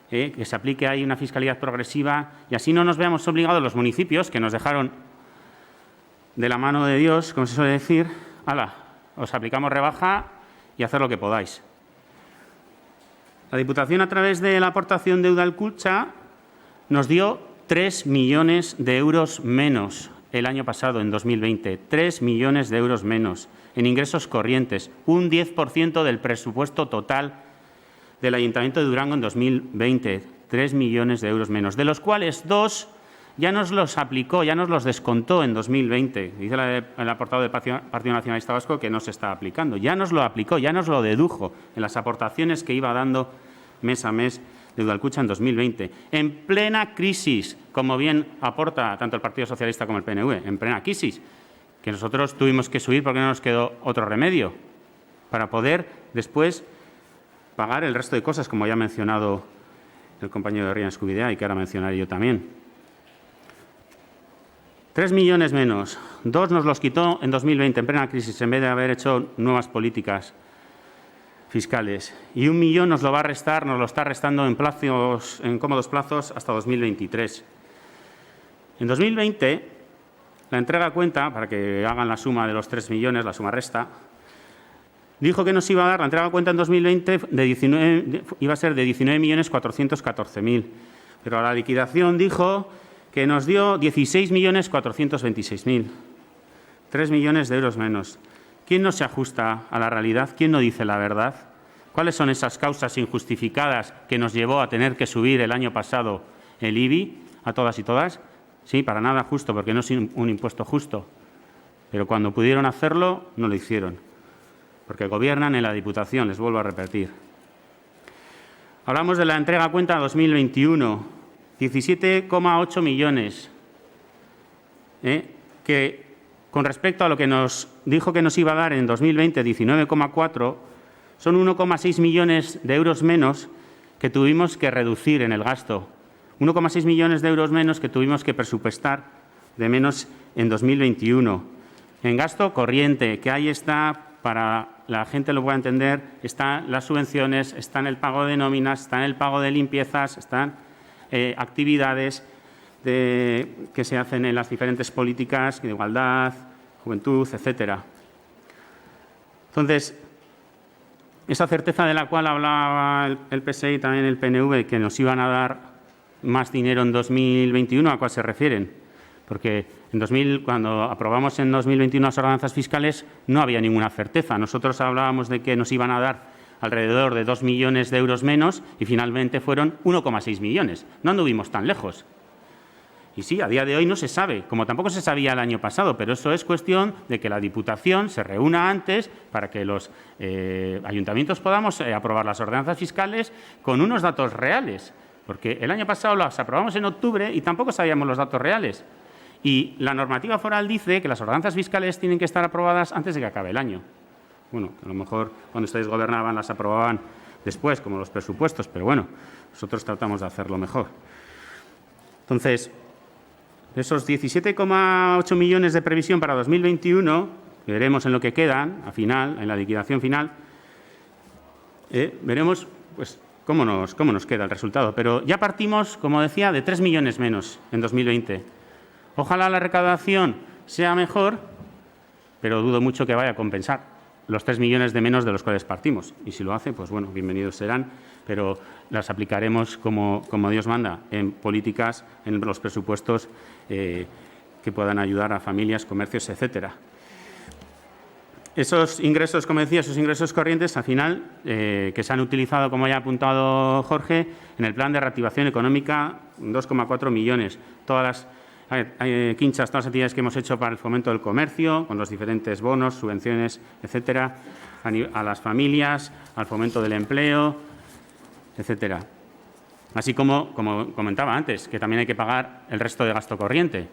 que se aplique ahí una fiscalidad progresiva y así no nos veamos obligados los municipios que nos dejaron de la mano de Dios, como se suele decir, ala, os aplicamos rebaja y hacer lo que podáis. La Diputación, a través de la aportación de Udalkutxa, nos dio 3 millones de euros menos el año pasado, en 2020. 3 millones de euros menos en ingresos corrientes, un 10% del presupuesto total del Ayuntamiento de Durango en 2020. 3 millones de euros menos, de los cuales 2 ya nos los aplicó, ya nos los descontó en 2020. Dice el aportado del Partido Nacionalista Vasco que no se está aplicando. Ya nos lo aplicó, ya nos lo dedujo en las aportaciones que iba dando mes a mes de Udalkutxa en 2020. En plena crisis, como bien aporta tanto el Partido Socialista como el PNV, en plena crisis, que nosotros tuvimos que subir porque no nos quedó otro remedio para poder después pagar el resto de cosas, como ya ha mencionado el compañero de Rian Escubidea y que ahora mencionaré yo también. 3 millones menos, 2 nos los quitó en 2020, en plena crisis, en vez de haber hecho nuevas políticas fiscales. Y 1 millón nos lo va a restar, nos lo está restando en cómodos plazos hasta 2023. En 2020, la entrega a cuenta, para que hagan la suma de los 3 millones, la suma resta, dijo que nos iba a dar la entrega a cuenta en 2020 iba a ser de 19.414.000. Pero la liquidación dijo que nos dio 16.426.000. 3 millones de euros menos. ¿Quién no se ajusta a la realidad? ¿Quién no dice la verdad? ¿Cuáles son esas causas injustificadas que nos llevó a tener que subir el año pasado el IBI a todas y todas? Sí, para nada justo, porque no es un impuesto justo. Pero cuando pudieron hacerlo, no lo hicieron. Porque gobiernan en la Diputación, les vuelvo a repetir. Hablamos de la entrega a cuenta 2021. 17,8 millones, que con respecto a lo que nos dijo que nos iba a dar en 2020, 19,4, son 1,6 millones de euros menos que tuvimos que reducir en el gasto. 1,6 millones de euros menos que tuvimos que presupuestar de menos en 2021. En gasto corriente, que ahí está, para la gente lo pueda entender, están las subvenciones, está en el pago de nóminas, está en el pago de limpiezas, están actividades que se hacen en las diferentes políticas de igualdad, juventud, etcétera. Entonces, esa certeza de la cual hablaba el PSE y también el PNV, que nos iban a dar más dinero en 2021, ¿a cuál se refieren? Porque cuando aprobamos en 2021 las ordenanzas fiscales no había ninguna certeza. Nosotros hablábamos de que nos iban a dar alrededor de 2 millones de euros menos y finalmente fueron 1,6 millones. No anduvimos tan lejos. Y sí, a día de hoy no se sabe, como tampoco se sabía el año pasado, pero eso es cuestión de que la Diputación se reúna antes para que los ayuntamientos podamos aprobar las ordenanzas fiscales con unos datos reales. Porque el año pasado las aprobamos en octubre y tampoco sabíamos los datos reales. Y la normativa foral dice que las ordenanzas fiscales tienen que estar aprobadas antes de que acabe el año. Bueno, a lo mejor cuando ustedes gobernaban las aprobaban después, como los presupuestos, pero bueno, nosotros tratamos de hacerlo mejor. Entonces, esos 17,8 millones de previsión para 2021, veremos en lo que quedan, al final, en la liquidación final, veremos pues, cómo nos queda el resultado. Pero ya partimos, como decía, de 3 millones menos en 2020. Ojalá la recaudación sea mejor, pero dudo mucho que vaya a compensar los 3 millones de menos de los cuales partimos. Y si lo hace, pues bueno, bienvenidos serán, pero las aplicaremos como Dios manda, en políticas, en los presupuestos que puedan ayudar a familias, comercios, etcétera. Esos ingresos, como decía, esos ingresos corrientes, al final, que se han utilizado, como ya ha apuntado Jorge, en el plan de reactivación económica, 2,4 millones. Todas las quinchas, todas las actividades que hemos hecho para el fomento del comercio, con los diferentes bonos, subvenciones, etcétera, a las familias, al fomento del empleo, etcétera. Así como comentaba antes, que también hay que pagar el resto de gasto corriente.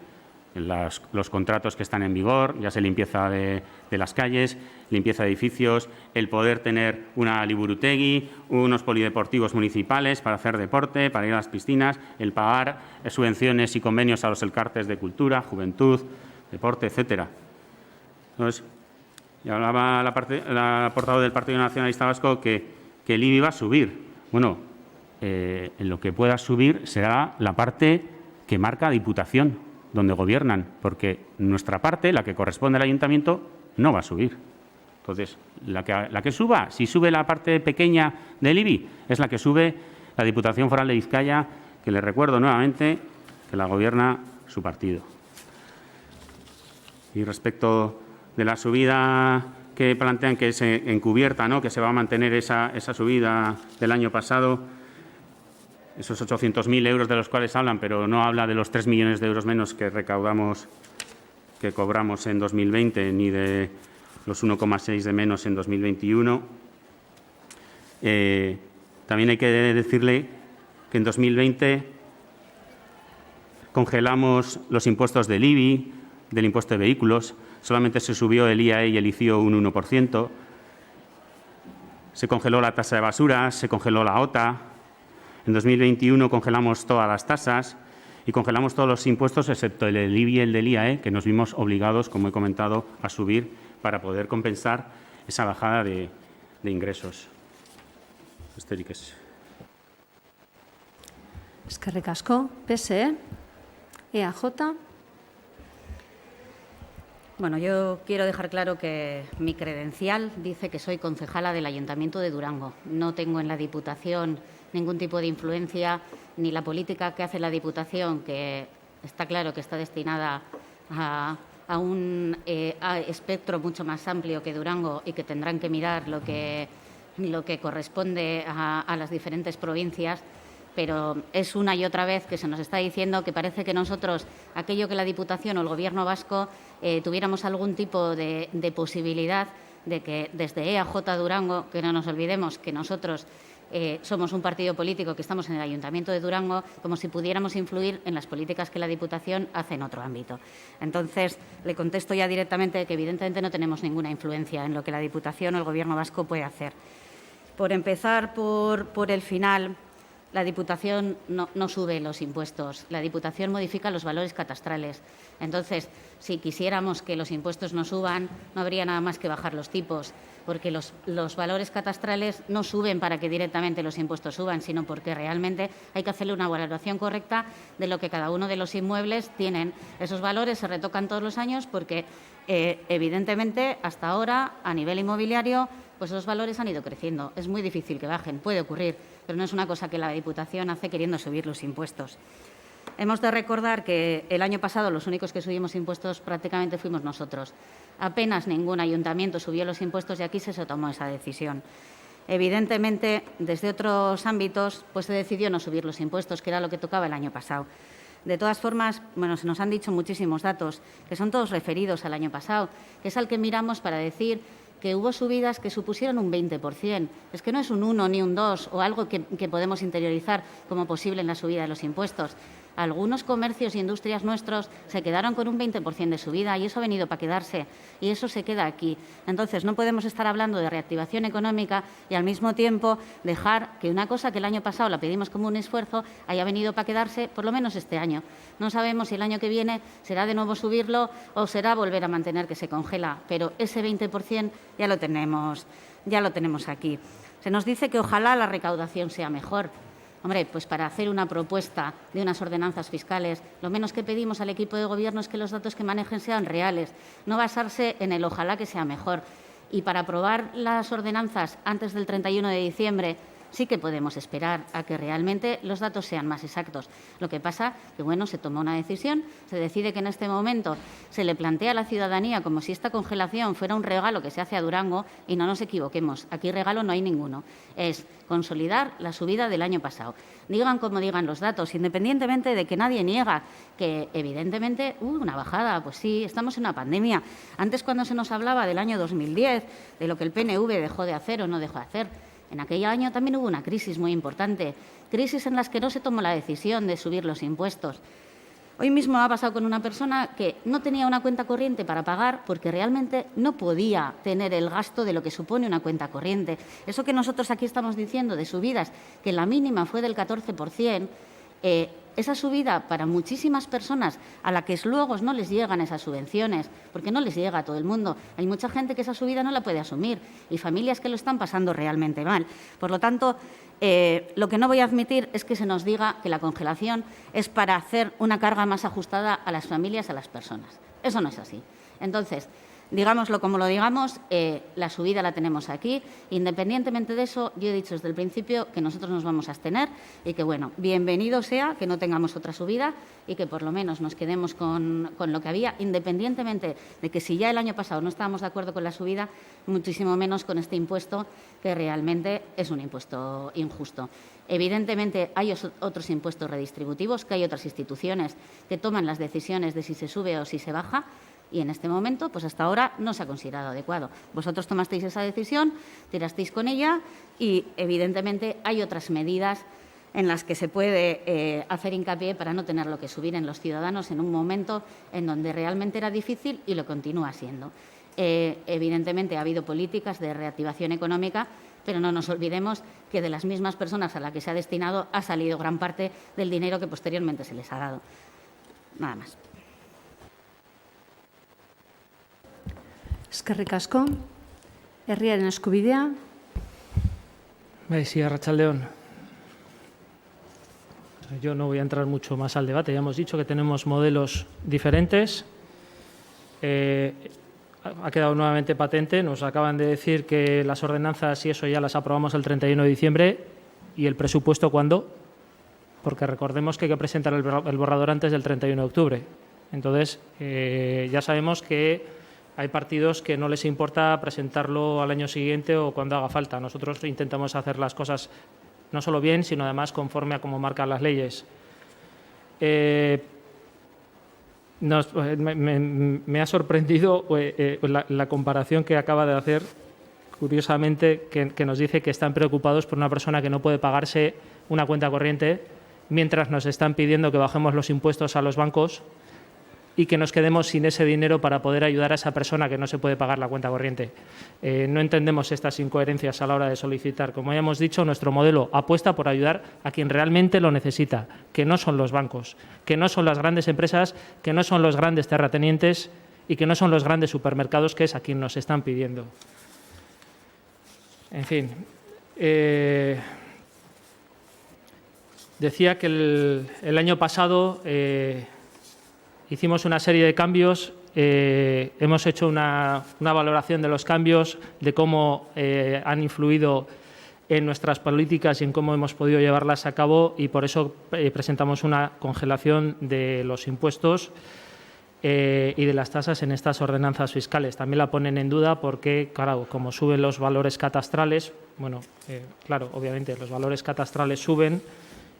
Los contratos que están en vigor, ya sea limpieza de las calles, limpieza de edificios, el poder tener una liburutegui, unos polideportivos municipales para hacer deporte, para ir a las piscinas, el pagar subvenciones y convenios a los elcartes de cultura, juventud, deporte, etcétera. Entonces, ya hablaba la portavoz del Partido Nacionalista Vasco que el IBI va a subir. Bueno, en lo que pueda subir será la parte que marca Diputación, donde gobiernan, porque nuestra parte, la que corresponde al ayuntamiento, no va a subir. Entonces, la que suba, si sube la parte pequeña del IBI, es la que sube la Diputación Foral de Vizcaya, que le recuerdo nuevamente que la gobierna su partido. Y respecto de la subida que plantean que es encubierta, ¿no?, que se va a mantener esa subida del año pasado, esos 800.000 euros de los cuales hablan, pero no habla de los 3 millones de euros menos que recaudamos, que cobramos en 2020, ni de los 1,6 de menos en 2021. También hay que decirle que en 2020 congelamos los impuestos del IBI, del impuesto de vehículos, solamente se subió el IAE y el ICIO un 1%, se congeló la tasa de basura, se congeló la OTA. En 2021 congelamos todas las tasas y congelamos todos los impuestos excepto el del IBI y el del IAE, que nos vimos obligados, como he comentado, a subir para poder compensar esa bajada de ingresos. Besterik ez. Eskerrik asko. PSE, EAJ. Bueno, yo quiero dejar claro que mi credencial dice que soy concejala del Ayuntamiento de Durango. No tengo en la Diputación ningún tipo de influencia, ni la política que hace la Diputación, que está claro que está destinada a un espectro mucho más amplio que Durango y que tendrán que mirar lo que corresponde a las diferentes provincias. Pero es una y otra vez que se nos está diciendo que parece que nosotros, aquello que la Diputación o el Gobierno vasco tuviéramos algún tipo de posibilidad de que desde EAJ Durango, que no nos olvidemos que nosotros somos un partido político que estamos en el Ayuntamiento de Durango, como si pudiéramos influir en las políticas que la Diputación hace en otro ámbito. Entonces, le contesto ya directamente que evidentemente no tenemos ninguna influencia en lo que la Diputación o el Gobierno vasco puede hacer. Por empezar por el final, la Diputación no sube los impuestos, la Diputación modifica los valores catastrales. Entonces, si quisiéramos que los impuestos no suban, no habría nada más que bajar los tipos, porque los valores catastrales no suben para que directamente los impuestos suban, sino porque realmente hay que hacerle una valoración correcta de lo que cada uno de los inmuebles tienen. Esos valores se retocan todos los años porque, evidentemente, hasta ahora, a nivel inmobiliario, pues los valores han ido creciendo. Es muy difícil que bajen, puede ocurrir, pero no es una cosa que la Diputación hace queriendo subir los impuestos. Hemos de recordar que el año pasado los únicos que subimos impuestos prácticamente fuimos nosotros. Apenas ningún ayuntamiento subió los impuestos y aquí se tomó esa decisión. Evidentemente, desde otros ámbitos pues se decidió no subir los impuestos, que era lo que tocaba el año pasado. De todas formas, bueno, se nos han dicho muchísimos datos, que son todos referidos al año pasado, que es al que miramos para decir que hubo subidas que supusieron un 20%. Es que no es un 1 ni un 2 o algo que podemos interiorizar como posible en la subida de los impuestos. Algunos comercios e industrias nuestros se quedaron con un 20% de subida y eso ha venido para quedarse y eso se queda aquí. Entonces, no podemos estar hablando de reactivación económica y al mismo tiempo dejar que una cosa que el año pasado la pedimos como un esfuerzo haya venido para quedarse por lo menos este año. No sabemos si el año que viene será de nuevo subirlo o será volver a mantener que se congela, pero ese 20% ya lo tenemos aquí. Se nos dice que ojalá la recaudación sea mejor. Hombre, pues para hacer una propuesta de unas ordenanzas fiscales, lo menos que pedimos al equipo de Gobierno es que los datos que manejen sean reales, no basarse en el ojalá que sea mejor. Y para aprobar las ordenanzas antes del 31 de diciembre, sí que podemos esperar a que realmente los datos sean más exactos. Lo que pasa que, bueno, se toma una decisión, se decide que en este momento se le plantea a la ciudadanía como si esta congelación fuera un regalo que se hace a Durango, y no nos equivoquemos, aquí regalo no hay ninguno. Es consolidar la subida del año pasado. Digan como digan los datos, independientemente de que nadie niega que, evidentemente, una bajada, pues sí, estamos en una pandemia. Antes, cuando se nos hablaba del año 2010, de lo que el PNV dejó de hacer o no dejó de hacer, en aquel año también hubo una crisis muy importante, crisis en las que no se tomó la decisión de subir los impuestos. Hoy mismo ha pasado con una persona que no tenía una cuenta corriente para pagar porque realmente no podía tener el gasto de lo que supone una cuenta corriente. Eso que nosotros aquí estamos diciendo de subidas, que la mínima fue del 14%, esa subida para muchísimas personas a las que luego no les llegan esas subvenciones, porque no les llega a todo el mundo. Hay mucha gente que esa subida no la puede asumir y familias que lo están pasando realmente mal. Por lo tanto, lo que no voy a admitir es que se nos diga que la congelación es para hacer una carga más ajustada a las familias, a las personas. Eso no es así. Entonces, digámoslo como lo digamos, la subida la tenemos aquí. Independientemente de eso, yo he dicho desde el principio que nosotros nos vamos a abstener y que, bueno, bienvenido sea que no tengamos otra subida y que por lo menos nos quedemos con lo que había, independientemente de que si ya el año pasado no estábamos de acuerdo con la subida, muchísimo menos con este impuesto, que realmente es un impuesto injusto. Evidentemente, hay otros impuestos redistributivos, que hay otras instituciones que toman las decisiones de si se sube o si se baja, y en este momento, pues hasta ahora, no se ha considerado adecuado. Vosotros tomasteis esa decisión, tirasteis con ella y, evidentemente, hay otras medidas en las que se puede hacer hincapié para no tener lo que subir en los ciudadanos en un momento en donde realmente era difícil y lo continúa siendo. Evidentemente, ha habido políticas de reactivación económica, pero no nos olvidemos que de las mismas personas a las que se ha destinado ha salido gran parte del dinero que posteriormente se les ha dado. Nada más. Eskerrik asko. Herriaren eskubidea. Sí, Arratsaldeon. Yo no voy a entrar mucho más al debate. Ya hemos dicho que tenemos modelos diferentes. Ha quedado nuevamente patente. Nos acaban de decir que las ordenanzas y eso ya las aprobamos el 31 de diciembre. ¿Y el presupuesto cuándo? Porque recordemos que hay que presentar el borrador antes del 31 de octubre. Entonces, ya sabemos que hay partidos que no les importa presentarlo al año siguiente o cuando haga falta. Nosotros intentamos hacer las cosas no solo bien, sino además conforme a cómo marcan las leyes. Me ha sorprendido la comparación que acaba de hacer, curiosamente, que nos dice que están preocupados por una persona que no puede pagarse una cuenta corriente, mientras nos están pidiendo que bajemos los impuestos a los bancos y que nos quedemos sin ese dinero para poder ayudar a esa persona que no se puede pagar la cuenta corriente. No entendemos estas incoherencias a la hora de solicitar. Como ya hemos dicho, nuestro modelo apuesta por ayudar a quien realmente lo necesita, que no son los bancos, que no son las grandes empresas, que no son los grandes terratenientes y que no son los grandes supermercados, que es a quien nos están pidiendo. En fin, decía que el año pasado hicimos una serie de cambios, hemos hecho una valoración de los cambios, de cómo han influido en nuestras políticas y en cómo hemos podido llevarlas a cabo, y por eso presentamos una congelación de los impuestos y de las tasas en estas ordenanzas fiscales. También la ponen en duda porque, claro, como suben los valores catastrales, bueno, claro, obviamente los valores catastrales suben,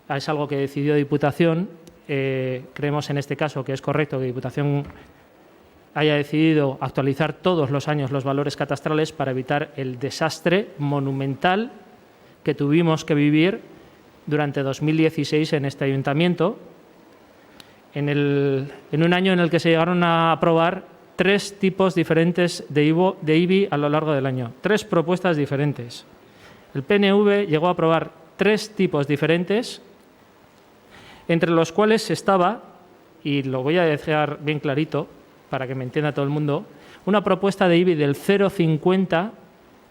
es algo que decidió Diputación. Creemos en este caso que es correcto que Diputación haya decidido actualizar todos los años los valores catastrales para evitar el desastre monumental que tuvimos que vivir durante 2016 en este ayuntamiento, en un año en el que se llegaron a aprobar 3 tipos diferentes de IBI a lo largo del año, 3 propuestas diferentes. El PNV llegó a aprobar 3 tipos diferentes, entre los cuales estaba, y lo voy a dejar bien clarito para que me entienda todo el mundo, una propuesta de IBI del 0,50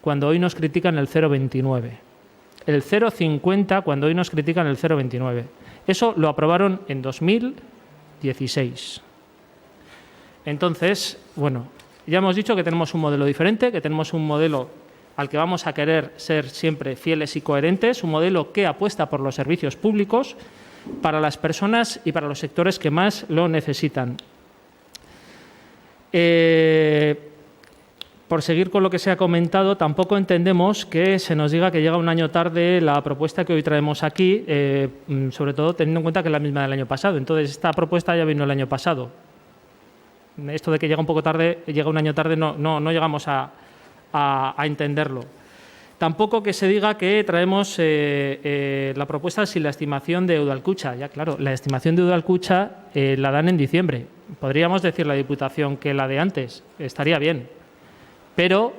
cuando hoy nos critican el 0,29. El 0,50 cuando hoy nos critican el 0,29. Eso lo aprobaron en 2016. Entonces, bueno, ya hemos dicho que tenemos un modelo diferente, que tenemos un modelo al que vamos a querer ser siempre fieles y coherentes, un modelo que apuesta por los servicios públicos para las personas y para los sectores que más lo necesitan. Por seguir con lo que se ha comentado, tampoco entendemos que se nos diga que llega un año tarde la propuesta que hoy traemos aquí, sobre todo teniendo en cuenta que es la misma del año pasado. Entonces, esta propuesta ya vino el año pasado. Esto de que llega un poco tarde, llega un año tarde, no llegamos a entenderlo. Tampoco que se diga que traemos la propuesta sin la estimación de Udalkutxa. Ya, claro, la estimación de Udalkutxa la dan en diciembre. Podríamos decir la Diputación que la de antes, estaría bien. Pero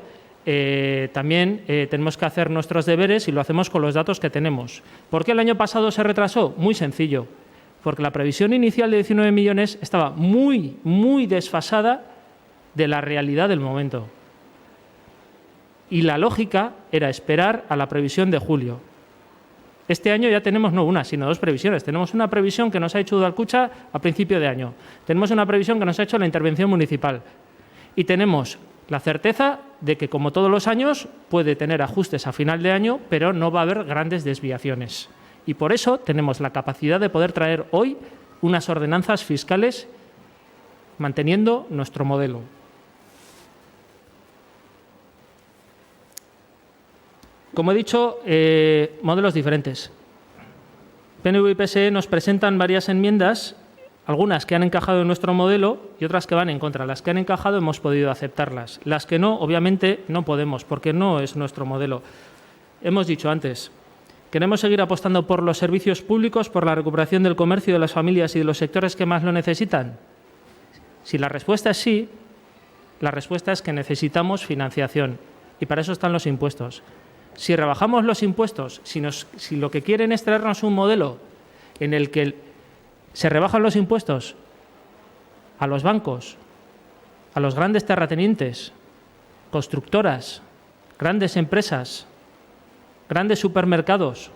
también tenemos que hacer nuestros deberes y lo hacemos con los datos que tenemos. ¿Por qué el año pasado se retrasó? Muy sencillo. Porque la previsión inicial de 19 millones estaba muy, muy desfasada de la realidad del momento. Y la lógica era esperar a la previsión de julio. Este año ya tenemos no una, sino dos previsiones. Tenemos una previsión que nos ha hecho Udalkutxa a principio de año. Tenemos una previsión que nos ha hecho la intervención municipal. Y tenemos la certeza de que, como todos los años, puede tener ajustes a final de año, pero no va a haber grandes desviaciones. Y por eso tenemos la capacidad de poder traer hoy unas ordenanzas fiscales manteniendo nuestro modelo. Como he dicho, modelos diferentes. PNV y PSE nos presentan varias enmiendas, algunas que han encajado en nuestro modelo y otras que van en contra. Las que han encajado hemos podido aceptarlas. Las que no, obviamente, no podemos, porque no es nuestro modelo. Hemos dicho antes, queremos seguir apostando por los servicios públicos, por la recuperación del comercio de las familias y de los sectores que más lo necesitan. Si la respuesta es sí, la respuesta es que necesitamos financiación y para eso están los impuestos. Si rebajamos los impuestos, si lo que quieren es traernos un modelo en el que se rebajan los impuestos a los bancos, a los grandes terratenientes, constructoras, grandes empresas, grandes supermercados,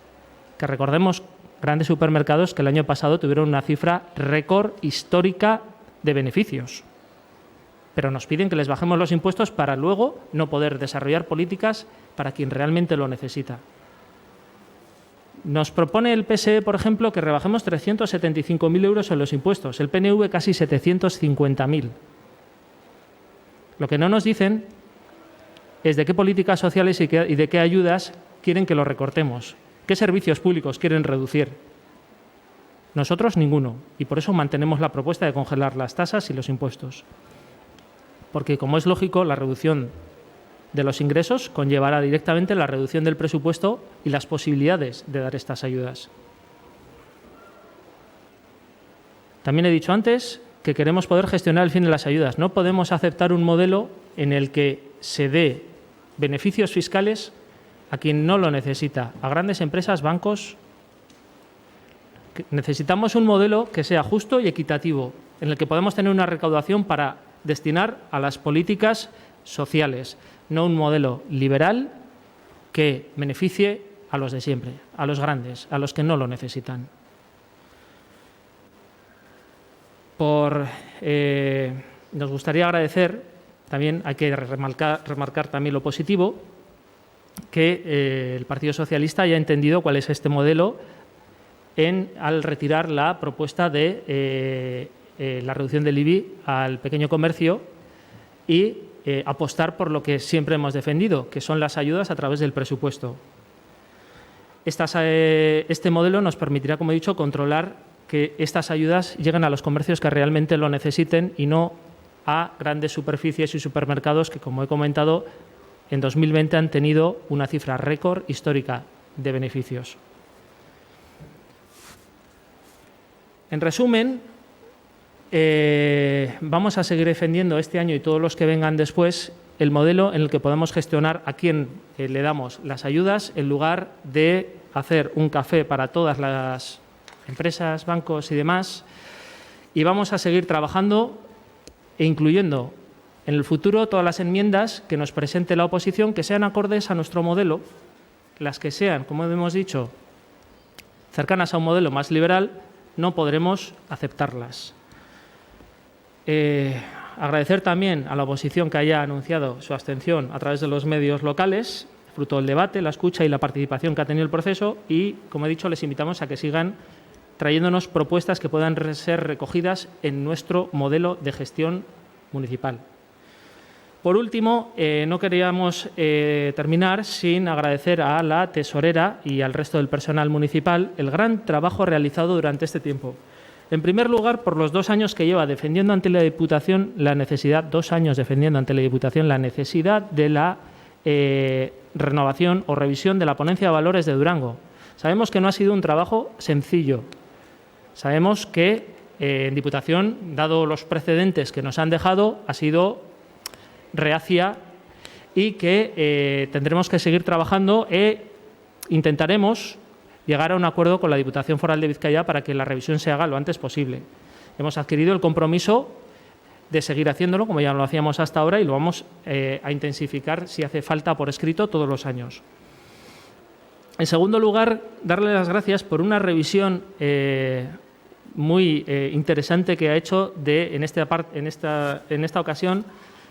que recordemos, grandes supermercados que el año pasado tuvieron una cifra récord histórica de beneficios. Pero nos piden que les bajemos los impuestos para luego no poder desarrollar políticas para quien realmente lo necesita. Nos propone el PSE, por ejemplo, que rebajemos 375.000 euros en los impuestos, el PNV casi 750.000. Lo que no nos dicen es de qué políticas sociales y de qué ayudas quieren que lo recortemos, qué servicios públicos quieren reducir. Nosotros ninguno, y por eso mantenemos la propuesta de congelar las tasas y los impuestos. Porque, como es lógico, la reducción de los ingresos conllevará directamente la reducción del presupuesto y las posibilidades de dar estas ayudas. También he dicho antes que queremos poder gestionar el fin de las ayudas. No podemos aceptar un modelo en el que se dé beneficios fiscales a quien no lo necesita, a grandes empresas, bancos. Necesitamos un modelo que sea justo y equitativo, en el que podamos tener una recaudación para destinar a las políticas sociales, no un modelo liberal que beneficie a los de siempre, a los grandes, a los que no lo necesitan. Nos gustaría agradecer, también hay que remarcar también lo positivo, que el Partido Socialista haya entendido cuál es este modelo al retirar la propuesta de la reducción del IBI al pequeño comercio y apostar por lo que siempre hemos defendido, que son las ayudas a través del presupuesto. Este modelo nos permitirá, como he dicho, controlar que estas ayudas lleguen a los comercios que realmente lo necesiten y no a grandes superficies y supermercados que, como he comentado, en 2020 han tenido una cifra récord histórica de beneficios. En resumen, vamos a seguir defendiendo este año y todos los que vengan después el modelo en el que podemos gestionar a quién le damos las ayudas en lugar de hacer un café para todas las empresas, bancos y demás. Y vamos a seguir trabajando e incluyendo en el futuro todas las enmiendas que nos presente la oposición que sean acordes a nuestro modelo, las que sean, como hemos dicho, cercanas a un modelo más liberal, no podremos aceptarlas. Agradecer también a la oposición que haya anunciado su abstención a través de los medios locales, fruto del debate, la escucha y la participación que ha tenido el proceso y, como he dicho, les invitamos a que sigan trayéndonos propuestas que puedan ser recogidas en nuestro modelo de gestión municipal. Por último, no queríamos terminar sin agradecer a la tesorera y al resto del personal municipal el gran trabajo realizado durante este tiempo. En primer lugar, por los 2 años que lleva defendiendo ante la Diputación la necesidad, 2 años defendiendo ante la Diputación la necesidad de la renovación o revisión de la ponencia de valores de Durango. Sabemos que no ha sido un trabajo sencillo. Sabemos que en Diputación, dado los precedentes que nos han dejado, ha sido reacia y que tendremos que seguir trabajando e intentaremos llegar a un acuerdo con la Diputación Foral de Vizcaya para que la revisión se haga lo antes posible. Hemos adquirido el compromiso de seguir haciéndolo, como ya lo hacíamos hasta ahora, y lo vamos a intensificar si hace falta por escrito todos los años. En segundo lugar, darle las gracias por una revisión muy interesante que ha hecho en esta ocasión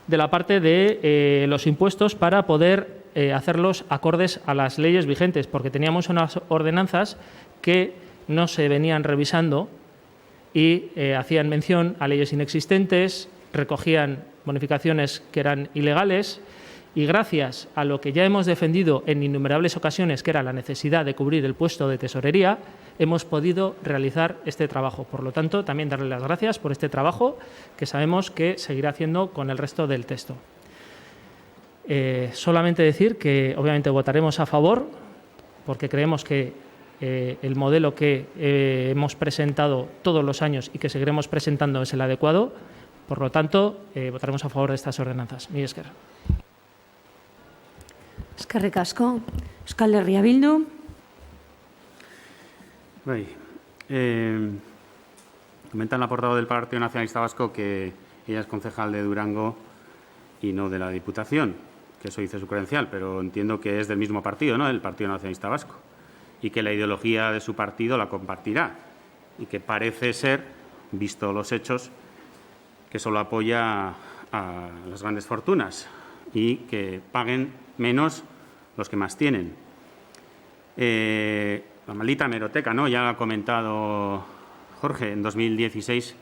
de la parte de los impuestos para poder hacerlos acordes a las leyes vigentes, porque teníamos unas ordenanzas que no se venían revisando y hacían mención a leyes inexistentes, recogían bonificaciones que eran ilegales y gracias a lo que ya hemos defendido en innumerables ocasiones, que era la necesidad de cubrir el puesto de tesorería, hemos podido realizar este trabajo. Por lo tanto, también darle las gracias por este trabajo que sabemos que seguirá haciendo con el resto del texto. Solamente decir que obviamente votaremos a favor porque creemos que el modelo que hemos presentado todos los años y que seguiremos presentando es el adecuado. Por lo tanto, votaremos a favor de estas ordenanzas. Mila esker. Eskerrik asko. Euskal Herria Bildu. Comenta la portavoz del Partido Nacionalista Vasco que ella es concejal de Durango y no de la Diputación, que eso dice su credencial, pero entiendo que es del mismo partido, ¿no?, del Partido Nacionalista Vasco, y que la ideología de su partido la compartirá y que parece ser, visto los hechos, que solo apoya a las grandes fortunas y que paguen menos los que más tienen. La maldita hemeroteca, ¿no?, ya lo ha comentado Jorge, en 2016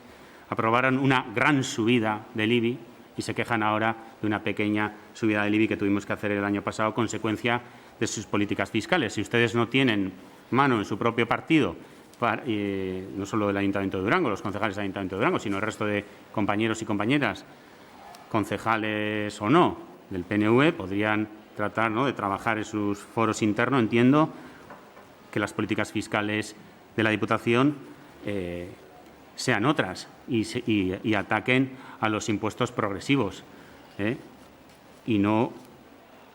aprobaron una gran subida del IBI y se quejan ahora de una pequeña subida del IBI que tuvimos que hacer el año pasado, consecuencia de sus políticas fiscales. Si ustedes no tienen mano en su propio partido, no solo del Ayuntamiento de Durango, los concejales del Ayuntamiento de Durango, sino el resto de compañeros y compañeras, concejales o no, del PNV, podrían tratar, ¿no?, de trabajar en sus foros internos. Entiendo que las políticas fiscales de la Diputación sean otras y ataquen a los impuestos progresivos y no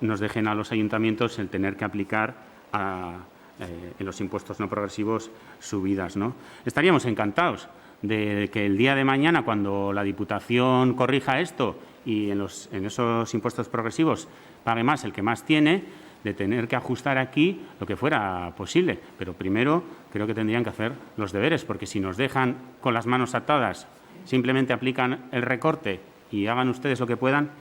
nos dejen a los ayuntamientos el tener que aplicar en los impuestos no progresivos subidas, ¿no? Estaríamos encantados de que el día de mañana, cuando la Diputación corrija esto y en esos impuestos progresivos pague más el que más tiene, de tener que ajustar aquí lo que fuera posible. Pero primero creo que tendrían que hacer los deberes, porque si nos dejan con las manos atadas, simplemente aplican el recorte y hagan ustedes lo que puedan,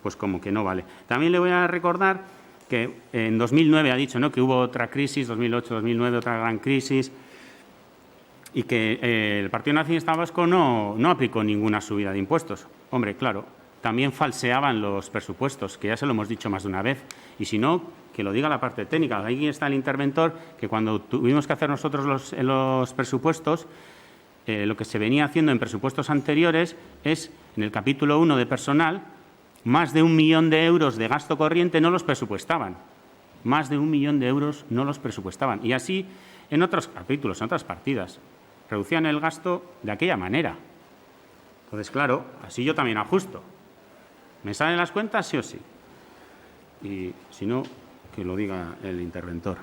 pues como que no vale. También le voy a recordar que en 2009 ha dicho, ¿no?, que hubo otra crisis, 2008-2009, otra gran crisis, y que el Partido Nacionalista Vasco no aplicó ninguna subida de impuestos. Hombre, claro, también falseaban los presupuestos, que ya se lo hemos dicho más de una vez. Y si no, que lo diga la parte técnica. Ahí está el interventor, que cuando tuvimos que hacer nosotros los presupuestos, lo que se venía haciendo en presupuestos anteriores es, en el capítulo 1 de personal, más de 1 millón de euros de gasto corriente no los presupuestaban. Más de 1 millón de euros no los presupuestaban. Y así en otros capítulos, en otras partidas, reducían el gasto de aquella manera. Entonces, claro, así yo también ajusto. ¿Me salen las cuentas, sí o sí? Y si no, que lo diga el interventor.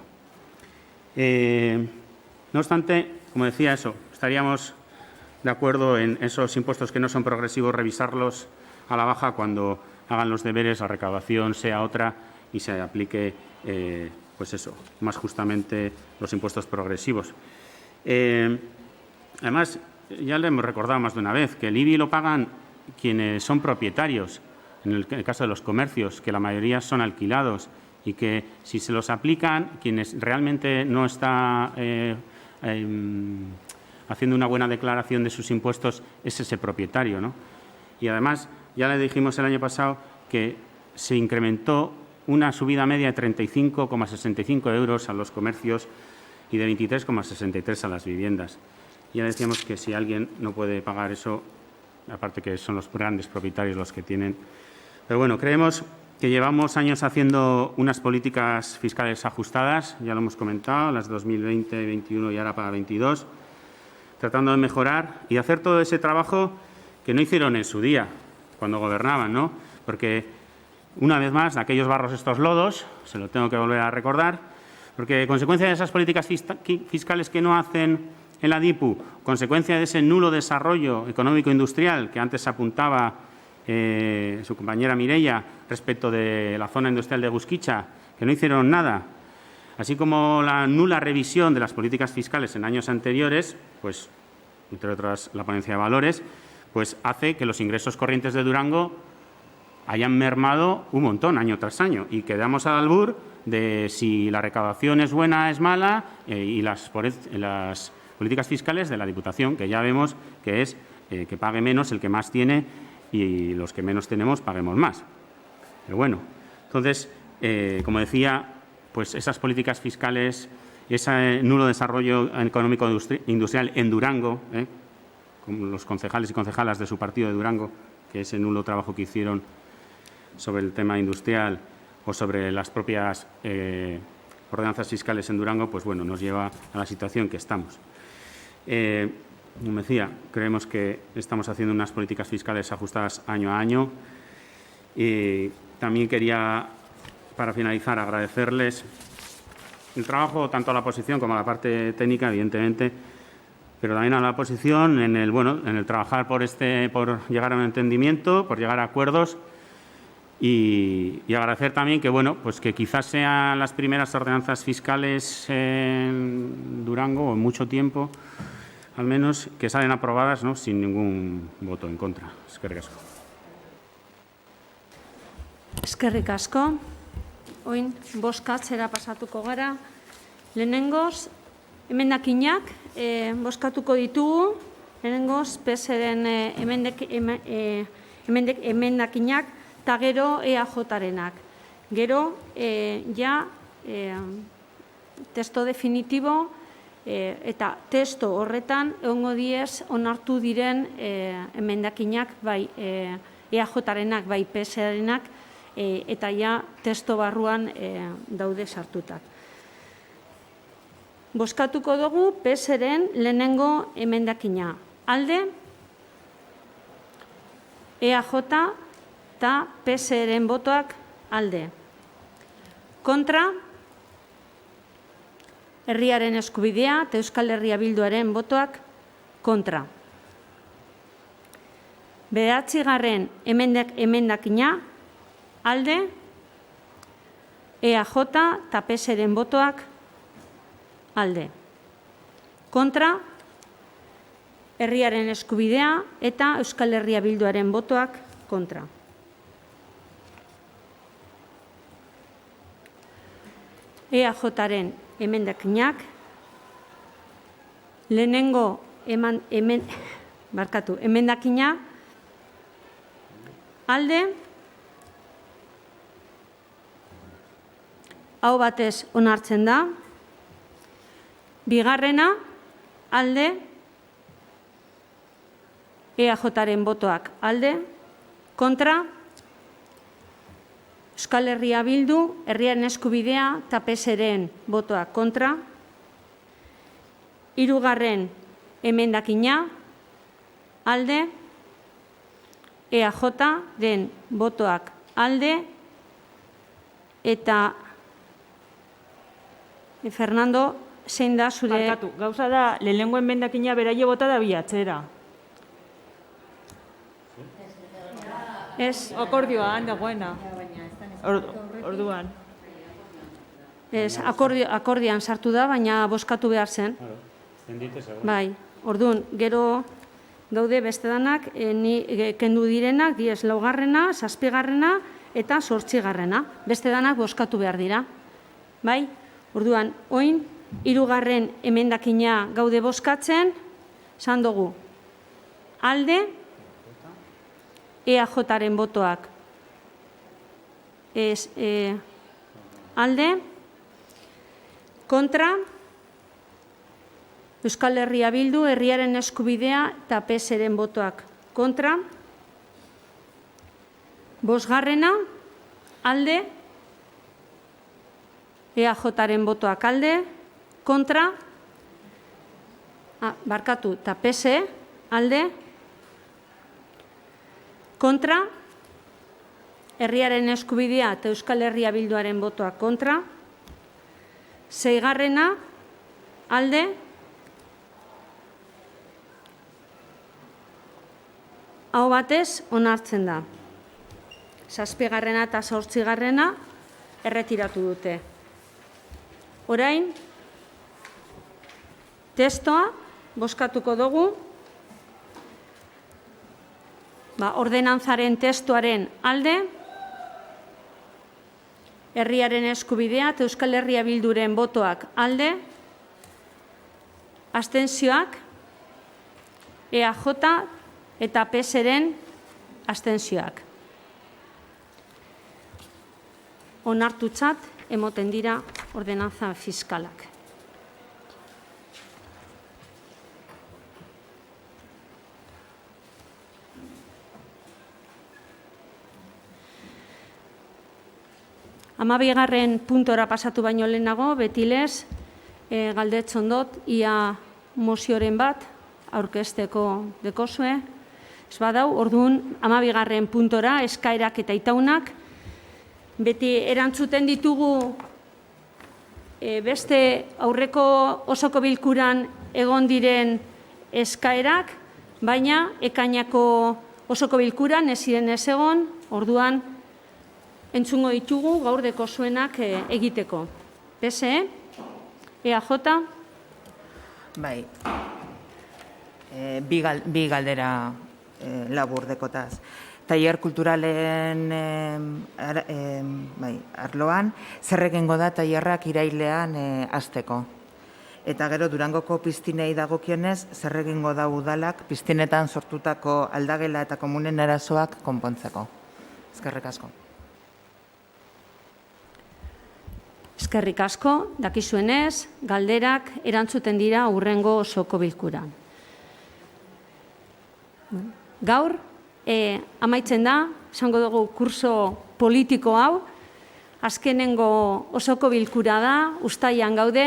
No obstante, como decía, estaríamos de acuerdo en esos impuestos que no son progresivos, revisarlos a la baja cuando hagan los deberes, la recaudación sea otra y se aplique, más justamente los impuestos progresivos. Además, ya le hemos recordado más de una vez que el IBI lo pagan quienes son propietarios, en el caso de los comercios, que la mayoría son alquilados y que si se los aplican, quienes realmente no está haciendo una buena declaración de sus impuestos es ese propietario, ¿no? Y además, ya le dijimos el año pasado que se incrementó una subida media de 35,65 euros a los comercios y de 23,63 a las viviendas. Ya decíamos que si alguien no puede pagar eso, aparte que son los grandes propietarios los que tienen. Pero bueno, creemos que llevamos años haciendo unas políticas fiscales ajustadas, ya lo hemos comentado, las 2020, 2021 y ahora para 2022, tratando de mejorar y hacer todo ese trabajo que no hicieron en su día, cuando gobernaban, ¿no? Porque, una vez más, de aquellos barros estos lodos, se lo tengo que volver a recordar, porque consecuencia de esas políticas fiscales que no hacen en la DIPU, consecuencia de ese nulo desarrollo económico-industrial que antes apuntaba su compañera Mireia respecto de la zona industrial de Eguzkitza, que no hicieron nada, así como la nula revisión de las políticas fiscales en años anteriores, pues, entre otras, la ponencia de valores, pues hace que los ingresos corrientes de Durango hayan mermado un montón año tras año y quedamos al albur de si la recaudación es buena, es mala y las políticas fiscales de la Diputación, que ya vemos que es que pague menos el que más tiene y los que menos tenemos paguemos más. Pero bueno, entonces, como decía, pues esas políticas fiscales, ese nulo desarrollo económico industrial en Durango, con los concejales y concejalas de su partido de Durango, que ese nulo trabajo que hicieron sobre el tema industrial o sobre las propias ordenanzas fiscales en Durango, pues bueno, nos lleva a la situación que estamos. Como decía, creemos que estamos haciendo unas políticas fiscales ajustadas año a año y también quería, para finalizar, agradecerles el trabajo tanto a la oposición como a la parte técnica, evidentemente, pero también a la oposición en el trabajar por llegar a un entendimiento, por llegar a acuerdos y agradecer también que, bueno, pues que quizás sean las primeras ordenanzas fiscales en Durango o en mucho tiempo, al menos, que salen aprobadas, ¿no?, sin ningún voto en contra. Eskerrik asko. Eskerrik asko. Oin, bozkatzera pasatuko gara. Lehenengoz, emendakinak bozkatuko ditugu. Lehenengoz, PSren emendakinak eta gero EAJarenak. Gero, testo definitibo eta testo horretan egongo diez onartu diren emendakinak bai EAJarenak bai PSrenak eta testo barruan daude sartutak. Bozkatuko dugu PSren lehenengo emendakina. Alde, EAJ eta PSren botoak alde. Kontra, Herriaren Eskubidea eta Euskal Herria Bilduaren botoak kontra. 9. emendakina alde, EAJ eta PSren botoak alde. Kontra, Herriaren Eskubidea eta Euskal Herria Bilduaren botoak kontra. EAJaren emendakinak lehenengo emendakina alde, hau batez onartzen da. Bigarrena, alde, EAJaren botoak alde, kontra, Euskal Herria Bildu, Herriaren Eskubidea eta PSren botoak kontra. 3. emendakina alde, EAJren botoak alde eta Fernando, zein da zure... Barkatu, gauza da, lehenengo emendakina beraie bota da bilatzera. Ez. Akordioa, dagoena. Orduan. Ez, akordian sartu da, baina bozkatu behar zen. Bai, orduan, gero daude beste danak kendu direnak, 10 laugarrena, 7garrena eta 8garrena. Beste danak bozkatu behar dira. Bai? Orduan, oin, 3. emendakina gaude bozkatzen, esan dugu, alde, EAJaren botoak, alde, kontra, Euskal Herria Bildu, herriaren eskubidea eta PSren botoak kontra. 5. alde, EAJaren botoak alde, kontra, barkatu, eta PS alde, kontra, herriaren eskubidea eta Euskal Herria Bilduaren botoak kontra. 6. alde, hau batez onartzen da. 7garrena eta 8garrena erretiratu dute. Orain, testoa bozkatuko dugu. Ordenantzaren testuaren alde, herriaren eskubidea eta Euskal Herria Bilduren botoak alde, abstentzioak, EAJ eta PSren abstentzioak. Onartutzat emoten dira ordenantza fiskalak. Amabigarren puntora pasatu baino lehenago, betilez, galdetzen dut, ia mozioren bat aurkezteko dekozue. Ez badau, orduan, 12. puntora, eskaerak eta itaunak, beti erantzuten ditugu beste aurreko osoko bilkuran egon diren eskaerak, baina ekainako osoko bilkuran ez ziren ez egon, orduan entzungo ditugu gaur dekozuenak egiteko. PSE, EAJ? Bai, bi galdera labur dekotaz. Tailer kulturalen arloan, zer egingo da tailerrak irailean hasteko. Eta gero Durangoko piztinei dagokionez, zer egingo da udalak piztinetan sortutako aldagela eta komunen erasoak konpontzeko. Eskerrik asko. Eskerrik asko, dakizuenez, galderak erantzuten dira hurrengo osoko bilkuran. Gaur, amaitzen da, esango dugu kurso politiko hau, azkenengo osoko bilkura da, uztailan gaude,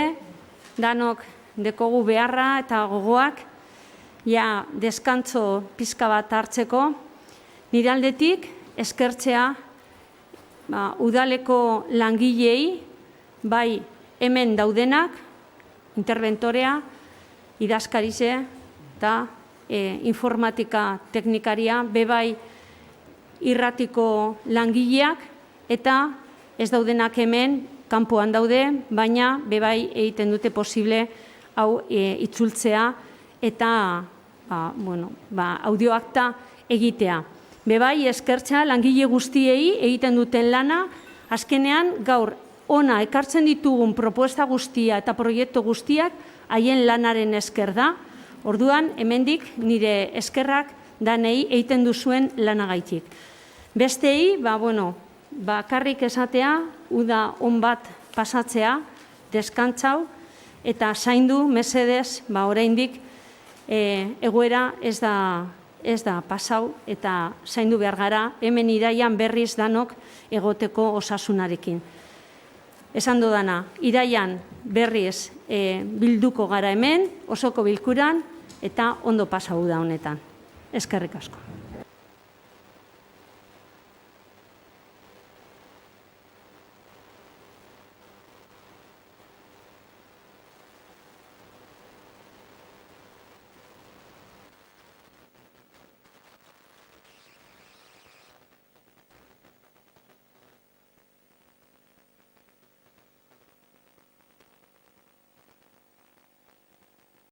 danok dekogu beharra eta gogoak, ja deskantzo pizka bat hartzeko, nire aldetik eskertzea udaleko langilei, bai hemen daudenak, interventorea, idazkarize eta informatika teknikaria, bebai irratiko langileak, eta ez daudenak hemen, kanpoan daude, baina bebai egiten dute posible hau itzultzea eta audioakta egitea. Bebai eskertza langile guztiei egiten duten lana, azkenean gaur ona ekartzen ditugun proposta guztia eta proiektu guztiak haien lanaren esker da. Orduan, hemendik nire eskerrak danei egiten duzuen lanagaitik. Bestei, bakarrik esatea, uda on bat pasatzea, deskantzau, eta zaindu, mesedez, oraindik egoera ez da pasau, eta zaindu behar gara, hemen iraian berriz danok egoteko osasunarekin. Esan dudana, iraian berriz bilduko gara hemen, osoko bilkuran, eta ondo pasau da honetan. Eskerrik asko.